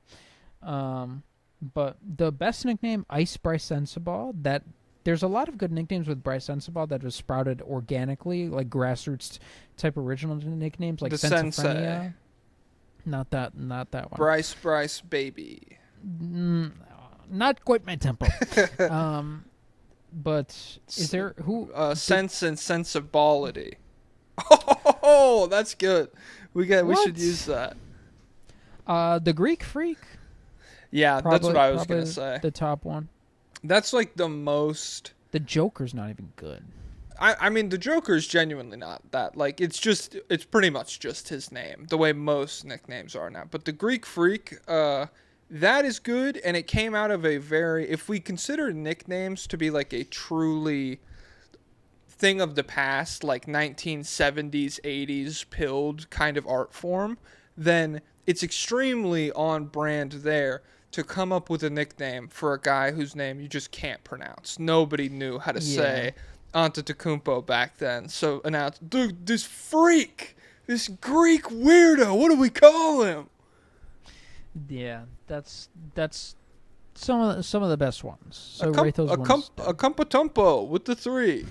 But the best nickname, Ice Bryce Sensabaugh, that there's a lot of good nicknames with Bryce Sensabaugh that was sprouted organically, like grassroots type original nicknames, like The Sensophrenia. Sensei. Not that one. Bryce Baby. not quite my tempo. But is there who Sense and Sensibility. Oh, that's good. We should use that. the Greek Freak? Yeah, that's what I was gonna say. The top one. That's like the most. The Joker's not even good. I mean, the Joker is genuinely not that. Like, it's pretty much just his name, the way most nicknames are now. But the Greek Freak, that is good, and it came out of a very, if we consider nicknames to be like a truly thing of the past, like 1970s, 80s pilled kind of art form, then it's extremely on brand there to come up with a nickname for a guy whose name you just can't pronounce. Nobody knew how to say Antetokounmpo back then. So announced, dude, this freak, this Greek weirdo, what do we call him? Yeah, that's some of the best ones. So rate those ones. A Kumpatumpo with the 3.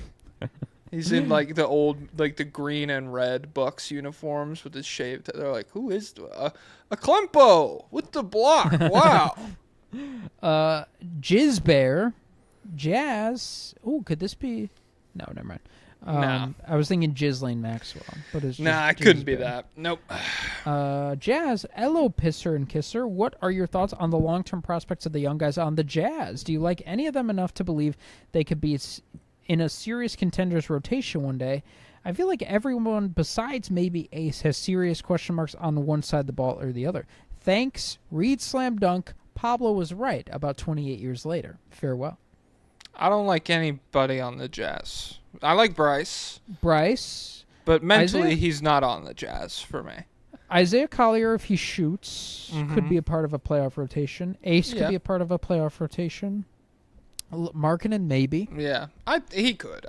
He's in like the old, like the green and red Bucks uniforms with his shaved. They're like, who is a Klempo with the block? Wow. Jizz Bear, Jazz. Oh, could this be? No, never mind. No. I was thinking Jizzlane Maxwell, but it's Nah, it Jizz couldn't be Bear. that. Nope. Jazz, hello, Pisser and Kisser. What are your thoughts on the long-term prospects of the young guys on the Jazz? Do you like any of them enough to believe they could be in a serious contenders rotation one day? I feel like everyone besides maybe Ace has serious question marks on one side of the ball or the other. Thanks. Reed Slam Dunk. Pablo was right about 28 years later. Farewell. I don't like anybody on the Jazz. I like Bryce. But mentally, Isaiah? he's not on the Jazz for me. Isaiah Collier, if he shoots, could be a part of a playoff rotation. Ace could be a part of a playoff rotation. Markkanen, maybe. Yeah, he could.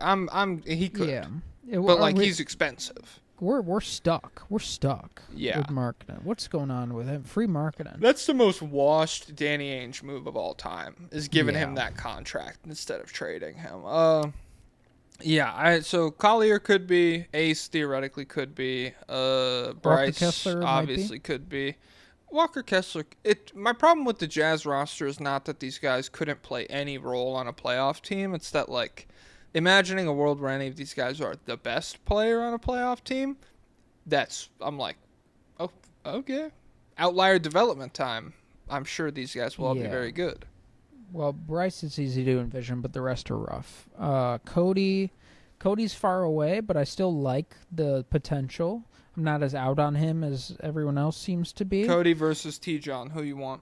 He could. Yeah. But like he's expensive. We're stuck. We're stuck. Yeah. With Markkanen. What's going on with him? Free Markkanen. That's the most washed Danny Ainge move of all time. Is giving him that contract instead of trading him. So Collier could be. Ace theoretically could be. Bryce Kessler obviously could be. Walker Kessler. My problem with the Jazz roster is not that these guys couldn't play any role on a playoff team. It's that, like, imagining a world where any of these guys are the best player on a playoff team, I'm like, oh, okay. Outlier development time. I'm sure these guys will all be very good. Well, Bryce is easy to envision, but the rest are rough. Cody's far away, but I still like the potential. I'm not as out on him as everyone else seems to be. Cody versus T-John. Who you want?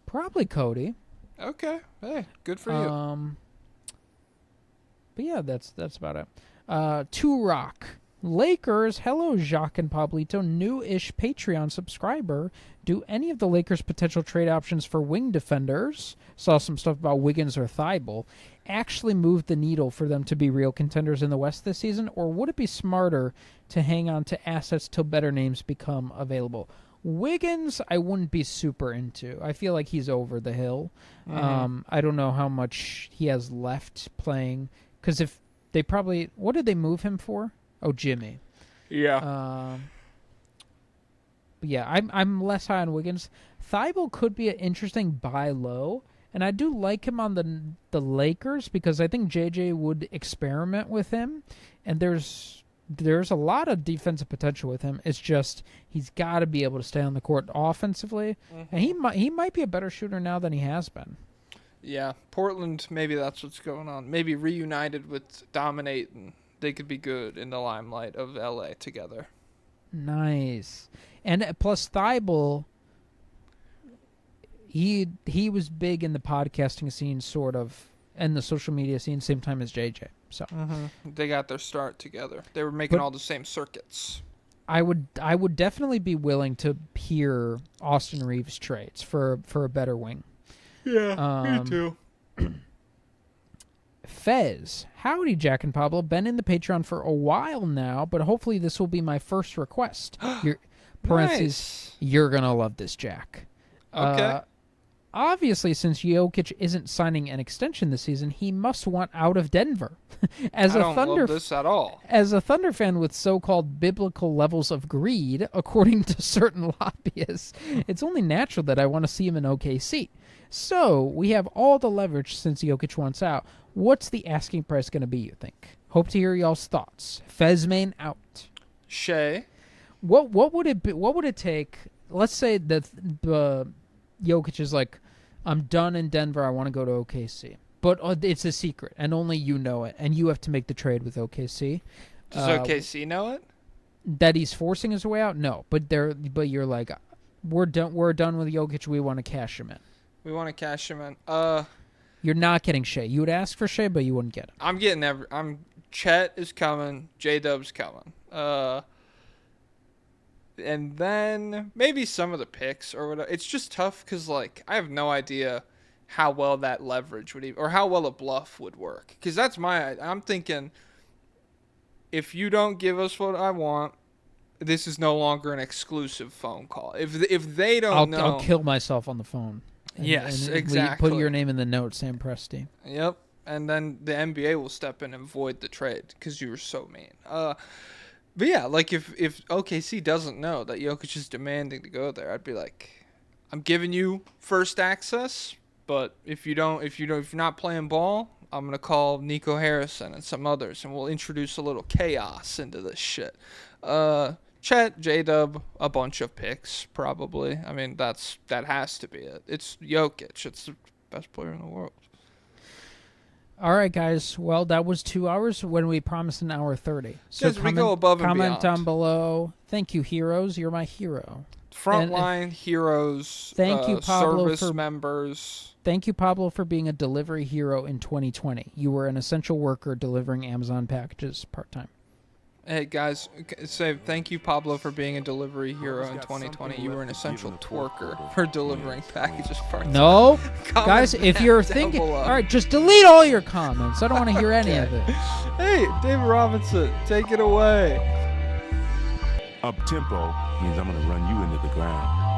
Probably Cody. Okay. Hey, good for you. But yeah, that's about it. Two Rock. Lakers. Hello, Jacques and Pablito. New-ish Patreon subscriber. Do any of the Lakers' potential trade options for wing defenders, saw some stuff about Wiggins or Thibault, actually move the needle for them to be real contenders in the West this season? Or would it be smarter to hang on to assets till better names become available? Wiggins, I wouldn't be super into. I feel like he's over the hill. I don't know how much he has left playing. Because if they probably... What did they move him for? Oh, Jimmy. Yeah. But yeah, I'm less high on Wiggins. Thibault could be an interesting buy low. And I do like him on the Lakers because I think JJ would experiment with him. And there's a lot of defensive potential with him. It's just he's got to be able to stay on the court offensively, and he might be a better shooter now than he has been. Yeah, Portland. Maybe that's what's going on. Maybe reunited with Dominate, and they could be good in the limelight of LA together. Nice, and plus Thibault. He was big in the podcasting scene, sort of, and the social media scene, same time as JJ. So they got their start together. They were making all the same circuits. I would definitely be willing to hear Austin Reeves trades for a better wing. Yeah, me too. Fez, howdy, Jack and Pablo. Been in the Patreon for a while now, but hopefully this will be my first request. Parentheses, Nice. You're gonna love this, Jack. Okay. obviously, since Jokic isn't signing an extension this season, he must want out of Denver. As I a don't Thunder love this at all. As a Thunder fan with so-called biblical levels of greed, according to certain lobbyists, it's only natural that I want to see him in OKC. So, we have all the leverage since Jokic wants out. What's the asking price going to be, you think? Hope to hear y'all's thoughts. Fezmane out. Shea. What would it be, what would it take? Let's say that Jokic is like, I'm done in Denver, I want to go to OKC. But it's a secret, and only you know it, and you have to make the trade with OKC. Does OKC know it? That he's forcing his way out? No, but you're like, we're done with Jokic. We want to cash him in. We want to cash him in. You're not getting Shea. You would ask for Shea, but you wouldn't get him. I'm getting Chet is coming. J-Dub's coming. And then maybe some of the picks or whatever. It's just tough because like I have no idea how well that leverage would or how well a bluff would work. Because that's I'm thinking, if you don't give us what I want, this is no longer an exclusive phone call. If they don't know, I'll kill myself on the phone. Yes, and exactly. Put your name in the note, Sam Presti. Yep, and then the NBA will step in and void the trade because you were so mean. But yeah, like if OKC doesn't know that Jokic is demanding to go there, I'd be like, I'm giving you first access. But if you're not playing ball, I'm gonna call Nico Harrison and some others, and we'll introduce a little chaos into this shit. Chet, J-Dub, a bunch of picks probably. I mean that has to be it. It's Jokic. It's the best player in the world. All right, guys. Well, that was 2 hours when we promised an hour 30. So yes, we go above and comment beyond. down below. Thank you, heroes. You're my hero. Frontline heroes. Thank you, Pablo, service members. Thank you, Pablo, for being a delivery hero in 2020. You were an essential worker delivering Amazon packages part-time. Hey, guys, say thank you, Pablo, for being a delivery hero in 2020. You were an essential twerker for delivering packages part-time. No. Guys, if you're thinking... All right, just delete all your comments. I don't want to hear any of it. Hey, David Robinson, take it away. Up-tempo means I'm going to run you into the ground.